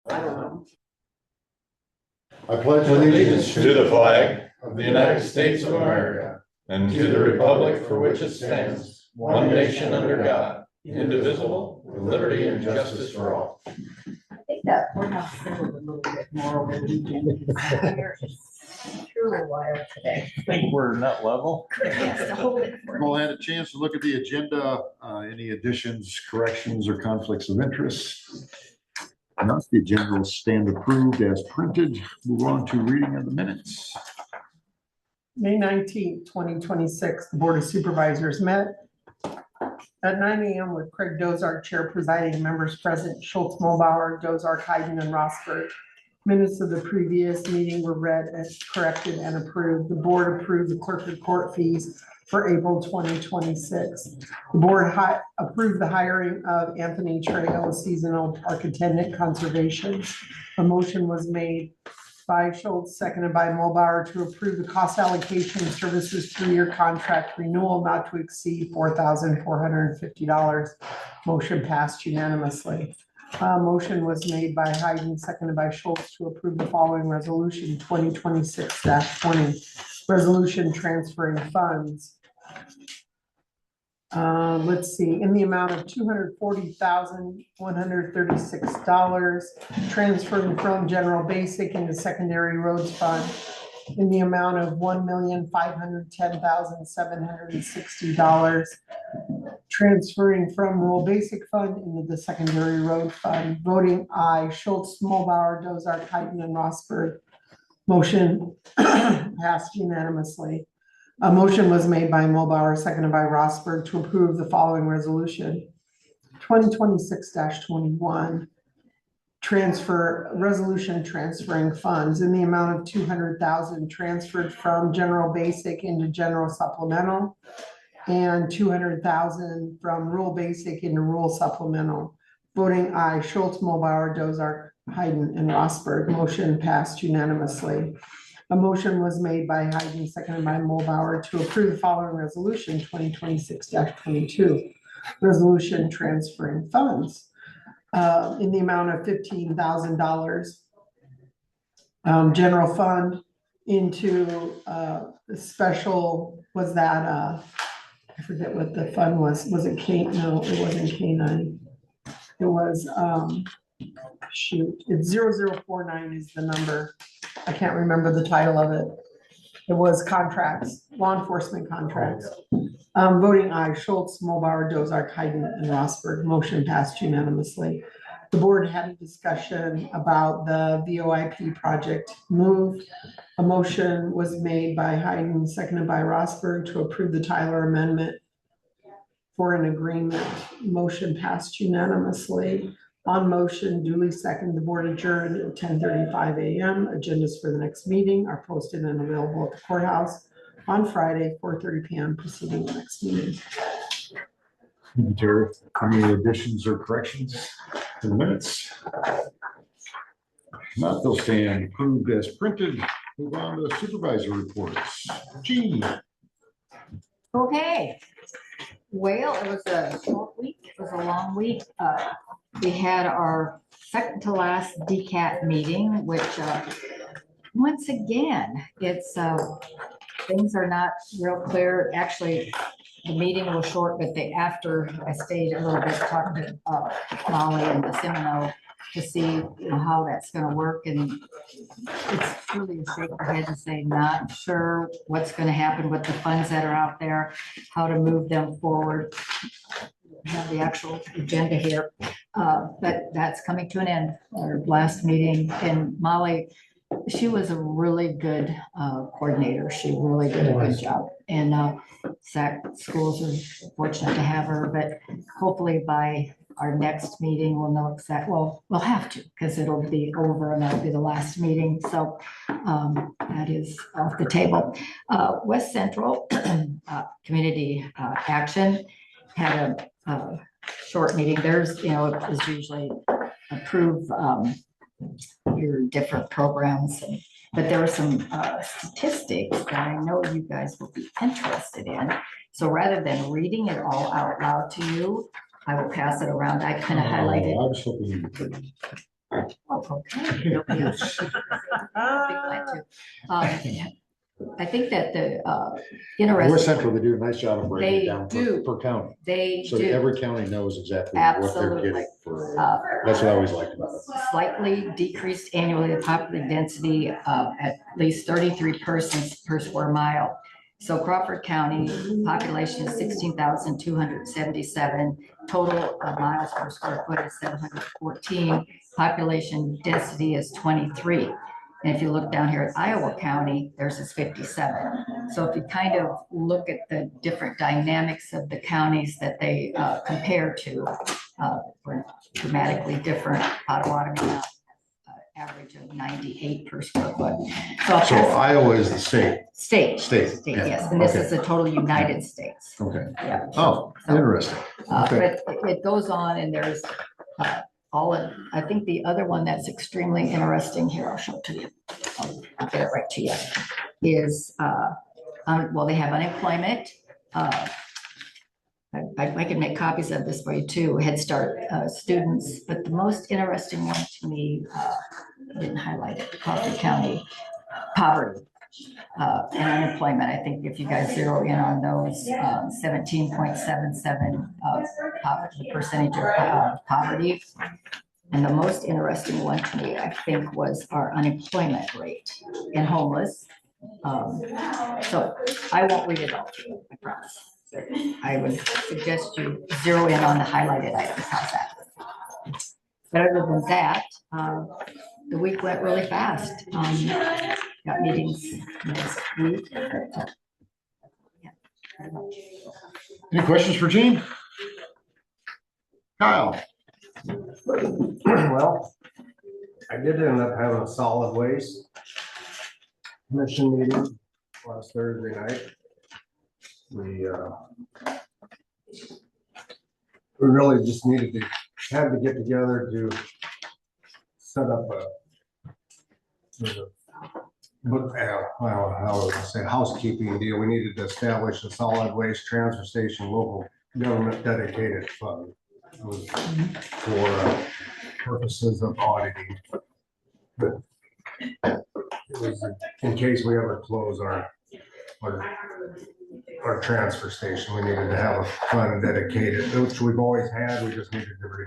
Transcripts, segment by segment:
I don't know. I pledge allegiance to the flag of the United States of America and to the republic for which it stands, one nation under God, indivisible, with liberty and justice for all. I think that courthouse settled a little bit more over the weekend. It's truly wild today. I think we're nut level. Chris has to hold it for Well, me. I had a chance to look at the agenda, any additions, corrections, or conflicts of interest. Not the agenda will stand approved as printed. Move on to reading of the minutes. May 19th, 2026, the Board of Supervisors met at 9 a.m. with Craig Dozark, Chair presiding, members present, Schultz, Mulbauer, Dozark, Hayden, and Rosberg. Minutes of the previous meeting were read as corrected and approved. The board approved the clerk of court fees for April 2026. The board approved the hiring of Anthony Trejo, seasonal park attendant conservation. A motion was made by Schultz, seconded by Mulbauer, to approve the cost allocation services 3-year contract renewal not to exceed $4,450. Motion passed unanimously. Motion was made by Hayden, seconded by Schultz, to approve the following resolution 2026-20. Resolution transferring funds. Let's see, in the amount of $240,136 transferring from general basic into secondary roads fund in the amount of $1,510,760 transferring from rural basic fund into the secondary road fund. Voting aye, Schultz, Mulbauer, Dozark, Hayden, and Rosberg. Motion passed unanimously. A motion was made by Mulbauer, seconded by Rosberg, to approve the following resolution 2026-21. Resolution transferring funds in the amount of $200,000 transferred from general basic into general supplemental and $200,000 from rural basic into rural supplemental. Voting aye, Schultz, Mulbauer, Dozark, Hayden, and Rosberg. Motion passed unanimously. A motion was made by Hayden, seconded by Mulbauer, to approve the following resolution 2026-22. Resolution transferring funds in the amount of $15,000 general fund into the special, was that I forget what the fund was. Was it K? No, it wasn't K9. It was shoot, it's 0049 is the number. I can't remember the title of it. It was contracts, law enforcement contracts. Voting aye, Schultz, Mulbauer, Dozark, Hayden, and Rosberg. Motion passed unanimously. The board had a discussion about the VOIP project move. A motion was made by Hayden, seconded by Rosberg, to approve the Tyler amendment for an agreement. Motion passed unanimously. On motion, duly second, the board adjourned at 10:35 a.m. Agendas for the next meeting are posted and available at the courthouse on Friday, 4:30 p.m. preceding the next meeting. Terry, any additions or corrections to the minutes? Not, they'll stand approved as printed. Move on to supervisor reports. Gene. Okay. Well, it was a short week. It was a long week. We had our second to last DCAT meeting, which once again, it's things are not real clear. Actually, the meeting was short, but after I stayed a little bit talking to Molly and the Semino to see how that's going to work, and it's truly a shake your head and say not sure what's going to happen with the funds that are out there, how to move them forward. Have the actual agenda here, but that's coming to an end. Our last meeting, and Molly, she was a really good coordinator. She really did a good job, and SAC schools are fortunate to have her. But hopefully by our next meeting, we'll know exactly. Well, we'll have to, because it'll be over and that'll be the last meeting. So that is off the table. West Central Community Action had a short meeting. There's, it was usually approve your different programs, but there were some statistics that I know you guys will be interested in. So rather than reading it all out loud to you, I will pass it around. I kind of highlighted. I was hoping you could. Oh, okay. Nobody else. I'd be glad to. I think that the North interesting, Central, they do a nice job of breaking They it down do. per county. they So do every county knows exactly what they're Absolutely. getting for, uh, that's what I always liked about it. slightly decreased annually the population density at least 33 persons per square mile. So Crawford County population is 16,277. Total miles per square foot is 714. Population density is 23. And if you look down here at Iowa County, theirs is 57. So if you kind of look at the different dynamics of the counties that they compare to, we're dramatically different. Potawatomi now average of 98 per square foot. So Iowa is the state. State, Yeah. yes, and this Okay. is the total United States. Okay. Yeah. Oh, interesting. Okay. But it goes on and there's I think the other one that's extremely interesting here, I'll show it to you. I'll get it right to you, is, well, they have unemployment. I can make copies of this for you too, Head Start students, but the most interesting one to me, I didn't highlight it, Crawford County poverty and unemployment. I think if you guys zero in on those, 17.77 the percentage of poverty. And the most interesting one to me, I think, was our unemployment rate and homeless. So I won't read it all to you, I promise. I would suggest you zero in on the highlighted items. How's that? But other than that, the week went really fast. Got meetings next week. Any questions for Gene? Kyle? Well, I did end up having a solid waste commission meeting last Thursday night. We really just needed to get together to set up how would I say, housekeeping deal. We needed to establish a solid waste transfer station local government dedicated fund for purposes of auditing. But it was in case we ever close our transfer station, we needed to have a fund dedicated, which we've always had. We just needed to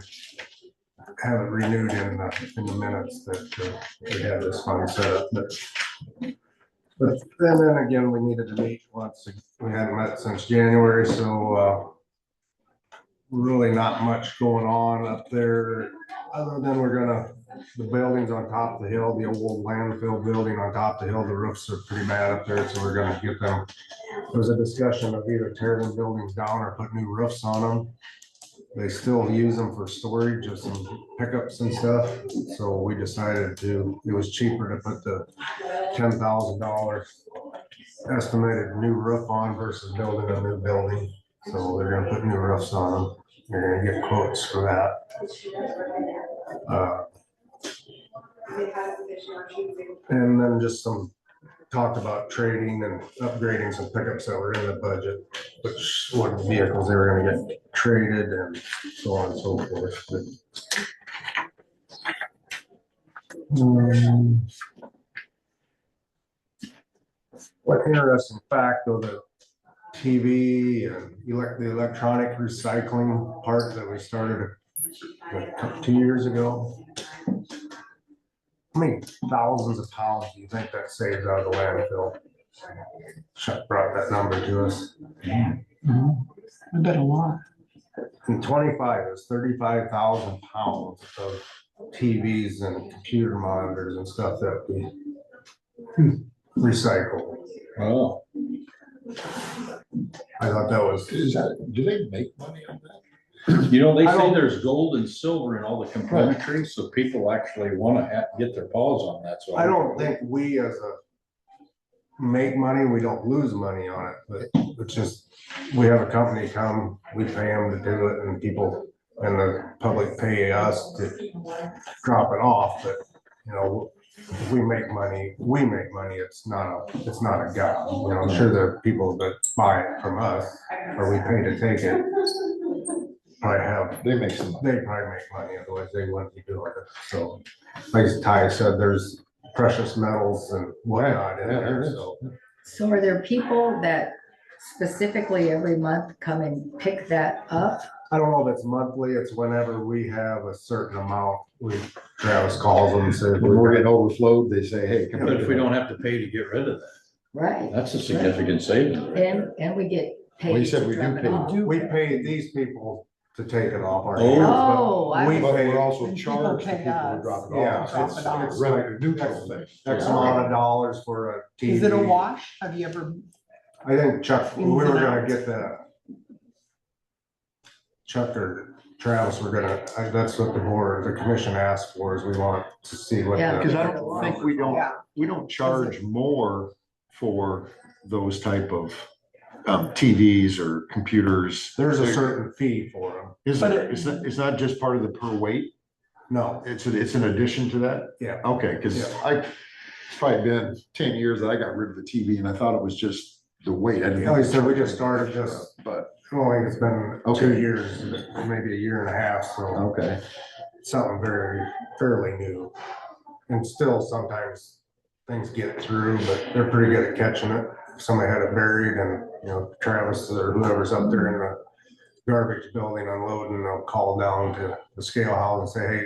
have it renewed in the minutes that we had this fund set up. But then again, we needed to meet once. We hadn't met since January, so really not much going on up there, other than the buildings on top of the hill, the old landfill building on top of the hill, the roofs are pretty bad up there, so we're gonna get them. There was a discussion of either tearing the buildings down or put new roofs on them. They still use them for storage of some pickups and stuff, so we decided it was cheaper to put the $10,000 estimated new roof on versus building a new building. So they're gonna put new roofs on them. You're gonna get quotes for that. And then just some talk about trading and upgrading some pickups that were in the budget, what vehicles they were gonna get traded and so on and so forth. What interesting fact though, the TV and the electronic recycling part that we started 2 years ago. How many thousands of pounds do you think that saves out of the landfill? Chuck brought that number to us. I bet a lot. In 25, it's 35,000 pounds of TVs and computer monitors and stuff that we recycle. Oh, I thought that was. Do they make money on that? you know, they I say don't- there's gold and silver in all the componentry, so people actually want to get their paws on that. So I don't think we as make money, we don't lose money on it, but it's just, we have a company come, we pay them to do it, and people and the public pay us to drop it off, but you know, if we make money, it's not a gap. You know, I'm sure there are people that buy it from us or we pay to take it. probably have, They make some money. they probably make money, otherwise they wouldn't be doing it. So, like Ty said, there's precious metals and whatnot in Yeah, there, there is. so. So are there people that specifically every month come and pick that up? I don't know if it's monthly, it's whenever we have a certain amount, Travis calls them and says. When we're getting overflowed, they say, hey, come But if we on. don't have to pay to get rid of that, Right. that's a significant savings. And we get Well, you paid said to we do drop it pay. off. We pay these people to take it off our. Oh. hands, but Oh, I we But pay- we're also And people charged the pay people who us. drop it Yeah, off. drop It's it off. it's really a neutral thing. X amount of dollars for a TV. Is it a wash? Have you ever, I think Chuck, we Ins were and gonna outs. get the. Chuck or Travis, we're gonna, that's what the board, the commission asked for, is we want to see what. Yeah. Because I don't think we yeah, don't charge more for those type of TVs or computers. There's a certain fee for them. Is But it, it's not just part of the per weight? No, It's an addition to that? yeah, Okay, because it's probably been 10 years that I got rid of the TV and I thought it was just the weight. I didn't like I think said, we it was just started this, But, I don't think it's been Okay. 2 years, maybe a year and a half, so. okay. Something fairly new. And still sometimes things get through, but they're pretty good at catching it. If somebody had it buried and, Travis or whoever's up there in the garbage building unloading, they'll call down to the scale house and say, hey,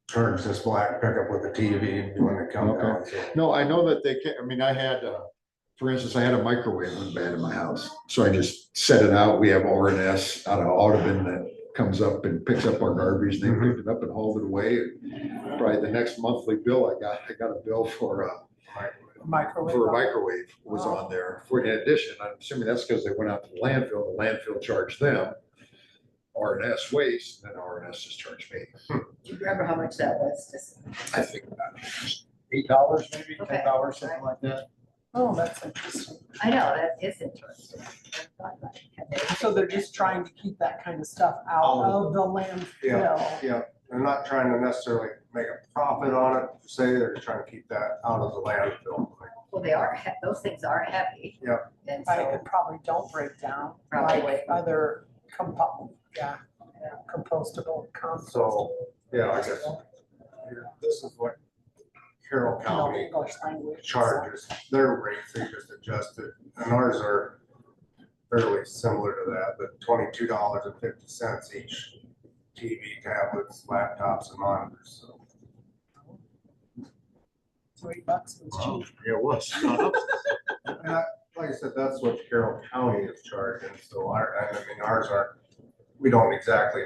charge this black pickup with the TV when they come Okay. down. So, No, I know that they can, I mean, I had, for instance, I had a microwave went bad in my house. So I just set it out. We have R&S out of Audubon that comes up and picks up our garbage. They Mhm. picked it up and hauled it away. And probably the next monthly bill I got a bill for a microwave. microwave was on there. For in addition, I'm assuming that's because they went out to the landfill. The landfill charged them R&S waste, and then R&S just charged me. Do you remember how much that was? Just- I think about $8 maybe, Okay. $10, something like that. Oh, that's interesting. I know, that is interesting. I thought about it. So they're just trying to keep that kind of stuff out of the landfill. yeah, they're not trying to necessarily make a profit on it, per se, they're just trying to keep that out of the landfill. Well, they are, those things are heavy. Yeah. And Right, so, and probably don't break down Probably. like other compostable, So, yeah, I guess, this is what Carroll County English language. charges, their rates, they just adjusted, and ours are fairly similar to that, but $22.50 each. TV, tablets, laptops, and monitors, so. $3 was cheap. Yeah, it was. And like I said, that's what Carroll County is charging, so ours aren't, we don't exactly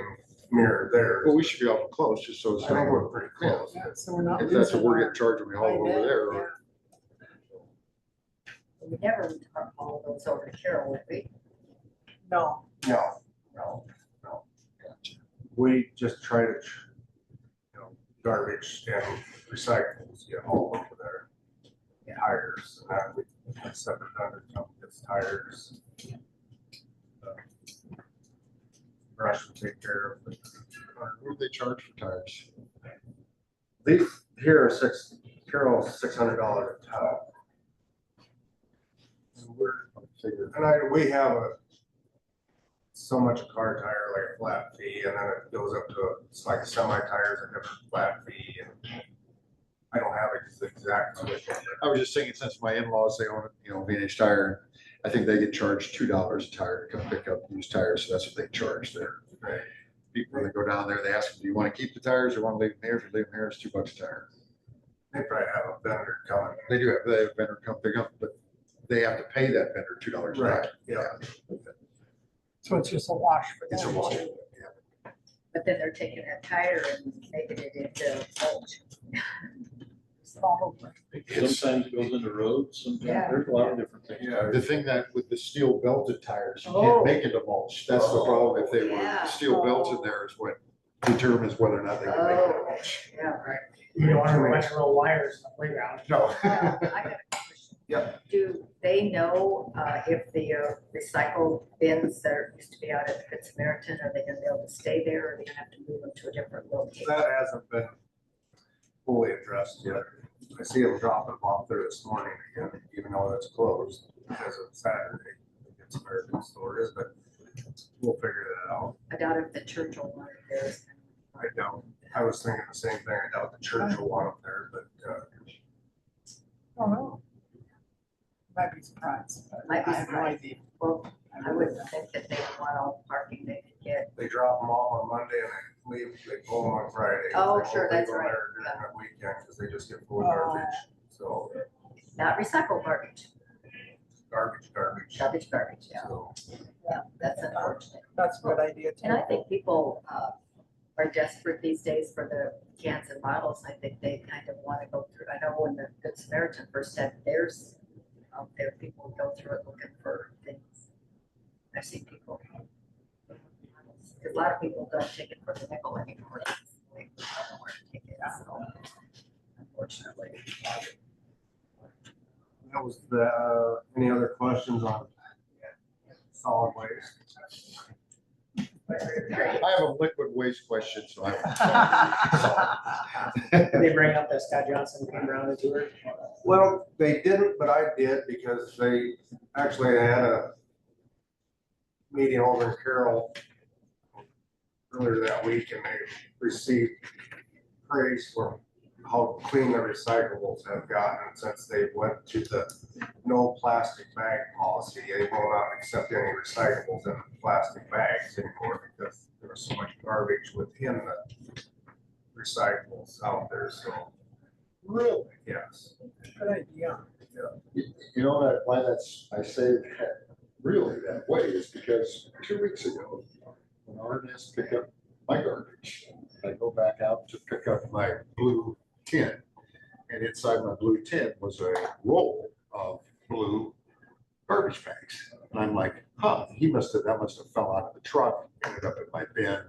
mirror theirs. Well, we should be awful close, just so it's I think not, we're pretty close. Yeah, so we're not. if that's what losing we're our- getting charged, we haul it over there. or- we never all those over to Carroll, would we? No, No, no, no. We just try to, garbage and recyclables get all over there. Tires, and that we have separate under companies, tires. Brush will take care of it. What do they charge for tires? These here are Carroll's $600 a ton. And we have so much a car tire, like a flat fee, and then it goes up to, it's like semi tires, a different flat fee, and I don't have the exact. I was just thinking, since my in-laws, they own, V&H Tire, I think they get charged $2 a tire to come pick up used tires, so that's what they charge there. Right. People, when they go down there, they ask them, do you want to keep the tires or want to leave them here? If you leave them here, it's $2 a tire. They probably have a vendor coming. They have a vendor come pick up, but they have to pay that vendor $2 a tire. Yeah. so it's just a wash for them. It's a wash. too. But then they're taking that tire and making it into mulch. It's all over. Sometimes it goes into roads, sometimes Yeah. there's a lot of different things. Yeah. The thing that with the steel belted tires, you Oh. can't make it a mulch. That's the problem. If they were, Yeah. the steel belts in there is what determines whether or not they can make it a mulch. Yeah, right. You don't want a bunch of little wires in the playground. No. I got a question. Yep. Do they know if the recycle bins that used to be out at the Good Samaritan, are they gonna be able to stay there, or are they gonna have to move them to a different location? That hasn't been fully addressed yet. I see them dropping them off there this morning again, even though it's closed because of Saturday. It's American store is, but we'll figure that out. I doubt if the church will want it there. I doubt, I was thinking the same thing. I doubt the church will want them there, but, Oh, no. Might be surprised. but Might be I have no surprised. idea. Well, I wouldn't think that they would want all the parking they could get. they drop them off on Monday and they leave, they pull them on Friday. Oh, They sure, won't that's leave 'em right. there during that weekend, because they just get full of Oh. garbage, so, Not recycled garbage, garbage. garbage, yeah. So, Yeah, that's unfortunate. That's a good idea too. And I think people are desperate these days for the cans and bottles. I think they kind of want to go through. I know when the Good Samaritan first had theirs out there, people would go through it looking for things. I've seen people. A lot of people don't take it for the nickel anymore. They don't know where to take it, so unfortunately. that was the, any other questions on solid waste? I have a liquid waste question, so I. Did they bring up that Scott Johnson came around and toured? Well, they didn't, but I did, because they actually had a meeting over in Carroll earlier that week, and they received praise for how clean the recyclables have gotten since they went to the no plastic bag policy. They will not accept any recyclables in plastic bags anymore, because there was so much garbage within the recyclables out there, so. Really? Yes. Good idea. You know that why that's, I say that really that way is because 2 weeks ago, when RNS picked up my garbage, I go back out to pick up my blue tin. And inside my blue tin was a roll of blue garbage bags. And I'm like, huh, that must have fell out of the truck, ended up in my bin.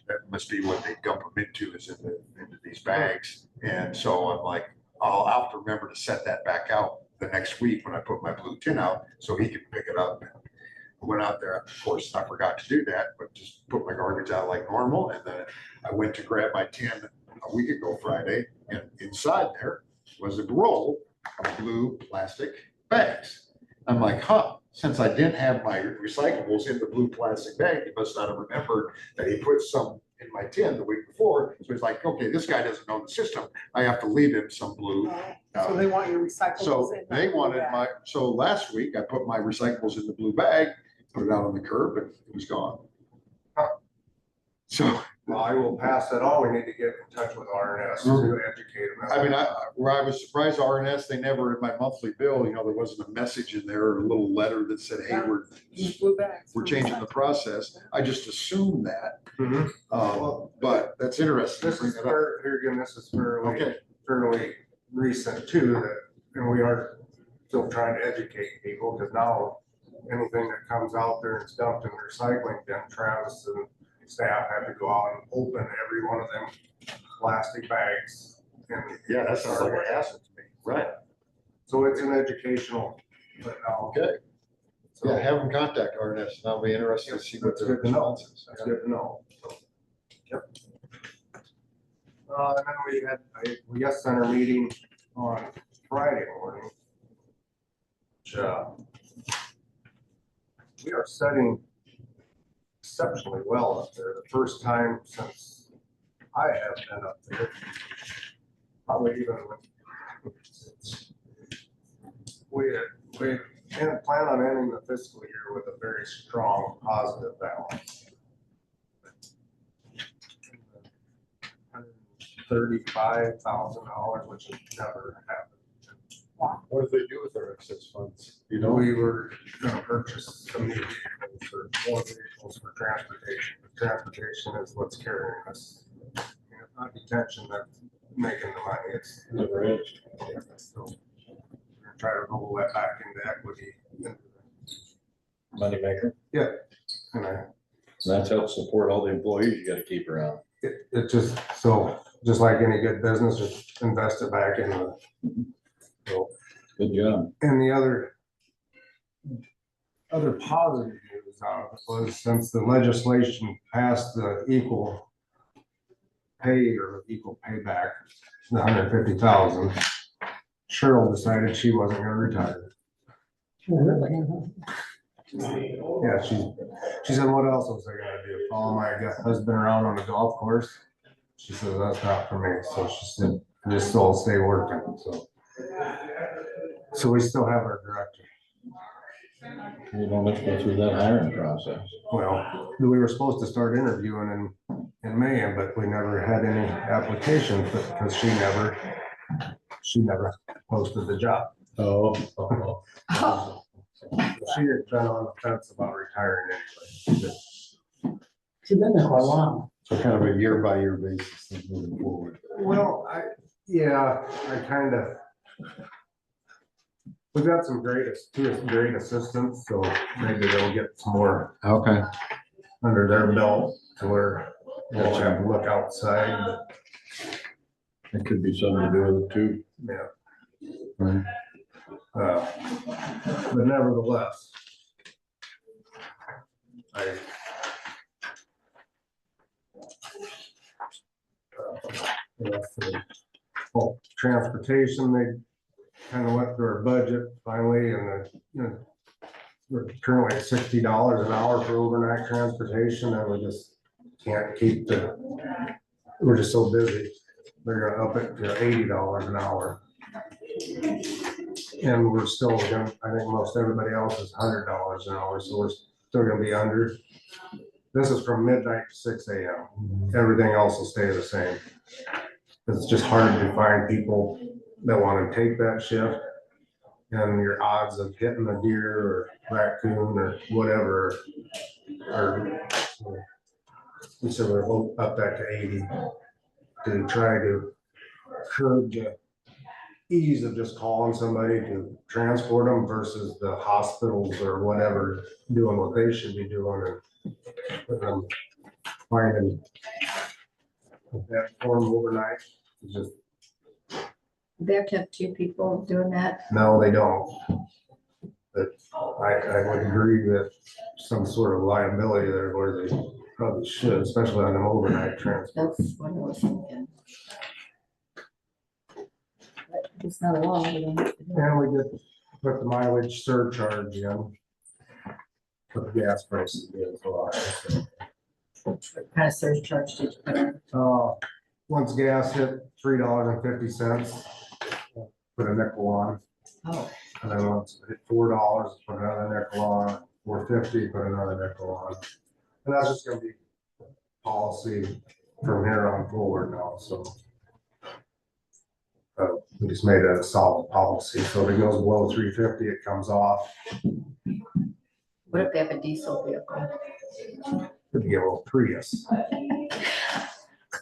That must be what they dump them into, is into these bags. And so I'm like, I'll have to remember to set that back out the next week when I put my blue tin out, so he can pick it up. I went out there, of course, I forgot to do that, but just put my garbage out like normal. And then I went to grab my tin a week ago Friday, and inside there was a roll of blue plastic bags. I'm like, huh, since I didn't have my recyclables in the blue plastic bag, he must not have remembered that he put some in my tin the week before. So he's like, okay, this guy doesn't know the system. I have to leave him some blue. So they want your recyclables So in. they wanted so last week I put my recyclables in the blue bag, put it out on the curb, and it was gone. So, Well, I will pass that on. We need to get in touch with RNS to educate them. I mean, where I was surprised, RNS, they never, in my monthly bill, there wasn't a message in there, or a little letter that said, hey, Use blue bags. we're changing the process. I just assumed that. Mhm. But that's interesting. This is here again, this is Okay. fairly recent too, and we are still trying to educate people, because now anything that comes out there and is dumped in the recycling bin, Travis and staff have to go out and open every one of them plastic bags. And Yeah, that sounds like an asset to me. Right. so it's an educational, but now. Okay. So Yeah, have them contact RNS, and I'll be interested to see what That's their good to know. response is. That's good to know. Yep. And then we had a Yes Center meeting on Friday morning. Which, we are setting exceptionally well up there. The first time since I have been up there. Probably even when we plan on ending the fiscal year with a very strong positive balance. $35,000, which has never happened. What do they do with their excess funds? We were gonna purchase some new vehicles, or more vehicles for transportation. Transportation is what's carrying us. It's not detention that's making the money, it's. Never is. So, we're gonna try to roll that back into equity. Moneymaker. And That's helped support all the employees you gotta keep around. it just like any good business, just invest it back in the. So, Good job. and the other positive news out of it was, since the legislation passed the equal pay or equal payback, the 150,000, Cheryl decided she wasn't gonna retire. Yeah, she said, what else was I gonna do? Follow my husband around on the golf course? She said, that's not for me. So she said, just still stay working, so. So we still have our director. You don't have to go through that hiring process. Well, we were supposed to start interviewing in May, but we never had any applications because she never posted the job. Oh. She had been on the fence about retiring anyway. She's been there quite a while. So kind of a year by year basis thing moving forward. Well, I kind of, we've got some great assistants, so maybe they'll get some more Okay. under their belt to where they'll have to look outside, but It could be something to do with it too. yeah. Right. But nevertheless, transportation, they kind of went through our budget finally, and we're currently at $60 an hour for overnight transportation, and we just can't keep we're just so busy. They're gonna up it to $80 an hour. And we're still, I think most everybody else is $100 an hour, so we're still gonna be under. This is from midnight to 6 a.m. Everything else will stay the same. It's just hard to find people that want to take that shift. And your odds of hitting a deer or raccoon or whatever so we're up that to 80 to try to curb the ease of just calling somebody to transport them versus the hospitals or whatever doing what they should be doing and finding that form overnight is just. They have to have two people doing that. No, they don't. But I would agree that some sort of liability there where they probably should, especially on them overnight transport. That's what I was thinking. But it's not a law. We don't have to do it. And we did put the mileage surcharge in. Put the gas prices in as well. What kind of surcharge did you put in? Once gas hit $3.50, put a nickel on. Oh, And then once it hit $4, put another nickel on. $4.50, put another nickel on. And that's just gonna be policy from here on forward now, so. We just made that a solid policy, so if it goes below $3.50, it comes off. what if they have a diesel vehicle? Could be a little Prius. I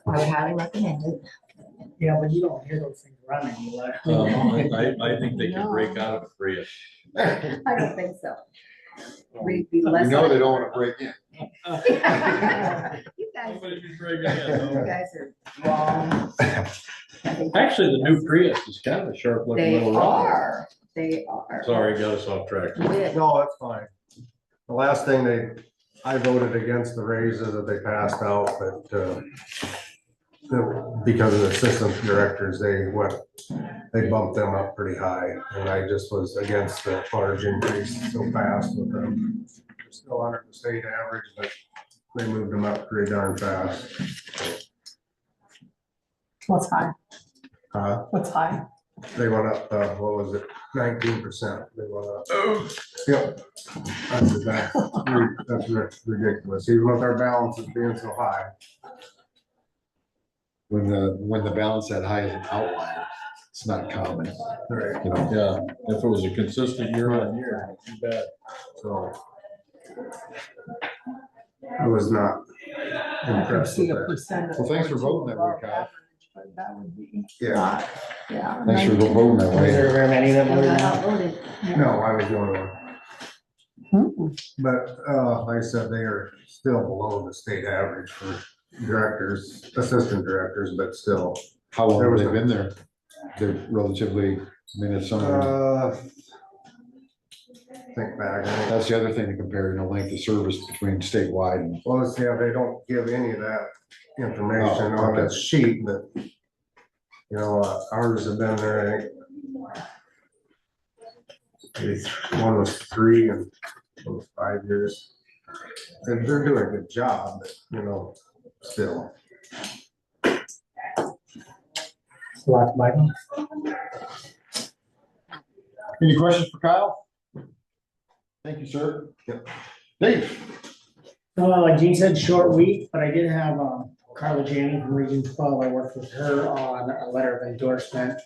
would highly recommend it. Yeah, but you don't hear those things running. You let- I think they can break out of a Prius. I don't think so. We'd be less. You know they don't want to break in. You guys, Nobody can break you in. guys are wrong. Actually, the new Prius is kind of a sharp looking They little rock. are, they are. Sorry, got us off track. With- No, that's fine. The last thing I voted against the raises that they passed out, but, because of the assistant directors, they bumped them up pretty high, and I just was against the large increase so fast with them. They're still under the state average, but they moved them up pretty darn fast. What's high? What's high? They went up, what was it, 19%, they went up. Yep. That's ridiculous, even with our balances being so high. When the balance that high is an outlier, it's not common. Right. You know, Yeah, if it was a consistent year on year, too bad. So. I was not I can impressed see with a that. percent. Well, thanks for voting that way, Kyle. But that would be. Yeah, not- Yeah. thanks for voting that Was there way. very many that You voted got no? outvoted. no, I was the only one. Hmm. But, like I said, they are still below the state average for directors, assistant directors, but still. How long There have was they a- been there? They're relatively, I mean, it's something, Think back, I think. that's the other thing to compare, you know, length of service between statewide and. Well, let's see, they don't give any of that information Oh, on okay. that sheet, but, ours have been there, I think. One was 3 and those 5 years. They're doing a good job, but, you know, still. Lots, Michael. Any questions for Kyle? Thank you, sir. Dave? Like Gene said, short week, but I did have Carla Janney from Region 12. I worked with her on a letter of endorsement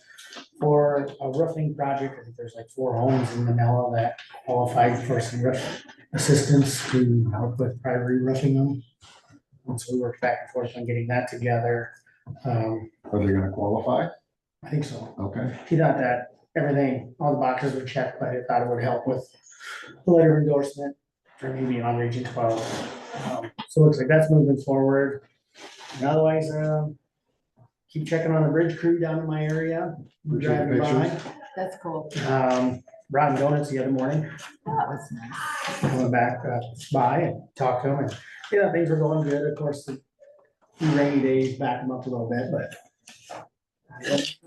for a roofing project. I think there's like 4 homes in Manila that qualified for some roof assistance to help with primary roofing them. And so we worked back and forth on getting that together. Are they gonna qualify? I think so. Okay. He thought that everything, all the boxes were checked, but I thought it would help with the letter of endorsement for me being on Region 12. So it looks like that's moving forward. And otherwise, keep checking on the bridge crew down in my area. Appreciate the Driving by. pictures. That's cool. Rotten Donuts the other morning. That was nice. I went back by and talked to them, and yeah, things were going good. Of course, the rainy days back them up a little bit, but that's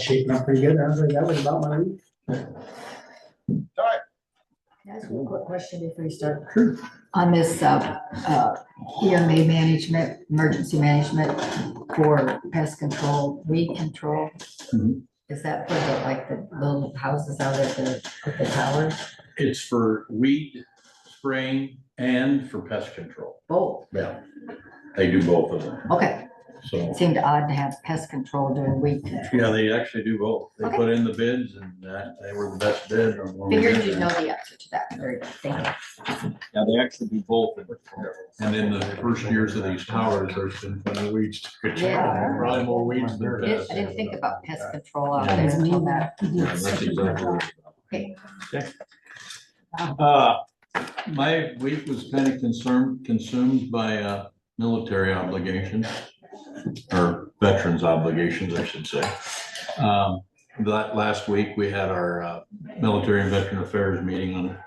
shaping up pretty good. That was about my week. Can I ask you a quick question before you start? On this EMA management, emergency management for pest control, weed control? Mhm. Is that for the, like, the little houses out at the towers? It's for weed spraying and for pest control. Both? Yeah, they do both of them. Okay, So, it seemed odd to have pest control doing weed control. yeah, they actually do both. They Okay. put in the bids and they were the best bid. on one we Figured did. you'd know the answer to that. Very good, thank you. Yeah, they actually do both. And in the first years of these towers, there's been plenty of weeds. Yeah. Probably more weeds I than didn't, pests. I didn't think about pest control out there until that. Yeah, that's exactly what Okay. My week was kind of consumed by military obligations, or veterans obligations, I should say. That last week, we had our military and veteran affairs meeting on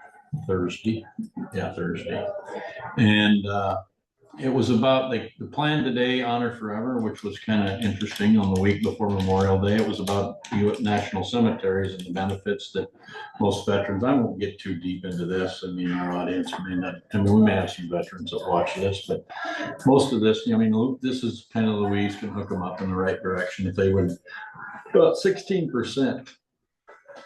Thursday. Yeah, Thursday. And it was about the plan today, Honor Forever, which was kind of interesting on the week before Memorial Day. It was about national cemeteries and the benefits that most veterans, I won't get too deep into this. I mean, our audience may not, I mean, we may have some veterans that watch this, but most of this, I mean, this is kind of Louise can hook them up in the right direction if they would. About 16%.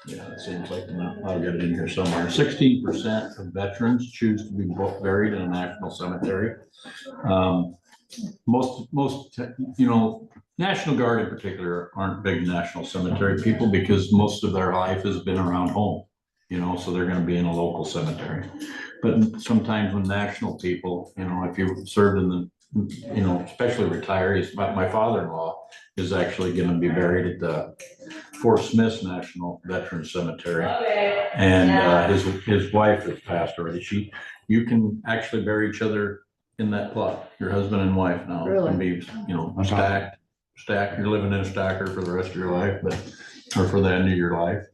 Yeah, it seems like I'll get it in here somewhere. 16% of veterans choose to be buried in a national cemetery. Most, National Guard in particular aren't big national cemetery people because most of their life has been around home, so they're going to be in a local cemetery. But sometimes when national people, if you served in the, especially retirees, my father-in-law is actually going to be buried at the Fort Smith National Veterans Cemetery. And his wife has passed already. You can actually bury each other in that plot, your husband and wife now. Really? Can be, stacked, you're living in a stacker for the rest of your life, or for the end of your life.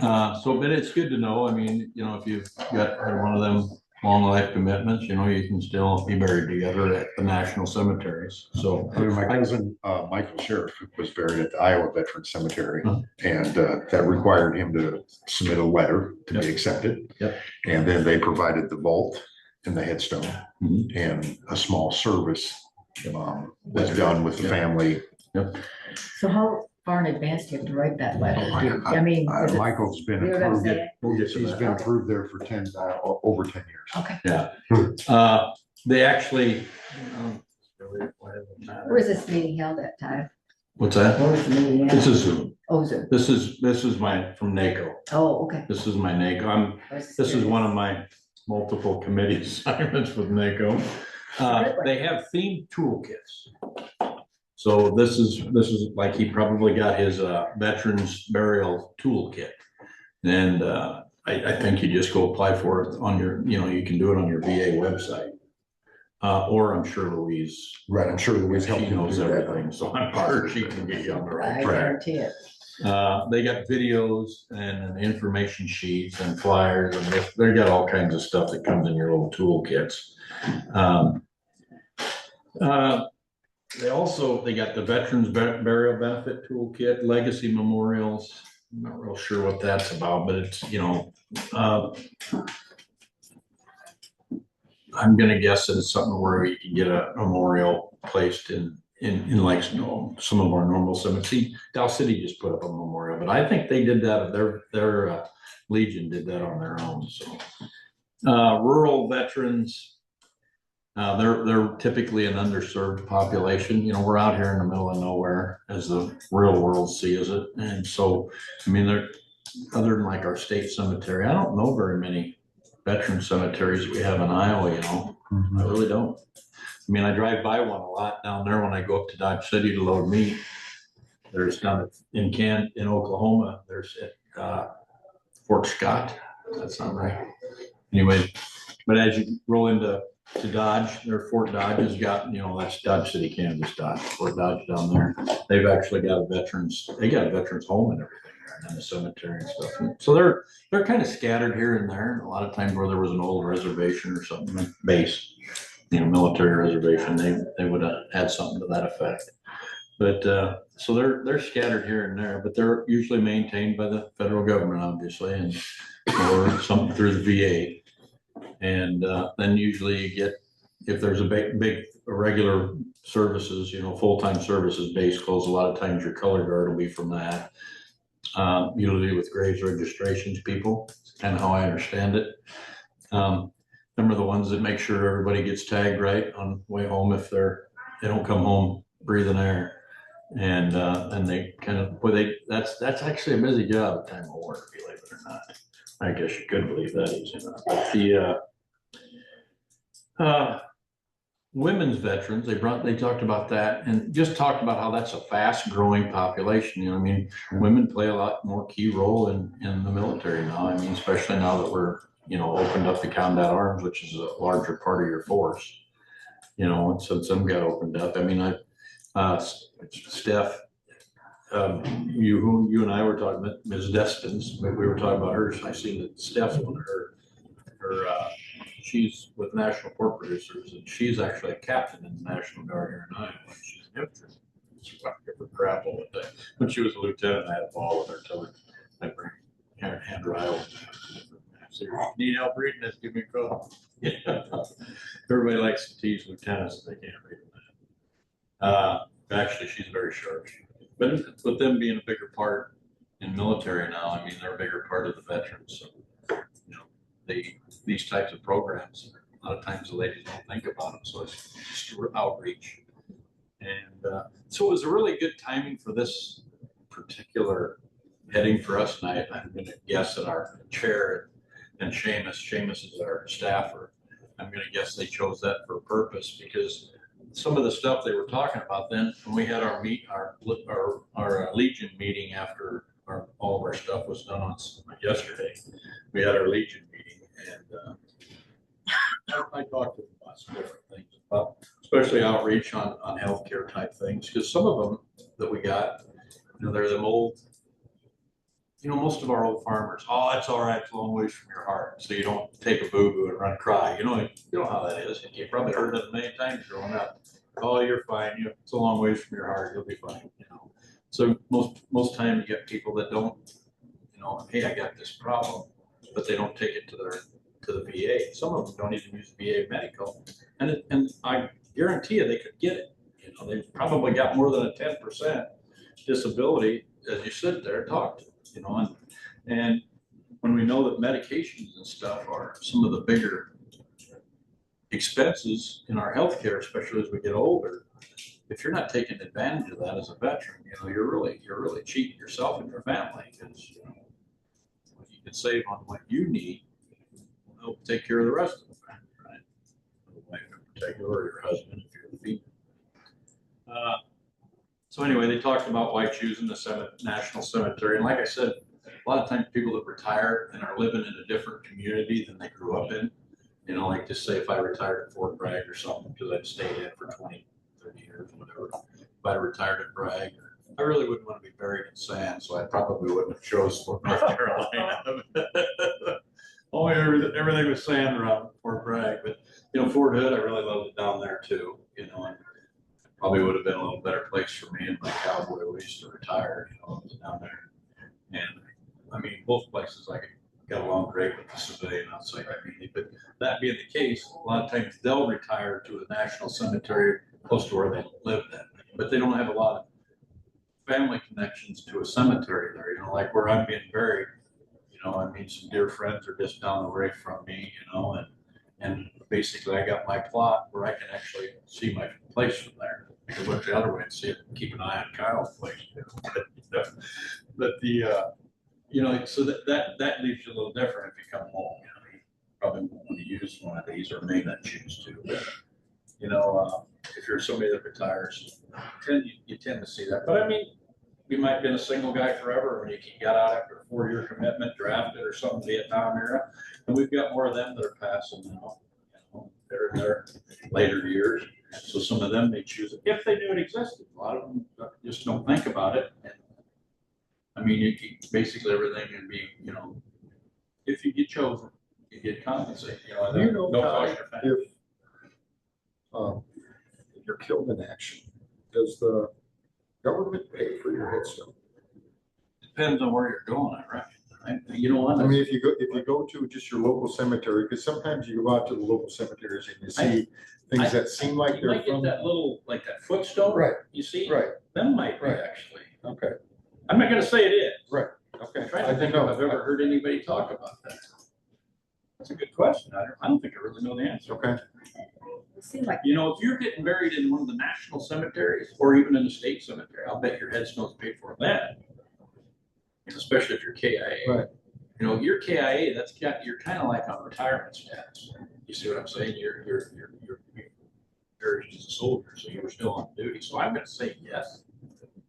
But it's good to know. I mean, if you've got one of them long life commitments, you can still be buried together at the national cemeteries. So My cousin, Michael Sheriff, was buried at the Iowa Veterans Cemetery, and that required him to submit a letter to be accepted. Yep. And then they provided the vault and the headstone, and a small service was done with the family. Yep. So how far in advance do you have to write that letter? I mean, is it- Michael's been You know what I'm approved, saying? we'll get to he's been approved there for over 10 years. Okay, Yeah. They actually. where is this meeting held at, Ty? What's that? Where was the meeting This at? is Zoom. Oh, Zoom. This is from NACO. Oh, okay. This is my NACO. This is one of my multiple committee assignments with NACO. They have themed toolkits. So this is like he probably got his veterans burial toolkit. And I think you just go apply for it on your, you can do it on your VA website. Or I'm sure Louise. Right, I'm sure Louise helped She him knows do that. everything, so I'm sure she can get you on the right I track. guarantee it. They got videos and information sheets and flyers, and they got all kinds of stuff that comes in your little toolkits. They got the Veterans Burial Benefit Toolkit, Legacy Memorials, I'm not real sure what that's about, but it's, I'm gonna guess that it's something where you can get a memorial placed in like some of our normal cemeteries. See, Dow City just put up a memorial, but I think they did that, their Legion did that on their own, so. Rural veterans, they're typically an underserved population. We're out here in the middle of nowhere, as the real world sees it. And so, I mean, other than like our state cemetery, I don't know very many veteran cemeteries we have in Iowa, I really don't. I mean, I drive by one a lot down there when I go up to Dodge City to load meat. There's down in Oklahoma, there's at Fort Scott. That's not right. Anyway, but as you roll into Dodge, their Fort Dodge has got, that's Dodge City, Kansas, Dodge, Fort Dodge down there. They've actually got a veterans home and everything there, and a cemetery and stuff. And so they're kind of scattered here and there. And a lot of times where there was an old reservation or something, base, military reservation, they would have had something to that effect. But so they're scattered here and there, but they're usually maintained by the federal government, obviously, and or something through the VA. And then usually you get, if there's a big regular services, full-time services base close, a lot of times your color guard will be from that. Usually with graves registrations people, it's kind of how I understand it. Them are the ones that make sure everybody gets tagged right on the way home if they don't come home breathing air. And they kind of, that's actually a busy job at time of war, believe it or not. I guess you could believe that is, But the women's veterans, they talked about that and just talked about how that's a fast growing population. I mean, women play a lot more key role in the military now. I mean, especially now that we're, opened up the combat arms, which is a larger part of your force, and so some got opened up. I mean, Steph, you and I were talking about Ms. Destins, we were talking about her. I seen that Steph's one of her she's with National Pork Producers, and she's actually a captain in the National Guard here in Iowa. She's an infantry. She's about to give her grapple with that. When she was a lieutenant, I had a ball with her till I bring hand her Iowa. So need help reading this, give me a call. Yeah. Everybody likes to tease lieutenants, they can't read that. Actually, she's very sharp. But with them being a bigger part in military now, I mean, they're a bigger part of the veterans. So, these types of programs, a lot of times the ladies don't think about them. So it's just outreach. And so it was a really good timing for this particular heading for us tonight. I'm going to guess that our chair and Seamus is our staffer. I'm going to guess they chose that for a purpose because some of the stuff they were talking about then, when we had our Legion meeting after all of our stuff was done on yesterday, we had our Legion meeting, and I talked to them about some different things, especially outreach on healthcare type things, because some of them that we got, they're them old. Most of our old farmers, oh, that's all right, it's a long ways from your heart. So you don't take a boo-boo and run cry. You know how that is. You probably heard that a million times growing up. Oh, you're fine. It's a long ways from your heart. You'll be fine. So most time you get people that don't, hey, I got this problem, but they don't take it to the VA. Some of them don't even use VA medical, and I guarantee you they could get it. They probably got more than a 10% disability as you sit there and talk to them. And when we know that medications and stuff are some of the bigger expenses in our healthcare, especially as we get older, if you're not taking advantage of that as a veteran, you're really cheating yourself and your family, because if you can save on what you need, help take care of the rest of the family, right? The wife in particular, or your husband if you're the female. So anyway, they talked about why choosing the National Cemetery. And like I said, a lot of times people that retire and are living in a different community than they grew up in, like just say if I retired at Fort Bragg or something, because I'd stayed in for 20, 30 years, whatever. If I retired at Bragg, I really wouldn't want to be buried in sand, so I probably wouldn't have chose Fort North Carolina. Everything was sand around Fort Bragg. But, Fort Hood, I really loved it down there too, and probably would have been a little better place for me and my cowboy ways to retire, down there. And case, a lot of times they'll retire to a national cemetery close to where they live then, but they don't have a lot of family connections to a cemetery there, like where I'm being buried. I mean, some dear friends are just down the way from me, and basically I got my plot where I can actually see my place from there. I can look the other way and see it, and keep an eye on Kyle's place. But so that leaves you a little different if you come home. You probably won't want to use one of these or may not choose to. But, if you're somebody that retires, you tend to see that. But I mean, you might have been a single guy forever when you got out after a 4-year commitment, drafted or something, Vietnam era. And we've got more of them that are passing now. They're in their later years. So some of them may choose it if they knew it existed. A lot of them just don't think about it. And, I mean, you keep basically everything can be, if you get chosen, you get compensated. No cost your family. If you're killed in action, does the government pay for your headstone? Depends on where you're going, I reckon. You know what? I mean, if you go to just your local cemetery, because sometimes you go out to the local cemeteries and you see things that seem like you they're might get that little, like that footstone. Right. You see? Right. Them might be Right. actually. Okay. I'm not gonna say it is. Right. Okay. I'm trying to think if I've ever heard anybody talk about that. That's a good question. I don't think I really know the answer. Okay. It seemed like, If you're getting buried in one of the national cemeteries or even in the state cemetery, I'll bet your headstone's paid for then. Especially if you're KIA. Right. You're KIA, you're kind of like on retirement status. You see what I'm saying? You're buried as a soldier, so you were still on duty. So I'm gonna say yes,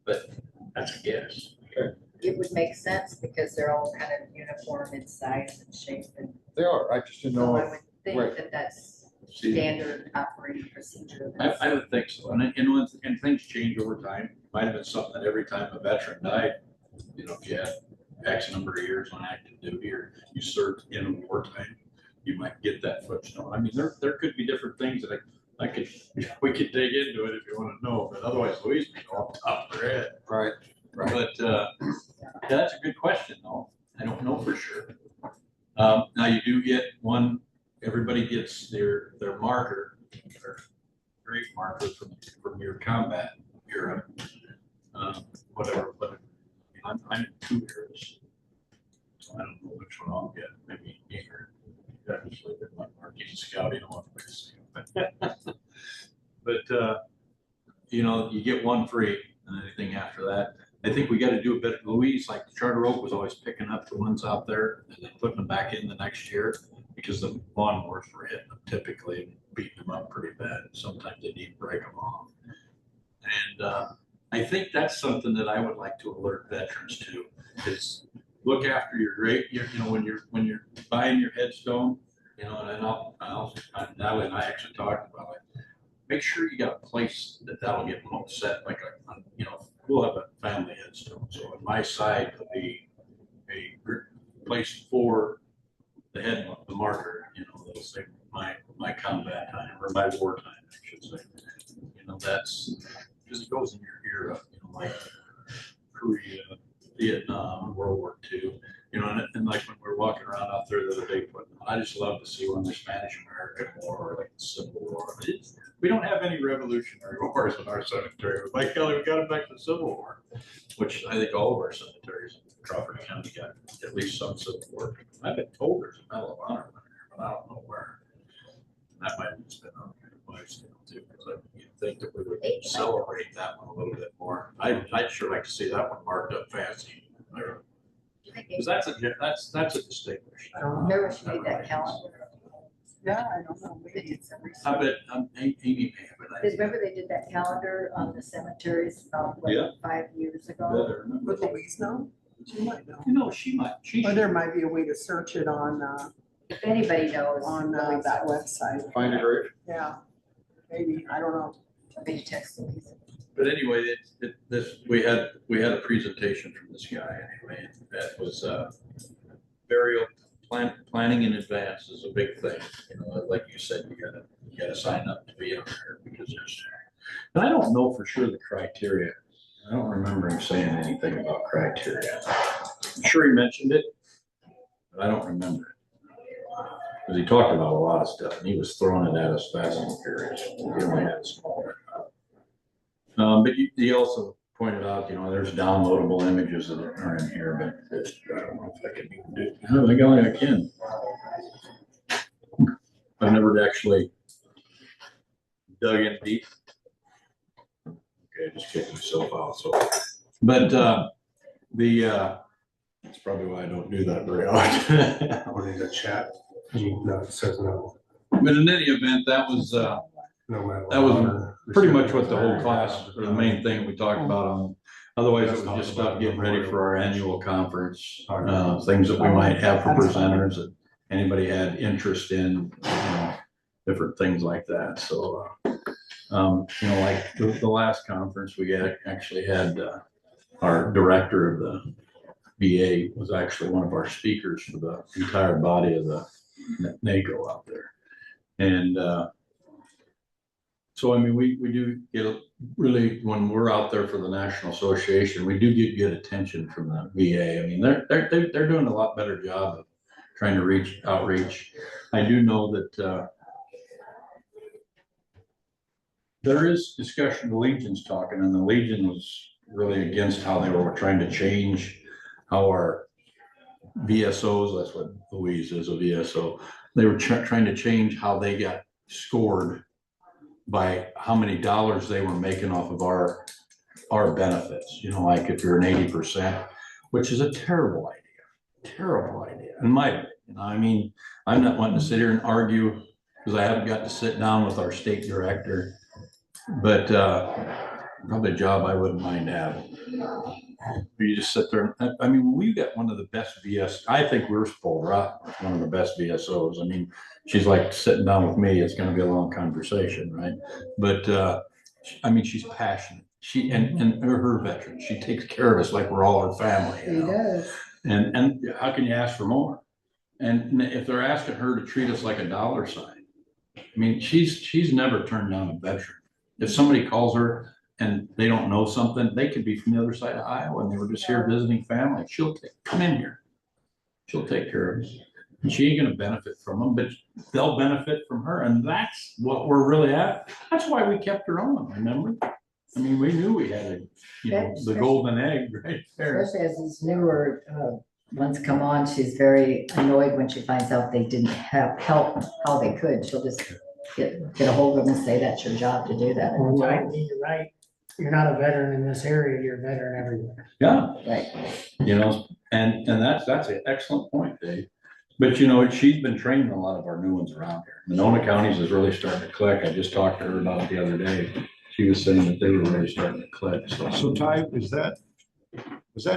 but that's a guess. Okay. it would make sense because they're all kind of uniform in size and shape, and They are. I just didn't so know. I would think right. that that's See, standard operating procedure. I would think so. And things change over time. Might have been something that every time a veteran died, if you had X number of years on active duty or you served in wartime, you might get that footstone. I mean, there could be different things that we could dig into it if you want to know, but otherwise Louise would go off the top of her head. Right. Right. But yeah, that's a good question though. I don't know for sure. Now you do get one, everybody gets their marker, their grave marker from your combat era, whatever, but I'm in 2 years. So I don't know which one I'll get, maybe either. Definitely did my marking scouting on this. But you get one free, and anything after that. I think we got to do a bit. Louise, like the Charter Oak, was always picking up the ones out there and then putting them back in the next year because the lawnmowers were hitting them typically and beating them up pretty bad. Sometimes they need to break them off. And I think that's something that I would like to alert veterans to is look after your grave. When you're buying your headstone, and Natalie and I actually talked about it. Make sure you got a place that'll get set, like we'll have a family headstone. So on my side will be a place for the marker, that'll say my combat time or my war time, I should say. That's because it goes in your era, like Korea, Vietnam, World War II, and like when we're walking around out there the other day, I just love to see when the Spanish American War or like the Civil War. We don't have any Revolutionary Wars in our cemetery. By Kelly, we got it back to the Civil War, which I think all of our cemeteries in Crawford County got at least some Civil War. I've been told there's a Medal of Honor in there, but I don't know where. And that might have just been on my scale too, because you'd think that we would celebrate that one a little bit more. I'd sure like to see that one marked up fancy. Because that's a distinguished. Remember she did that calendar? Yeah, I don't know. They did some research. I bet Amy may have it. Because remember they did that calendar on the cemeteries about Yeah. 5 years ago? Would Louise know? She might know. She might. Or there might be a way to search it on If anybody knows. that website. Find a grave. Yeah, maybe, I don't know. Maybe text Louise. But anyway, we had a presentation from this guy anyway. That was burial planning in advance is a big thing. Like you said, you gotta sign up to be on there because and I don't know for sure the criteria. I don't remember him saying anything about criteria. I'm sure he mentioned it, but I don't remember it. Because he talked about a lot of stuff, and he was throwing it at us fast and furious. He only had a small. But he also pointed out, there's downloadable images that are in here, but I don't know if I can even do it. I think only I can. I've never actually dug in deep. Okay, just kicked myself out. So, but that's probably why I don't do that very often. Or in the chat. No, it says no. But in any event, that was pretty much what the whole class, or the main thing we talked about on. Otherwise, it was just stuff getting ready for our annual conference, things that we might have for presenters that anybody had interest in, different things like that. So, like the last conference, we actually had our director of the VA was actually one of our speakers for the entire body of the NACO out there. And so, I mean, we do get really, when we're out there for the National Association, we do get good attention from the VA. I mean, they're doing a lot better job of trying to outreach. I do know that there is discussion, the Legion's talking, and the Legion was really against how they were trying to change how our VSOs, that's what Louise is, a VSO, they were trying to change how they got scored by how many dollars they were making off of our benefits. Like if you're an 80%, which is a terrible idea in my opinion. I mean, I'm not wanting to sit here and argue because I haven't got to sit down with our state director, but probably a job I wouldn't mind having. You just sit there. I mean, we've got one of the best I think we're spoiled rotten with one of the best VSOs. I mean, she's like sitting down with me. It's going to be a long conversation, right? But I mean, she's passionate. And her veterans. She takes care of us like we're all her family. She does. And how can you ask for more? And if they're asking her to treat us like a dollar sign, I mean, she's never turned down a veteran. If somebody calls her and they don't know something, they could be from the other side of Iowa and they were just here visiting family. Come in here. She'll take care of us. And she ain't gonna benefit from them, but they'll benefit from her. And that's what we're really at. That's why we kept her on, remember? I mean, we knew we had the golden egg right there. Especially as these newer ones come on, she's very annoyed when she finds out they didn't have help how they could. She'll just get a hold of them and say, that's your job to do that. Well, you're right. You're not a veteran in this area, you're a veteran everywhere. Yeah. Right. And that's an excellent point, Dave. But she's been training a lot of our new ones around here. Monona County's is really starting to click. I just talked to her about it the other day. She was saying that they were really starting to click. So Ty, was that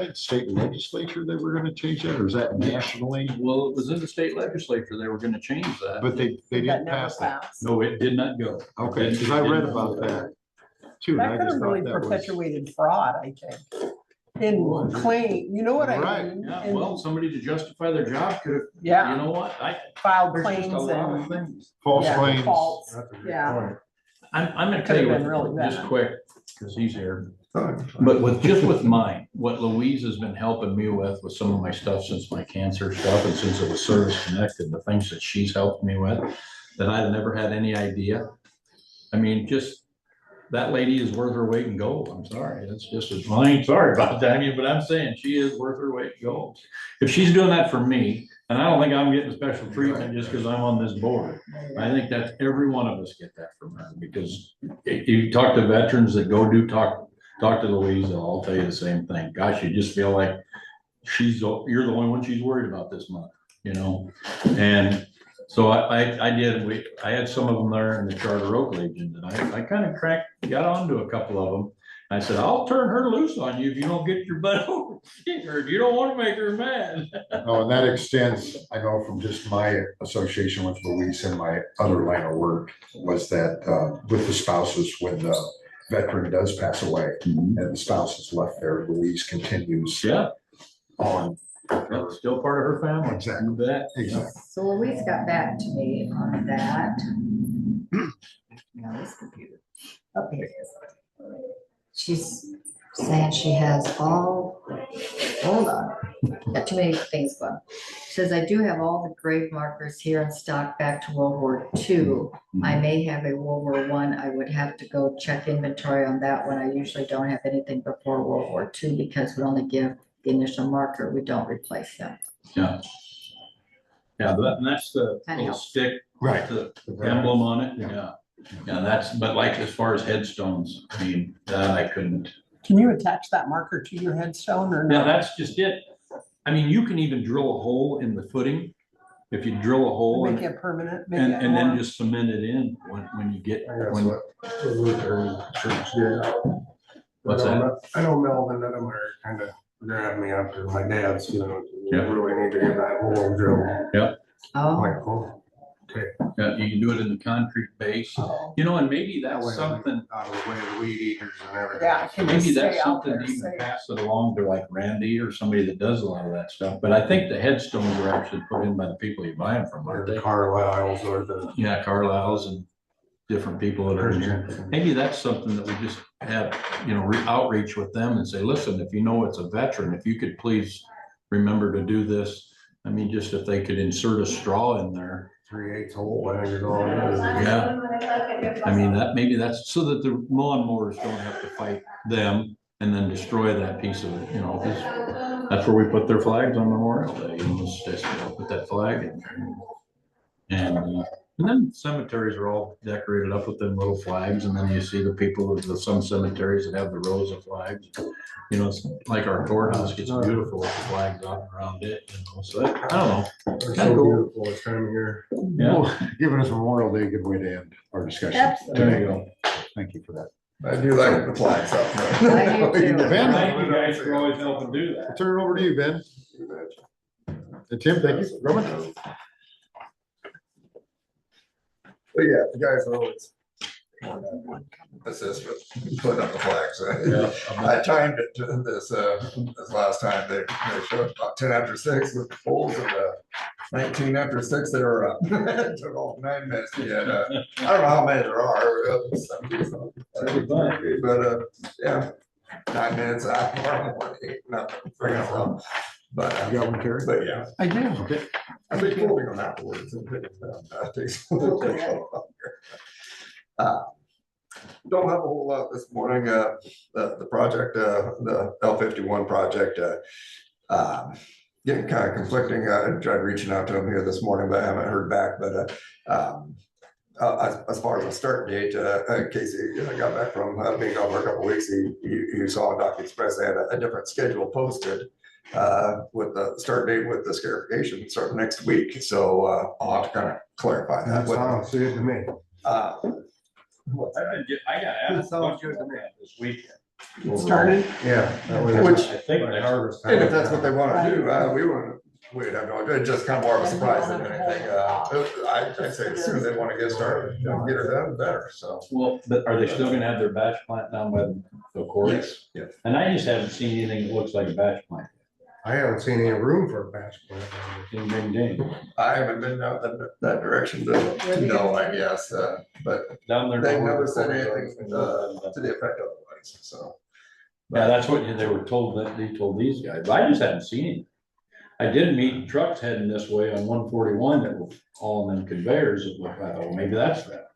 in state legislature they were gonna change that, or is that nationally? Well, it was in the state legislature. They were gonna change that. But they didn't pass that. No, it did not go. Okay, because I read about that too. and I That could just have thought really that was- perpetuated fraud, I think. In claim, you know what I Right. mean? Yeah, And well, somebody to justify their job could have, yeah, you know what? filed There's just claims a lot of and things. False yeah, claims. false. That's a good Yeah. point. I'm gonna Could tell you have been really just bad. quick, because he's here. But with mine, what Louise has been helping me with some of my stuff since my cancer stuff and since it was service connected, the things that she's helped me with that I've never had any idea. I mean, just that lady is worth her weight in gold. I'm sorry. That's just as I ain't sorry about that. I mean, but I'm saying she is worth her weight in gold. If she's doing that for me, and I don't think I'm getting special treatment just because I'm on this board. I think that every one of us get that from her, because if you talk to veterans that talk to Louise, they'll all tell you the same thing. Gosh, you just feel like you're the only one she's worried about this month, And so I had some of them there in the Charter Oak Legion, and I kind of got onto a couple of them. I said, I'll turn her loose on you if you don't get your butt over, or if you don't want to make her mad. Oh, and that extends, I know from just my association with Louise and my other line of work, was that with the spouses, when the veteran does pass away and the spouse is left there, Louise continues Yeah, on. that's still part of her family. Exactly. You bet. Exactly. So Louise got back to me on that. Now this computer. Oh, here it is. She's saying she has hold on, got too many things going. She says I do have all the grave markers here in stock back to World War II. I may have a World War I. I would have to go check inventory on that one. I usually don't have anything before World War II because we only give the initial marker. We don't replace them. Yeah. Yeah, and that's the Kinda little helps. stick, Right. the emblem on it, Yeah. yeah. Yeah, that's, but like as far as headstones, I mean, that I couldn't. Can you attach that marker to your headstone or Yeah, not? that's just it. I mean, you can even drill a hole in the footing. If you drill a hole Make and, it permanent, make and, it and then more. just cement it in when you get, I guess when, what the Lutheran church did. What's I know Melvin and them are kind of grabbed me after my dad's, you know, Yeah. you really need to get that hole drilled. Oh, Like, oh, okay. you can do it in the concrete base, you know, and maybe That that's way, something, out of the way of weed eaters and everything. Yeah, it can maybe just that's stay out something there, to even safe. pass it along to like Randy or somebody that does a lot of that stuff. But I think the headstones are actually put in by the people you buy them from, Or aren't the they? Carlisles or the Yeah, Carlisle's and different people that are in here. Christian. Maybe that's something that we just have, you know, outreach with them and say, listen, if you know it's a veteran, if you could please remember to do this. I mean, just if they could insert a straw in there. 3/8 hole, I think is all it is. Yeah. I mean, that, maybe that's so that the lawnmowers don't have to fight them and then destroy that piece of it, you know, 'cause that's where we put their flags on Memorial Day, you know, it's just, you know, put that flag in there. And then cemeteries are all decorated up with them little flags, and then you see the people of some cemeteries that have the rows of flags. You know, it's like our courthouse gets beautiful with the flags out and around it, you know, so I don't know. They're so beautiful this time of year. Yeah, Giving us Memorial Day, good way to end our discussion. Absolutely. there you go. Thank you for that. I do like the flags up there. I do too. Ben, Thank you guys for always helping do I'll that. turn it over to you, Ben. And Tim, thank you. Roman? But yeah, the guys are always assist with putting up the flags. I timed it to this last time. They showed about 10 after 6 with poles and 19 after 6 they were up. It took all 9 minutes to get, I don't know how many there are. 70 something. But yeah, 9 minutes. I nothing. But You got one, Terry? but yeah, I do. Okay. I think folding on afterwards and picking it down, takes a little bit longer. Don't have a whole lot this morning. The project, the L51 project, getting kind of conflicting. I tried reaching out to him here this morning, but I haven't heard back. But as far as the start date, Casey got back from being gone for a couple of weeks. He saw on Doc Express they had a different schedule posted with the start date with the scarification starting next week. So I'll have to kind of clarify that. That sounds good to me. Uh, I got asked this weekend. It started. Yeah. that way Which- I think by they harvest And if time. that's what they want to do, we'd have no, it's just kind of more of a surprise than anything. I'd say as soon as they want to get started, get her done, better, so. Well, but are they still gonna have their batch plant down by the quarries? Yes. And I just haven't seen anything that looks like a batch plant. I haven't seen any room for a batch plant. Ding, ding, ding. I haven't been out that direction to know, I guess, but Down there. they've never said anything to the effect otherwise, so. Yeah, that's what they were told, that they told these guys, but I just haven't seen it. I did meet trucks heading this way on 141 that were all in them conveyors, it looked like, oh, maybe that's that.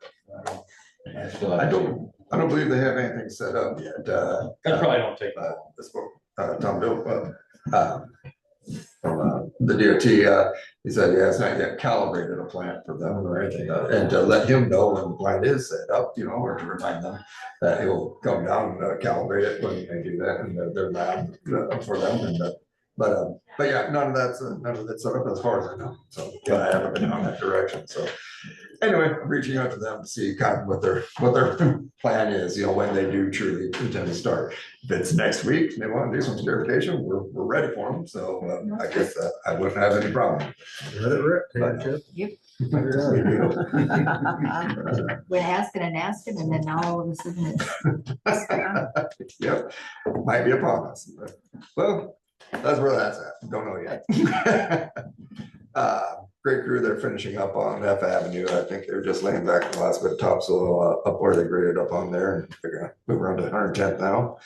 I don't believe they have anything set up yet. That probably don't take long. This one, Tom Bill, from the DOT, he said, yeah, it's not yet calibrated a plant for them or anything, and to let him know when the plant is set up, you know, or to remind them that he'll come down and calibrate it when they do that in their lab for them, and but yeah, none of that's set up as far as I know, so, but I haven't been on that direction, so. Anyway, I'm reaching out to them to see kind of what their plan is, you know, when they do truly intend to start. If it's next week, and they want to do some certification, we're ready for them, so I guess I wouldn't have any problem. Let it rip. take But- it, Chip. Yep. Yep, We're asking and asking, and then now all of a sudden it's. might be upon us, but, well, that's where that's at, don't know yet. Great crew, they're finishing up on F Avenue, I think they're just laying back the last bit of topsoil up where they graded up on there, and they're gonna move around to 110th now,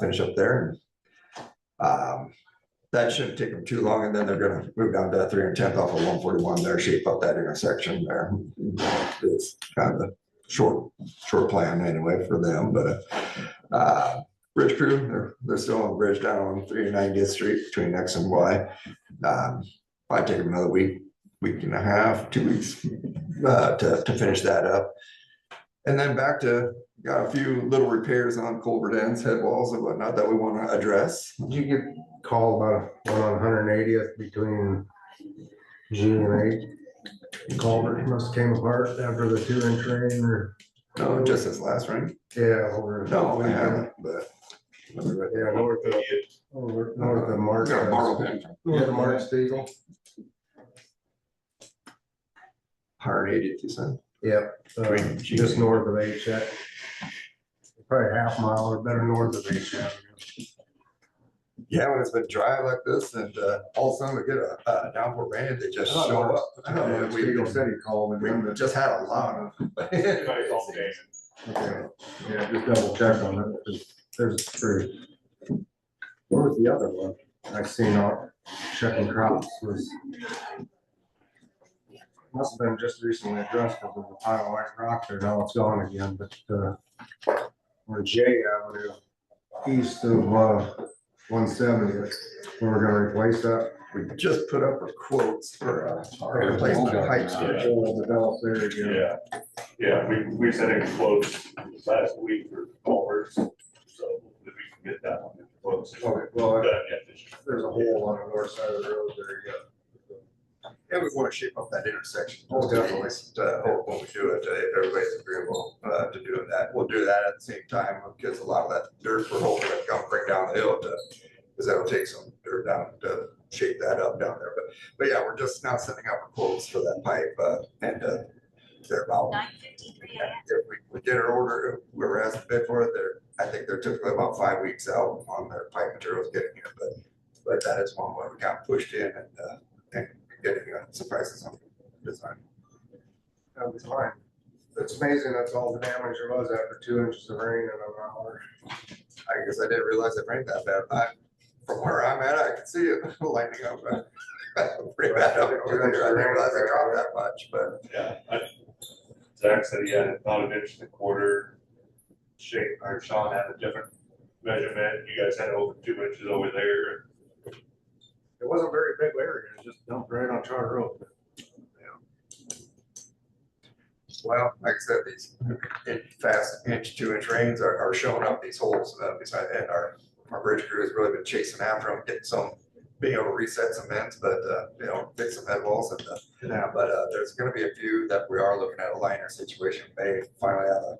finish up there. And that shouldn't take them too long, and then they're gonna move down to 310th off of 141 there, shape up that intersection there. It's kind of a short plan anyway for them, but bridge crew, they're still on the bridge down on 390th Street between X and Y. Probably take them another week and a half, 2 weeks to finish that up. And then back to, got a few little repairs on culvert ends, head walls and whatnot that we want to address. Did you get called about one on 180th between G and H? Culvert must have came apart after the 2-inch rain or? No, just this last rain. Yeah, over. No, I haven't, but. Yeah, north of Mark. Got a borrow pen. North of Mark Stegall. 180th, you said? Yep, Between G just and- north of H. Probably half mile or better north of H. Yeah, when it's been dry like this and all of a sudden we get a downpour rain, they just show up. Stegall said he called We me. just had a lot of. Okay, yeah, just double check on it, 'cause there's 3. Where was the other one? I seen out checking crops was. Must have been just recently addressed because there's a pile of white rock there, now it's gone again, but, on J Avenue, east of, 170, we're gonna replace that. We just put up a quotes for our replacement pipes. Hole developed there again. Yeah, we sent in quotes last week for culverts, so that we can get that one. Quotes. Okay, well, Done yet this year. there's a hole on the north side of the road there again. And we want to shape up that intersection. Oh, definitely. When we do it, if everybody's agreeable to doing that, we'll do that at the same time, because a lot of that dirt we're hoping to come bring down the hill because that'll take some dirt down to shape that up down there. But yeah, we're just now sending out quotes for that pipe, and they're about. 9:53 a.m. If we get an order, whoever has to bid for it, I think they're typically about 5 weeks out on their pipe materials getting here, but that is one where we got pushed in and getting some prices on design. That'll be fine. It's amazing that's all the damage there was after 2 inches of rain in an hour. I guess I didn't realize it rained that bad. From where I'm at, I can see it lighting up. Pretty bad up over there. I didn't realize it dropped that much, but Yeah, Zach said he had about 1.25 inch shape, or Sean had a different measurement, you guys had over 2 inches over there. It wasn't a very big area, it just dumped right on Charter Road. well, like I said, these fast 1-2 inch rains are showing up these holes beside, and our bridge crew has really been chasing after them, getting some, being able to reset some ends, but fix some head walls and but there's gonna be a few that we are looking at a liner situation. May finally have a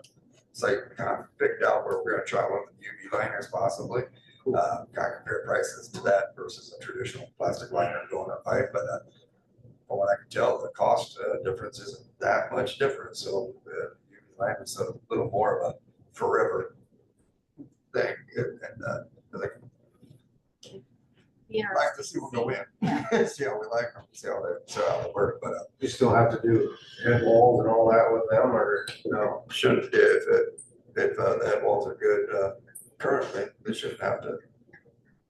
site kind of picked out where we're gonna try one of the UV liners possibly. Kind of compare prices to that versus a traditional plastic liner going up pipe, but from what I can tell, the cost difference isn't that much different. So UV liner is a little more of a forever thing, and I like to see them go in, see how we like them, see how they work, but You still have to do head walls and all that with them, or no? should, if the head walls are good, currently, they shouldn't have to.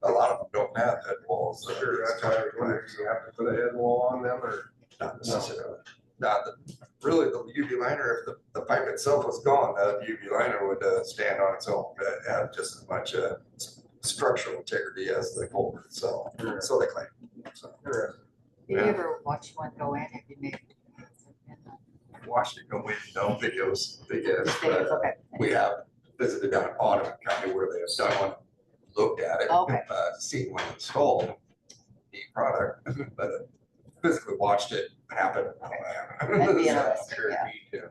A lot of them don't have head walls. So Sure, that's why I was wondering, do you have to put a head wall on them, or? not necessarily. Not really the UV liner, if the pipe itself was gone, the UV liner would stand on its own, have just as much structural integrity as the culvert, so they claim. So, Did you ever watch one go in? Have you made? watched it go in, no videos, but Okay. we have visited down in Autumn County where they have done one, looked at it, Okay. seen one installed, neat product, but physically watched it happen. That'd be interesting, yeah.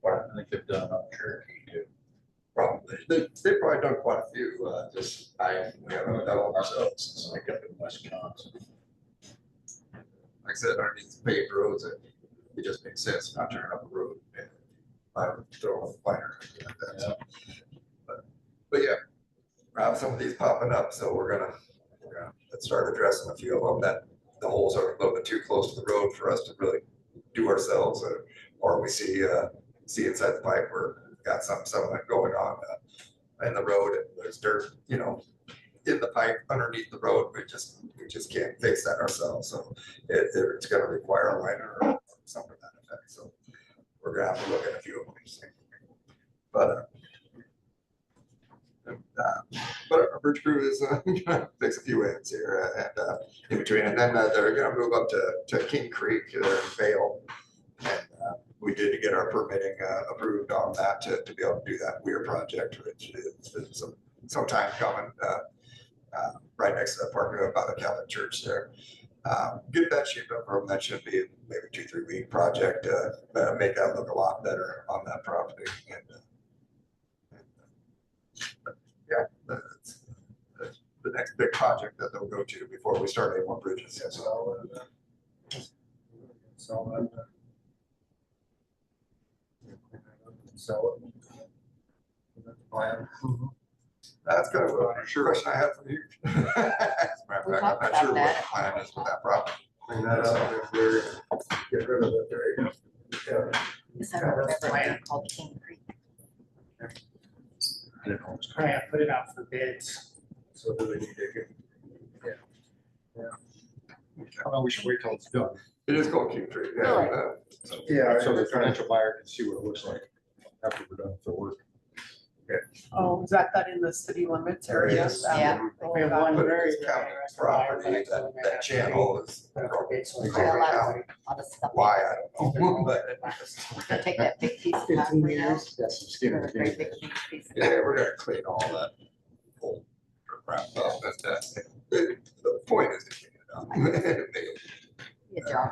I think they've done up Cherokee too. Probably, they've probably done quite a few, we haven't done one ourselves. Like up in Wisconsin. Like I said, underneath the paved roads, it just makes sense not turning up a road and throw a liner like that. So, but yeah, we have some of these popping up, so we're gonna let's start addressing a few of them that the holes are a little bit too close to the road for us to really do ourselves, or we see inside the pipe where we've got some of that going on in the road and there's dirt, in the pipe underneath the road. We just can't fix that ourselves. So it's gonna require a liner or something to that effect. So we're gonna have to look at a few of them. But our bridge crew is gonna fix a few ends here and in between, and then they're gonna move up to King Creek in Vale. And we did get our permitting approved on that to be able to do that weir project, which has been some time coming. Right next to the parking lot by the Catholic church there. Get that shaped up for them. That should be maybe 2-3 week project. Make that look a lot better on that property. Yeah, that's the next big project that they'll go to before we start any more bridges. So plan. That's kind of a question I have for you. As a matter of We fact, talked I'm not sure about what that. the plan is with that property. Clean that up if we're get rid of it. There you go. Yeah. Yes, I remember it called King Creek. Probably have to put it out for bids. So do we need to get? How about we should wait till it's done? It is called King Creek. Really? Yeah, so the potential buyer can see what it looks like after we're done with the work. Oh, is that in the city limits area? Yes. Yeah. We have one But very. it's county property, that channel is. A lot of stuff. Why, I don't know, but Gonna take that big piece of 15 concrete out. years. That's some skin in the Very game. big piece. yeah, we're gonna clean all that old crap up. The point is to clean it up. Good job.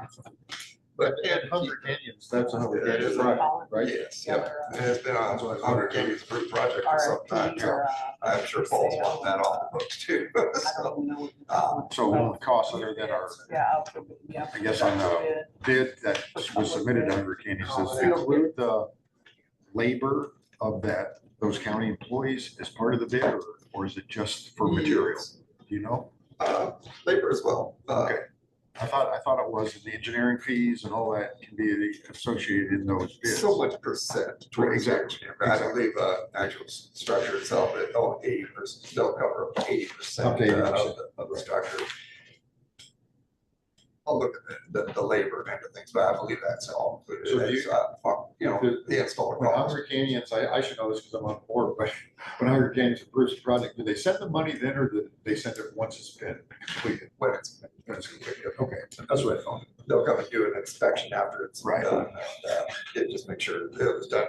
But And Hunger Canyons, that's a Hunger Yeah, it Canyon is. project, right? yes, yeah, and it's been on Hunger Canyon's approved project for some time, RFP so or, I'm sure Paul's want that off the books too. I So, don't know. So what would cost other than our, Yeah. Yeah. I guess on the bid that was submitted under Canyons, does it include the labor of those county employees as part of the bid, or is it just for material? Do you know? Labor as well. Okay. I thought it was the engineering fees and all that can be associated in those bids. So much percent. towards Exactly. it. I believe actual structure itself, 80%, they'll cover 80% Up to 80%. of the structure. I'll look at the labor and everything, but I believe that's all included. So do It's, the installer When cost. Hunger Canyons, I should know this because I'm on board, but when Hunger Canyons approves the project, do they send the money then, or do they send it once it's been completed? When it's completed, okay, that's what I thought. they'll come and do an inspection after it's Right. done. And just make sure that it was done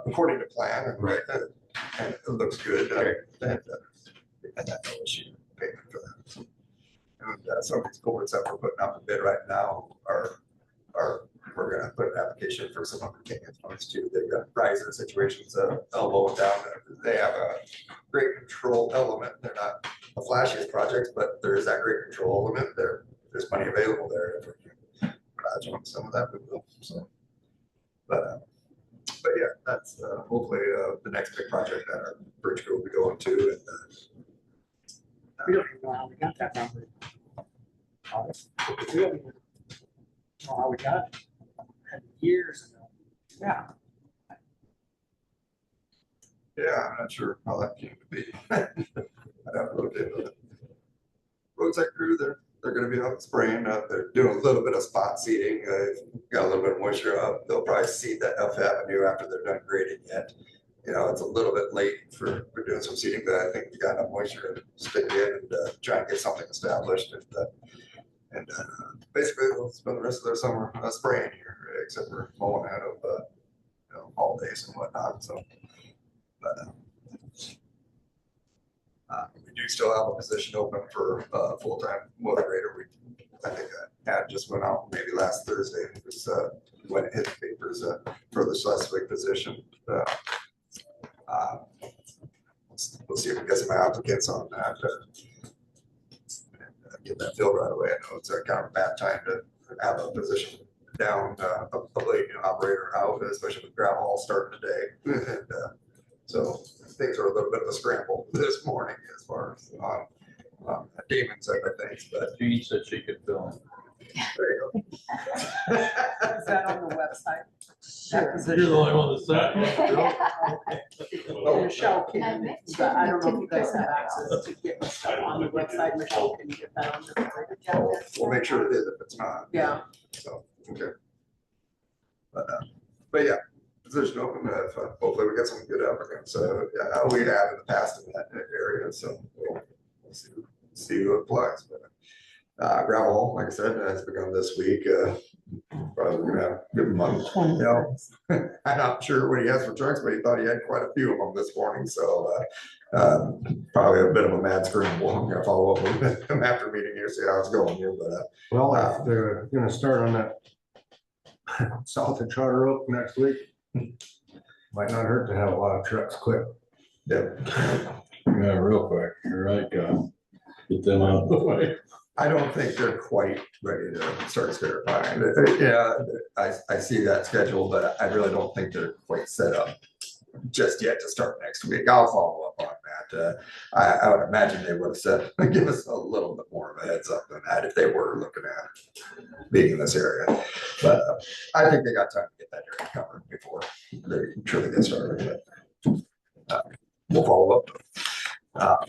according to plan and, Right. and it looks good. Okay. And no issue payment for that. And some of these culverts that we're putting out the bid right now are, we're gonna put an application for some Hunger Canyon funds too. They've got riser situations, elbow and down. They have a great control element. They're not the flashiest projects, but there is that great control element there. There's money available there if we can project on some of that, we will, so. But yeah, that's hopefully the next big project that our bridge crew will be going to. And We don't even know how we got that number. We don't even know how we got it. Years ago. Yeah. yeah, I'm not sure how that came to be. I'd have to look into it. Roadside crew, they're gonna be out spraying, they're doing a little bit of spot seeding, got a little bit of moisture up. They'll probably seed that Elf Avenue after they're done grading yet. You know, it's a little bit late for doing some seeding, but I think we got enough moisture to stick in and try and get something established. And basically they'll spend the rest of their summer spraying here, except for mowing out of holidays and whatnot, so. But we do still have a position open for full-time motivator. I think that ad just went out maybe last Thursday. It was when it hit the papers for the specific position. We'll see if we get some applicants on that. And get that filled right away. I know it's kind of a bad time to have a position down, a late operator out, especially with gravel all starting today. And so things are a little bit of a scramble this morning as far as Damon's side of things, but Jean said she could fill There you go. Is that on the website? That Sure. position? You're the only one that said. Oh. Michelle can, I meant to, but I don't know if you but guys didn't have go. access to get stuff on the website. Michelle can get that on the website. Oh, we'll make sure it is if it's not. Yeah. So, okay. But yeah, position open, hopefully we get some good applicants, yeah, we have in the past in that area, so we'll see who applies, but. Gravel haul, like I said, has begun this week, probably gonna have a good month. You know, I'm not sure what he has for trucks, but he thought he had quite a few of them this morning, so, probably a bit of a mad scramble. I'm gonna follow up with him after meeting here, see how it's going here, but, Well, if they're gonna start on that south of Charter Oak next week, might not hurt to have a lot of trucks quick. yeah. Yeah, real quick, you're right, get them out of the way. I don't think they're quite ready to start certifying. Yeah, I see that schedule, but I really don't think they're quite set up just yet to start next week. I'll follow up on that. I would imagine they would have said, give us a little bit more of a heads up than that if they were looking at being in this area. But I think they got time to get that area covered before they truly get started. But we'll follow up.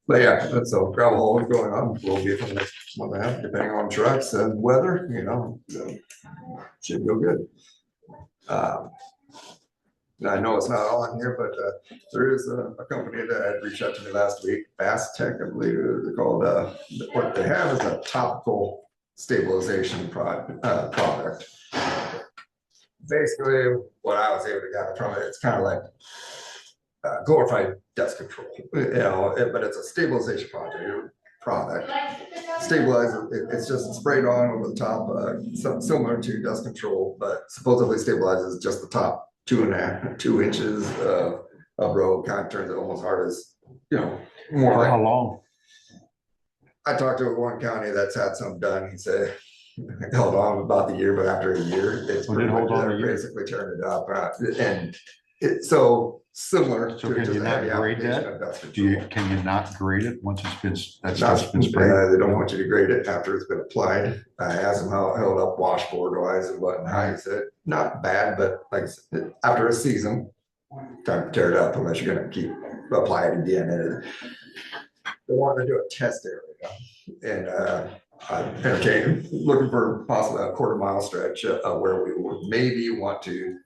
But yeah, so gravel haul is going on, will be for the next month and a half, depending on trucks and weather, you know, should go good. I know it's not on here, but there is a company that had reached out to me last week, Fast Tech, I believe they're called, what they have is a topical stabilization product. Basically, what I was able to gather from it, it's kind of like glorified dust control, you know, but it's a stabilization product. Stabilizes, it's just sprayed on over the top, similar to dust control, but supposedly stabilizes just the top 2 inches of road, kind of turns it almost hard as, you know, more For like. how long? I talked to one county that's had some done, he said, held on about the year, but after a year, it's Well, pretty it much, hold on a year. basically turned it up, and it's so similar So to can just you a not heavy grade application that? of dust Do you, control. can you not grade it once it's been, that Not, stuff's been sprayed? they don't want you to grade it after it's been applied. I asked him how it held up washboard wise and whatnot. He said, not bad, but like I said, after a season, time to tear it up unless you're gonna keep applying it again. And they wanted to do a test area, and I'm entertaining, looking for possibly a 1/4 mile stretch where we would maybe want to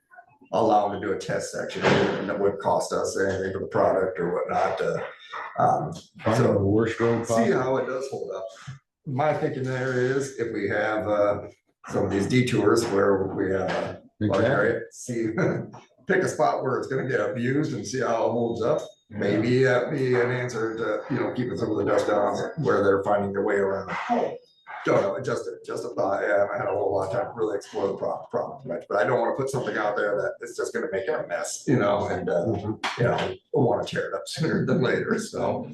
allow them to do a test section, and that wouldn't cost us anything for the product or whatnot. Find the worst road See possible. how it does hold up. My thinking there is if we have some of these detours where we have a large area, see, pick a spot where it's gonna get abused and see how it holds up. Maybe that'd be an answer to, you know, keeping some of the dust down where they're finding their way around. Don't know, just a thought. I haven't had a whole lot of time to really explore the problem much, but I don't want to put something out there that is just gonna make it a mess, you know, and you know, we'll want to tear it up sooner than later, so.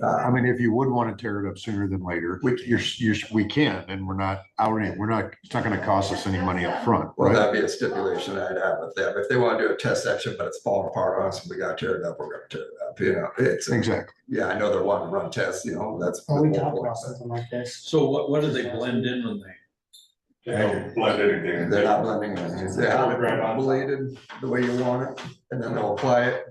I mean, if you would want to tear it up sooner than later, we can, and we're not, it's not gonna cost us any money up front, Well, right? that'd be a stipulation I'd have with them. If they want to do a test section, but it's falling apart on us and we gotta tear it up, we're gonna tear it up, you know, it's. Exactly. Yeah, I know they're wanting to run tests, you know, that's. Well, we talked about something like this. So what do they blend in when they? They don't blend anything. They're not blending it. They have it bladed the way you want it, and then they'll apply it.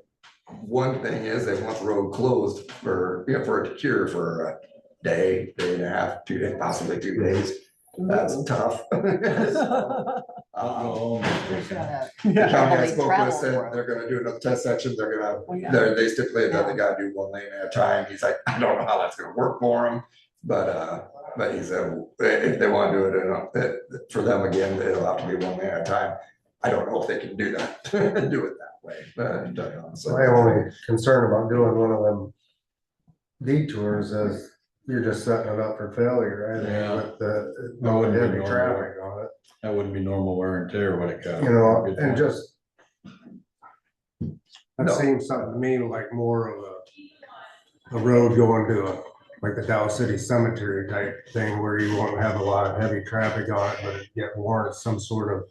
One thing is they want the road closed for, you know, for it to cure for a day, day and a half, 2 days, possibly 2 days. That's tough. Oh, There's gonna- The county I Probably spoke travel with said for it. they're gonna do another test section, they're Well, gonna, yeah. they stipulated that they gotta do 1 lane at a time. He's like, I don't know how that's gonna work for them. But he said, if they wanna do it, for them again, it'll have to be 1 lane at a time. I don't know if they can do that, do it that way, but, so. My only concern about doing one of them detours is you're just setting it up for failure, right? Yeah. With the, That wouldn't be heavy normal. traffic on it, That wouldn't be normal wear and tear, what it got. you know, Good and point. just. That No. seems something to me like more of a road going to like the Dow City Cemetery type thing where you won't have a lot of heavy traffic on it, but it yet warrants some sort of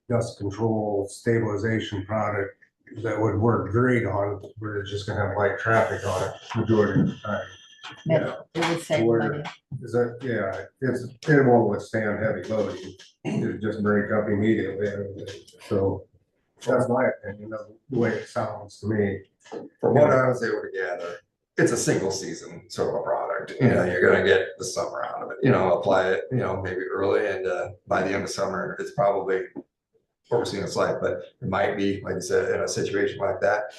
dust control stabilization product that would work great on, where it's just gonna have light traffic on it majority of the time. It would save Where- money. Is that, yeah, it won't withstand heavy loading. It just break up immediately. So that's my opinion of the way it sounds to me. From what I was able to gather, it's a single season sort of a product. You know, you're gonna get the summer out of it, you know, apply it, you know, maybe early and by the end of summer, it's probably what we're seeing it's like, but it might be, like you said, in a situation like that,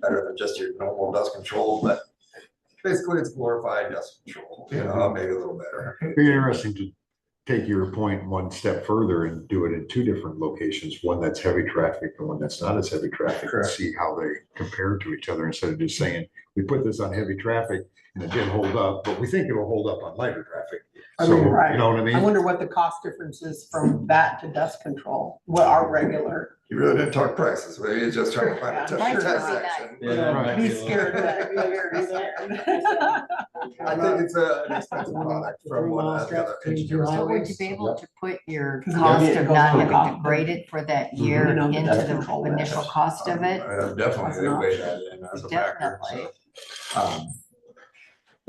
better than just your normal dust control, but basically it's glorified dust control, you know, maybe a little better. It'd be interesting to take your point one step further and do it in two different locations, one that's heavy traffic and one that's not as heavy traffic, and Correct. see how they compare to each other instead of just saying, we put this on heavy traffic and it didn't hold up, but we think it'll hold up on lighter traffic. I So, mean, you right. know what I I mean? wonder what the cost difference is from that to dust control, what our regular. You really didn't talk prices, maybe you're just trying to find a Yeah, test prices test would be section. Yeah, Right. Be scared of that, be very scared. I think it's an expensive product from what the other engineers. So would you be able to put your Because cost maybe it of goes not on having top to of grade it for that year You know, the into dust the control initial that. cost of it? Definitely did weigh that in as a factor. Definitely. So,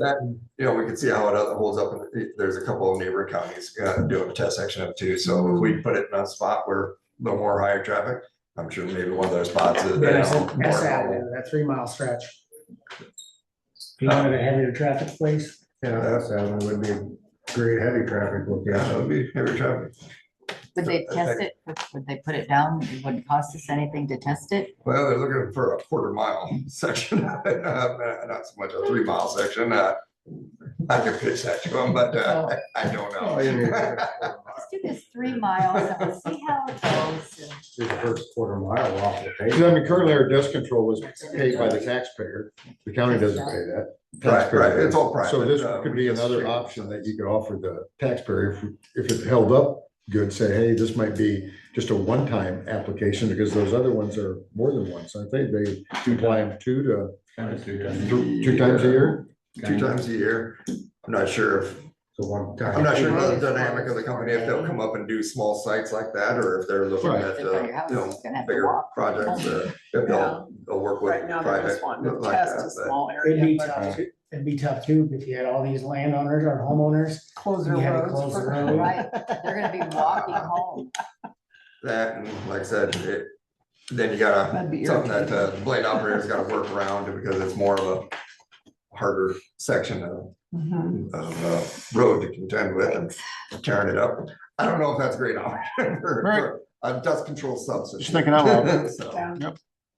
that, you know, we can see how it holds up. There's a couple of neighboring counties doing a test section of it too. So if we put it in a spot where a little more higher traffic, I'm sure maybe one of those spots is. Then I you said, know, more S normal. Avenue, that 3 mile stretch. You wanted a heavier traffic place? Yeah, that's, that would be a great heavy traffic Yeah, that location. would be heavy traffic. Would they test it? Would they put it down? It wouldn't cost us anything to test it? Well, they're looking for a 1/4 mile section, not so much a 3 mile section. I could pitch that to them, but I don't know. Let's do this 3 miles and we'll see how it goes. The first 1/4 mile off the Because I mean, currently our dust control is paid by the taxpayer. The county doesn't pay that. Right, Taxpayer right, does. it's all private. So this could we be just another treat it. option that you could offer the taxpayer if it held up good, say, hey, this might be just a one-time application because those other ones are more than once, aren't they? They apply them two Kind of two times a year. 2 times a year. I'm not sure if So one time. I'm not sure about the dynamic of the company, if they'll come up and do small sites like that, or if they're looking Right. at, In front of your house, you know, you're gonna have to bigger walk. projects, if they'll work with Right now, they're private just wanting to like test a that. small It'd area, be but tough, it'd be tough too, if you had all these landowners or homeowners. close their You had to roads. close the for- road. Right, they're gonna be walking home. That, and like I said, then you gotta, That'd be something that irritating. the blade operator's gotta work around because it's more of a harder section of Mhm. road to contend with and tearing it up. I don't know if that's a great option for a dust control substitute. Just thinking out loud. So, Yeah.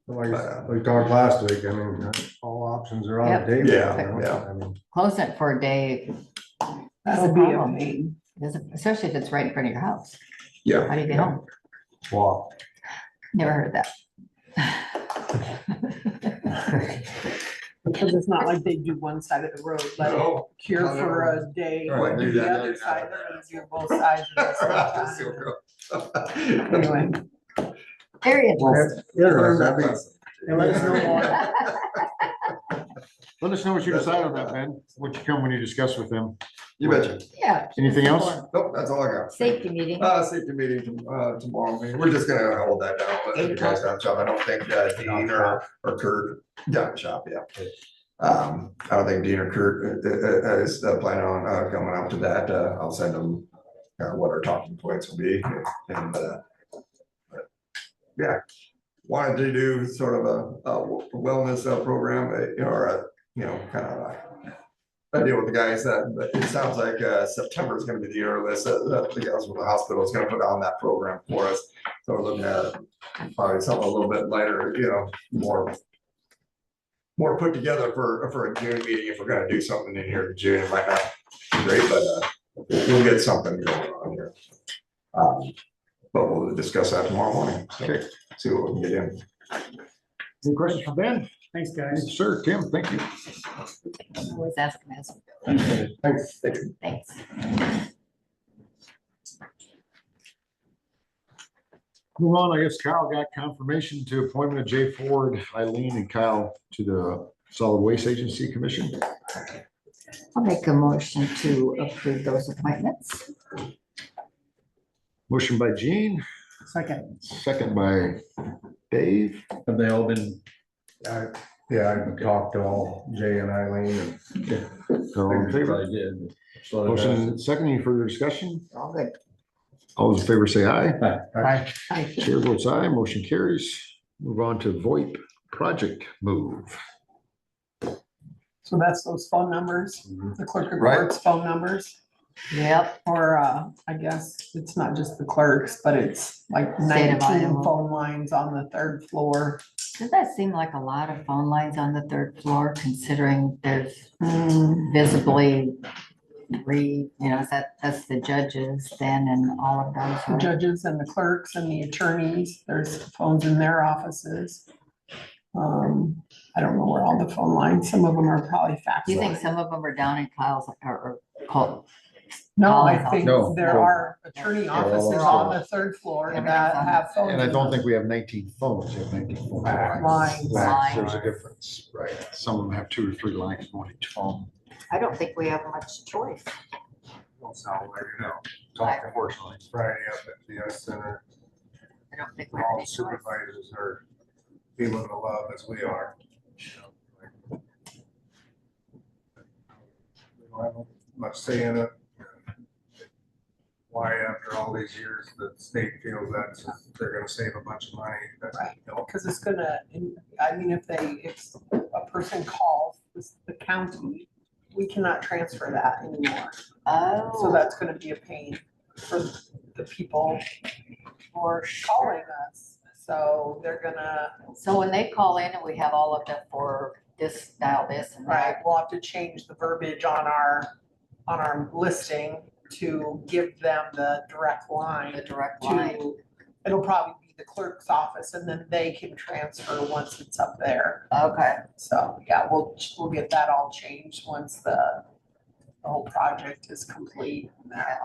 Like we talked last week, I mean, all options are on the table. Yeah, you know? yeah. I mean, Closing it for a day is That'll a be a problem, pain. especially if it's right in front of your house. Yeah. How do you get home? walk. Never heard of that. Because it's not like they do one side of the road, let it No. cure No, no. for a day, Right, do do the that, other do side, that. they're gonna do both sides at the same time. Anyway, Very interesting. And let us know more. Let us know what you decide on that, man. What you come when you discuss with them. You betcha. Yeah. Anything else? Nope, that's all I got. Safety meeting. Safety meeting tomorrow. We're just gonna hold that down. Let you guys down the shop. I don't think Dean or Kurt down the shop, yeah. I don't think Dean or Kurt is planning on coming out to that. I'll send them what our talking points will be and but, yeah. Wanted to do sort of a wellness program, you know, or a, you know, kind of I deal with the guys that, but it sounds like September is gonna be the earliest, the guys with the hospital is gonna put on that program for us. So we're looking at probably something a little bit lighter, you know, more put together for a June meeting. If we're gonna do something in here in June, it might not be great, but we'll get something going on here. But we'll discuss that tomorrow morning. So, Okay. see what we can get in. Any questions for Ben? Thanks, guys. Sir, Tim, thank you. Always ask them as we go. Thanks. Thanks. Move on, I guess Kyle got confirmation to appointment of Jay Ford, Eileen, and Kyle to the Solid Waste Agency Commission. I'll make a motion to approve those appointments. Motion by Gene, Second. second by Dave. Have they all been Yeah, I talked to all Jay and Eileen and All in favor? I did. So Motion second, any further discussion? All good. All those in favor say aye. Hi. Chair votes aye, motion carries. Move on to VoIP project move. So that's those phone numbers, the clerk of Right. court's phone numbers. Yep. Or, I guess it's not just the clerks, but it's like State of 19 Iowa. phone lines on the third floor. Does that seem like a lot of phone lines on the third floor, considering there's visibly that's the judges then and all of those, The right? judges and the clerks and the attorneys, there's phones in their offices. I don't know where all the phone lines, some of them are probably fax. Do you think lines. some of them are down in Kyle's or called? No, I think No. there are attorney They're offices all on upstairs. the third floor Everything's that on have phones. And I in don't them. think we have 19 phones, we have 19 phone Lines. lines. There's a difference, right? Some of them have 2 or 3 lines on each phone. I don't think we have much choice. don't sound like, Right. unfortunately, Friday up at the center, I don't think we have all any the choice. supervisors are feeling the love as we are. We don't have much say in it. Why, after all these years, the state feels that they're gonna save a bunch of money. That's, Cause it's gonna, I mean, if a person calls the county, we cannot transfer that anymore. So Oh, that's gonna be a pain for the people for calling sure. us. So they're gonna, So when they call in and we have all of them for this, dial this and right, that. we'll have to change the verbiage on our listing to give them the direct The line direct line. to, it'll probably be the clerk's office and then they can transfer once it's up there. Okay. So, yeah, we'll get that all changed once the whole project is complete.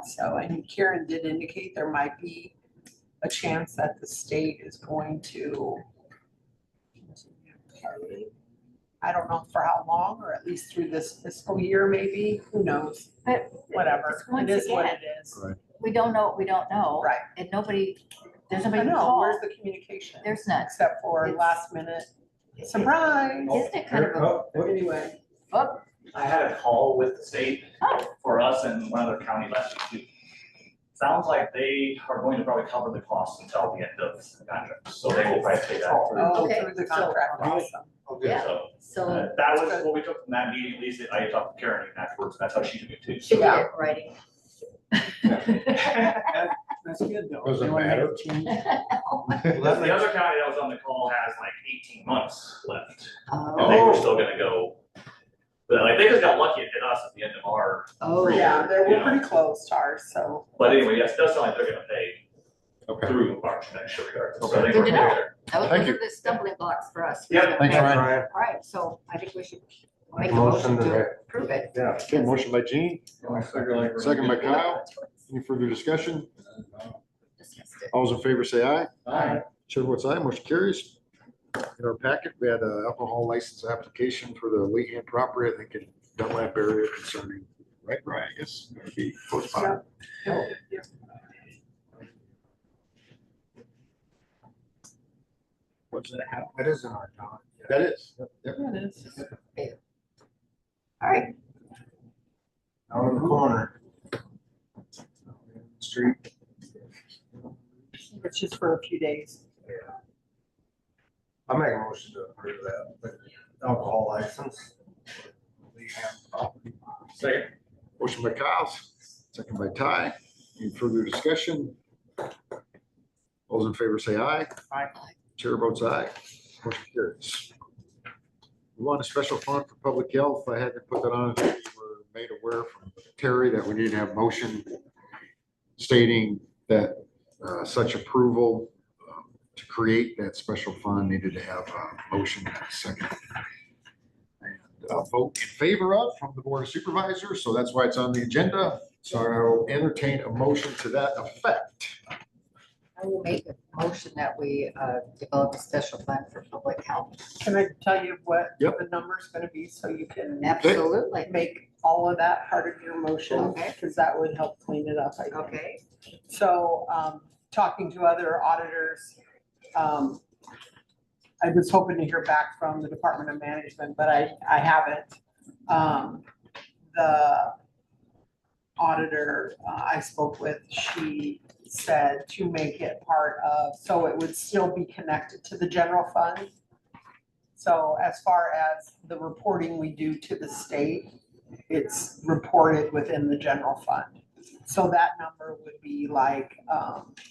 So, and Karen did indicate there might be a chance that the state is going to, I don't know for how long, or at least through this fiscal year, maybe, who knows? But Whatever, once it is what again, it is. Right. we don't know what we don't know. Right. And there's I nobody to know, call. where's the communication? There's none. Except for It's- last minute, surprise. Isn't it kind of a, Anyway, oh, I had a call with the state oh, for us and one other county last week too. Sounds like they are going to probably cover the costs until the end of the contract, so they will probably pay that through. oh, Okay, through the so- contract, awesome. yeah. So, So that was what we took from that meeting, at least I talked to Karen afterwards, that's how she took it too. she So, did it writing. That's good though. Doesn't They wanna make matter. a change. The other county that was on the call has like 18 months left, and Oh, they were still gonna go. But like, they just got lucky and hit us at the end of our, oh, Yeah, yeah. we're pretty close to ours, so. but anyway, yes, it does sound like they're gonna pay Okay. through March next year regardless. So I Okay. think Good we're to know. there. Those Thank are the stumbling blocks for us. Yeah. Thanks, Ryan. All right, so I think we should make a Motion motion to- to approve it. Yeah. Okay, motion by Gene, second by Kyle. Any further discussion? Dismissed it. All those in favor say aye. Aye. Chair votes aye, motion carries. In our packet, we had an alcohol license application for the Lehan property, I think in Dunlap area concerning, right, I guess, it'd be close by. What's that? That is in our town. That is. Yep. It is. All right, Out in the corner. Street. It's just for a few days. I make a motion to approve that alcohol license. Second. Motion by Kyle, second by Ty. Any further discussion? All those in favor say aye. Aye. Chair votes aye. Motion carries. We want a special fund for public health. I had to put that on. We were made aware from Terry that we need to have motion stating that such approval to create that special fund needed to have a motion and a second. And a vote in favor of from the Board of Supervisors, so that's why it's on the agenda. So I'll entertain a motion to that effect. I will make a motion that we develop a special fund for public health. Can I tell you what Yep. the number's gonna be so you can Absolutely. make all of that part of your motion? Okay. Because that would help clean it up, I think. Okay, So, talking to other auditors, I was hoping to hear back from the Department of Management, but I haven't. The auditor I spoke with, she said to make it part of, so it would still be connected to the general fund. So as far as the reporting we do to the state, it's reported within the general fund. So that number would be like,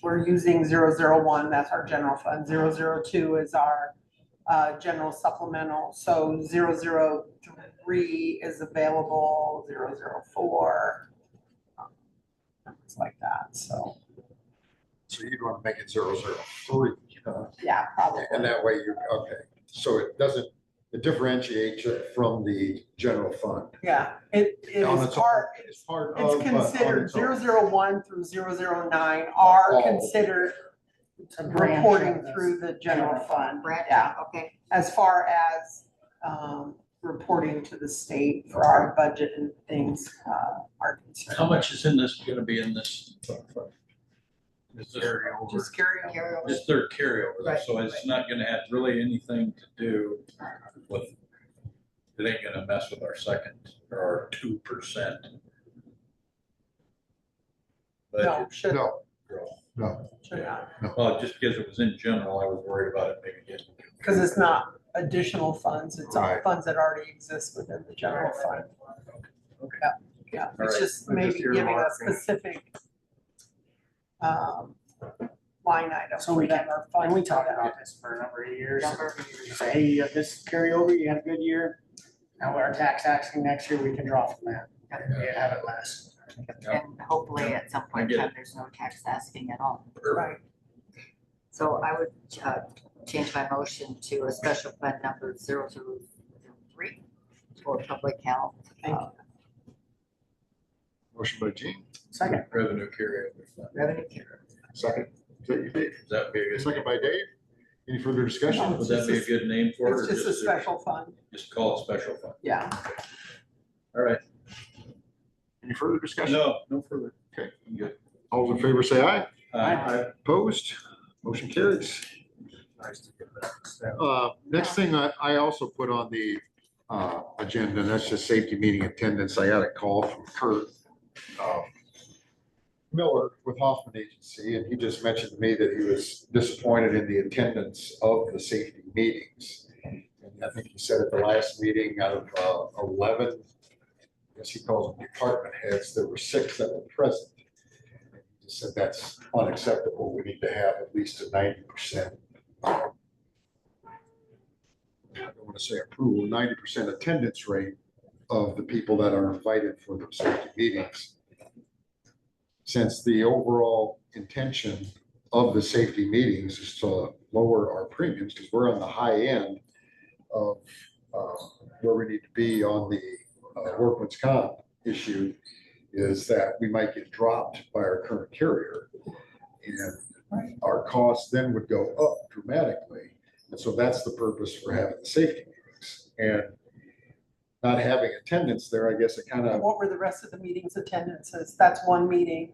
we're using 001, that's our general fund. 002 is our general supplemental. So 003 is available, 004, things like that, so. So you'd want to make it 003. Yeah, probably. And that way you, okay, so it differentiates it from the general fund. Yeah, it On is its own, part, it's part it's of. considered its own. 001 through 009 are Oh. considered It's a branch reporting of this. through the general fund. Brad, Yeah, okay. as far as reporting to the state for our budget and things are concerned. How much is in this, gonna be in this? Is there, Just carry on. Carry over. is there carryover, Right, so it's not gonna have really anything to do with, it ain't gonna mess with our second, or our 2%. No, budget should, No, growth. no, should not, Well, just because it was in general, I was worried about it maybe getting. because it's not additional funds, it's all Right. funds that already exist within the general fund. Okay. Yeah, All it's right. just But just maybe giving a earmarking. specific line item So for we them can, or fund. and we for talked that. about this for a number of years. Number of years. Say, hey, you have this carryover, you had a good year. Now our tax asking next year, we can draw from that. And have it last. And hopefully at some point in time, there's no tax asking at all. Right, So I would change my motion to a special fund number 003 for public health. Thank you. motion by Gene, Second. Revenue carryover. Revenue carry. second. Is that you, Dave? Is that be a good? Second by Dave. Any further discussion? No. Would that be a good name for it? It's or just a special fund, Just call it special fund. yeah. All right. Any further discussion? No further. Okay. Good. All those in favor say aye. Aye. Opposed? Motion carries. Nice to get that. Next thing I also put on the agenda, and that's just safety meeting attendance. I got a call from Kurt Miller with Hoffman Agency, and he just mentioned to me that he was disappointed in the attendance of the safety meetings. And I think he said at the last meeting out of 11, I guess he calls them department heads, there were 6 that were present. And he just said that's unacceptable. We need to have at least a 90%. I don't want to say approval, 90% attendance rate of the people that are invited for the safety meetings. Since the overall intention of the safety meetings is to lower our premiums, because we're on the high end of where we need to be on the workman's comp issue, is that we might get dropped by our current carrier. And our costs then would go up dramatically. And so that's the purpose for having the safety meetings. And not having attendance there, I guess it kind of. What were the rest of the meetings attendances? That's one meeting.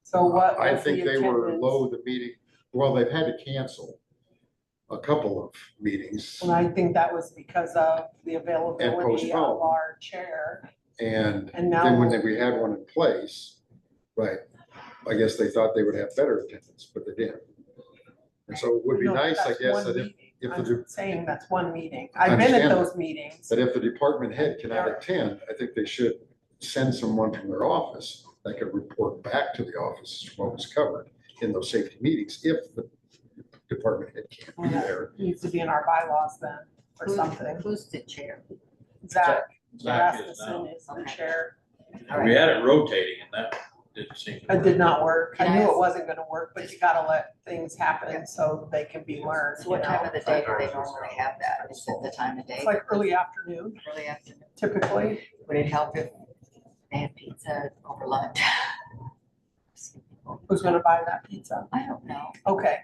So what I was the think they were attendance? low the meeting, well, they've had to cancel a couple of meetings. And I think that was because of the availability of postponed. our chair. And And then when now, we had one in place, right, I guess they thought they would have better attendance, but they didn't. And so it would be no, nice, I that's guess, one that meeting. if I'm the, saying that's one meeting. I've been at understand those meetings. that if the department head cannot attend, I think they should send someone from their office that could report back to the office what was covered in those safety meetings, if the department head can't be there. Needs to be in our bylaws then, or something. Who's the chair? Zach Zach is now. Rasmussen is the chair. We had it rotating and that didn't seem. to It did not work. I Can I knew ask- it wasn't gonna work, but you gotta let things happen so they can be learned, So you what time know? of the day do they normally have that? Is it the time of day? It's like early afternoon Early afternoon? typically. Would it help if they had pizza over lunch? Who's gonna buy that pizza? I don't know. Okay.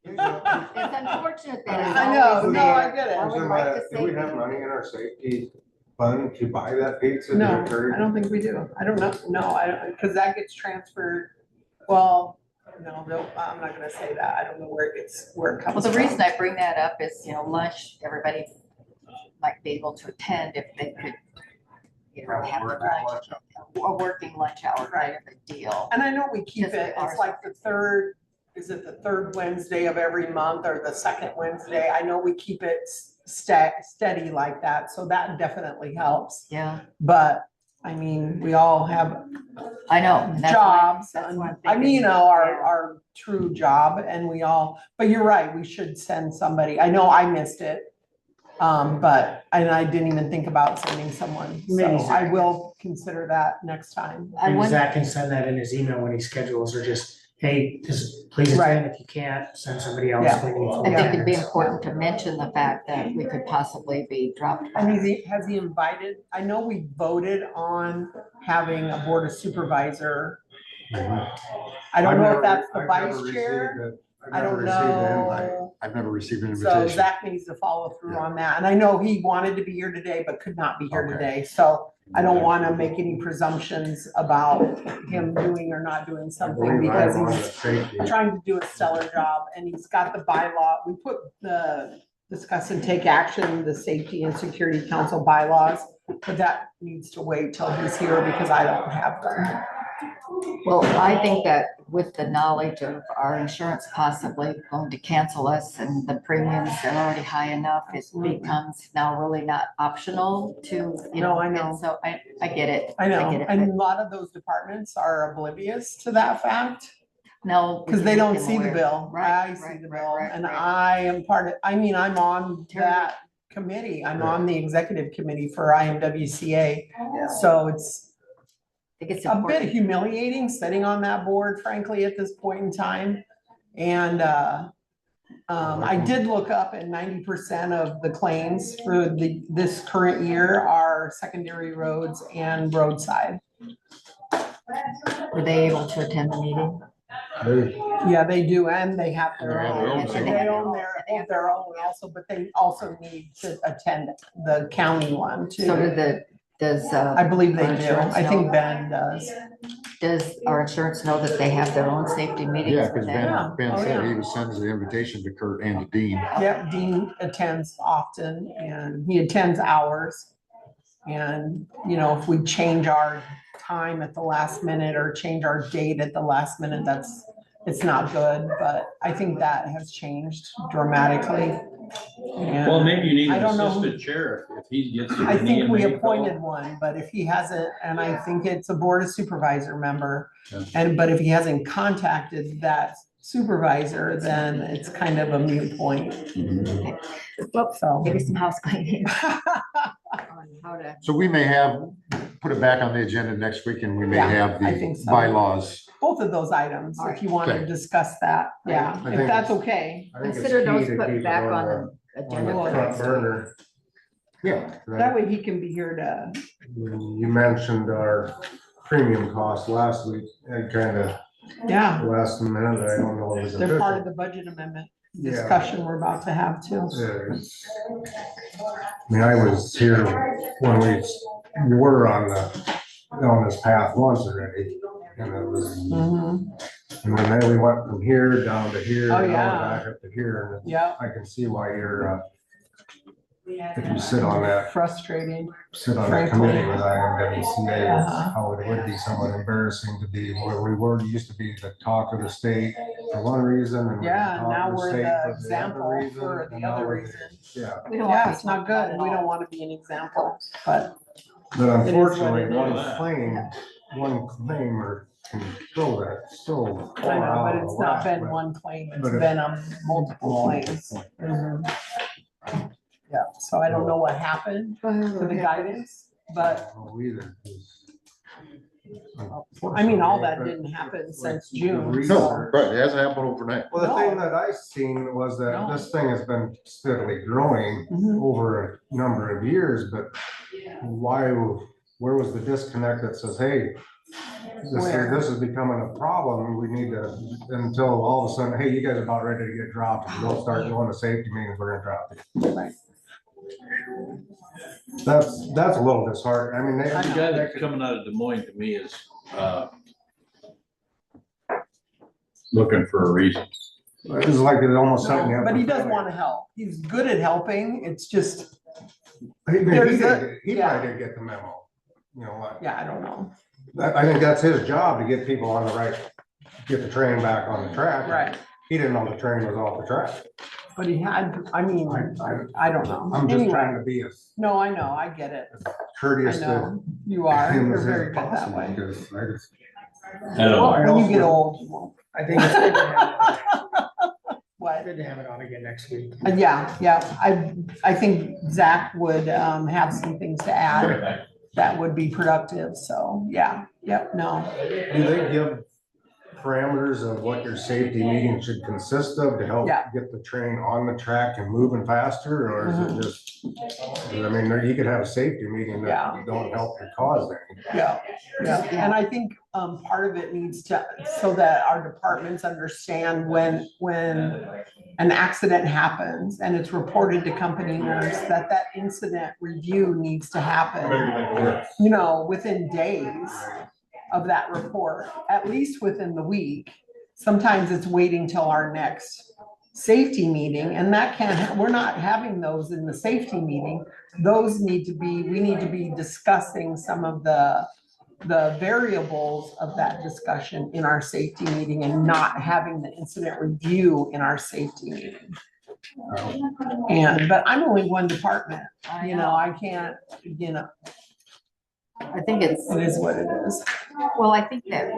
It's unfortunate that it's I know, always no, I there. get it. I would like to Do we say, have money in our safety fund to buy that pizza? No, I don't think we do. I don't know. No, I don't, because that gets transferred. Well, No, I'm not gonna say that. I don't know where it comes Well, from. the reason I bring that up is, lunch, everybody might be able to attend if they could, have a working lunch hour kind of a deal. And I know we keep Because it, we it's are- like is it the third Wednesday of every month or the second Wednesday? I know we keep it steady like that, so that definitely helps. Yeah, But, I mean, we all have I know. and that's why- jobs, that's why I'm I mean, thinking, our true job, and but you're right, we should send somebody. I know I missed it. But I didn't even think about sending someone, so Maybe I Zach. will consider that next time. I Maybe wonder, Zach can send that in his email when he schedules, or just, hey, just please attend. If you can't, send somebody else. Yeah. when you need full I think it'd be attendance. important to mention the fact that we could possibly be dropped And by. has he invited, I know we voted on having a board of supervisor. I don't know if that's the vice chair. I don't know. I've never received an So invitation. Zach needs to follow through on that. And I know he wanted to be here today, but could not be here Okay. today. So I don't want to make any presumptions about him doing or not doing something because he's trying to do a stellar job and he's got the bylaw. We put the discuss and take action, the Safety and Security Council bylaws, but that needs to wait till he's here because I don't have them. Well, I think that with the knowledge of our insurance possibly going to cancel us and the premiums are already high enough, it Absolutely. becomes now really not optional to, No, I know. and so I get it. I know, get it, and but a lot of those departments are oblivious to that fact. no. we Because they can don't make them see the aware. bill. Right, I see right, the right, bill right, and right. I am I'm on that committee. I'm on the executive committee for IMWCA. So it's I think it's a bit important. humiliating sitting on that board, frankly, at this point in time. And I did look up and 90% of the claims for this current year are secondary roads and roadside. Were they able to attend the meeting? Yeah, they do, and they have their They have their own. own, They so- own their own also, but they also need to attend the county one too. So does I believe they our do. insurance I think know? Ben does. Does our insurance know that they have their own safety meetings Yeah, for because that? Ben Oh, said yeah. he sends the invitation to Kurt and to Dean. Yep, Dean attends often and he attends hours. And, if we change our time at the last minute or change our date at the last minute, it's not good, but I think that has changed dramatically. And Well, maybe you need I an don't know who- assistant chair if he gets. I if he think and we maybe appointed one, but if he hasn't, and I think it's a board of supervisor member. Yeah. But if he hasn't contacted that supervisor, then it's kind of a moot point. Well, So. maybe some house cleaning on how to. So we may put it back on the agenda next week and we may Yeah, have I the think so. bylaws. Both of those items, if you want to Okay. discuss that, yeah, I if think that's it's- okay. I think it's Consider those key to put keep it back on the the agenda for front next week. burner. Yeah. That way he can be here to, You mentioned our premium cost last week and kind of yeah, last minute, I don't know if it's they're part of official. the budget amendment Yeah. discussion we're about to have too. I mean, I was here when we were on this path once already. And it was, Mhm. and then we went from here down to here, Oh, and yeah. now back up to here. And Yeah, I can see why if you sit on that frustrating. committee with IMWCA, Uh-huh. how it would be somewhat embarrassing to be where we were, used to be the talk of the state for one reason. And Yeah, talk now of we're state the for other example reason, for and the now other we're reason. Yeah, We don't want Yeah, to it's be not talked good about and at we don't all. want to be an example, but but what it unfortunately, is. one claim can throw that so I far know, out but of it's not whack, been but- one claim, it's but it- been multiple claims. Mhm. Yeah, so I don't know what happened to the guidance, but I don't know either, 'cause I mean, all that unfortunately, didn't happen like since the June. research- Right, it hasn't happened overnight. Well, the No. thing that I seen was that No. this thing has been steadily growing Mhm. over a number of years, but where was the disconnect that says, hey, Where? this is becoming a problem, we need to, until all of a sudden, hey, you guys are about ready to get dropped, if you don't start going to safety meetings, we're gonna drop you. Right. That's a little disheartening, I mean, I The know. guy that's coming out of Des Moines to me is, looking for a reason. It's like it's almost something. you have But he to- does want to help. He's good at helping. It's just, He There's he yeah. probably did get the memo. You know what? yeah, I don't know. I think that's his job to get people on the right, get the train back on the track. Right. He didn't know the train was off the track. But he had, I mean, I don't know. I'm just Anyway, trying to be as no, I know, I get it. I courteous to know. You are. him You're as very good that possible, way. because I just. I don't know. When you get old, you won't. I think it's good to have, What? good to have it on again next week. Yeah, I think Zach would, have some things to add that would be productive. So, yeah, yep, no. Do they give parameters of what your safety meeting should consist of to help Yeah. get the train on the track and moving faster, or is it just? I mean, you could have a safety meeting Yeah. that don't help your cause any. Yeah, and I think, part of it needs to, so that our departments understand when an accident happens and it's reported to company nurse, that incident review needs to happen, you know, within days of that report, at least within the week. Sometimes it's waiting till our next safety meeting, and that can't, we're not having those in the safety meeting. Those need to be, we need to be discussing some of the variables of that discussion in our safety meeting and not having the incident review in our safety meeting. But I'm only one department, you know, I can't, you know, I think it's, it is what it is. well, I think that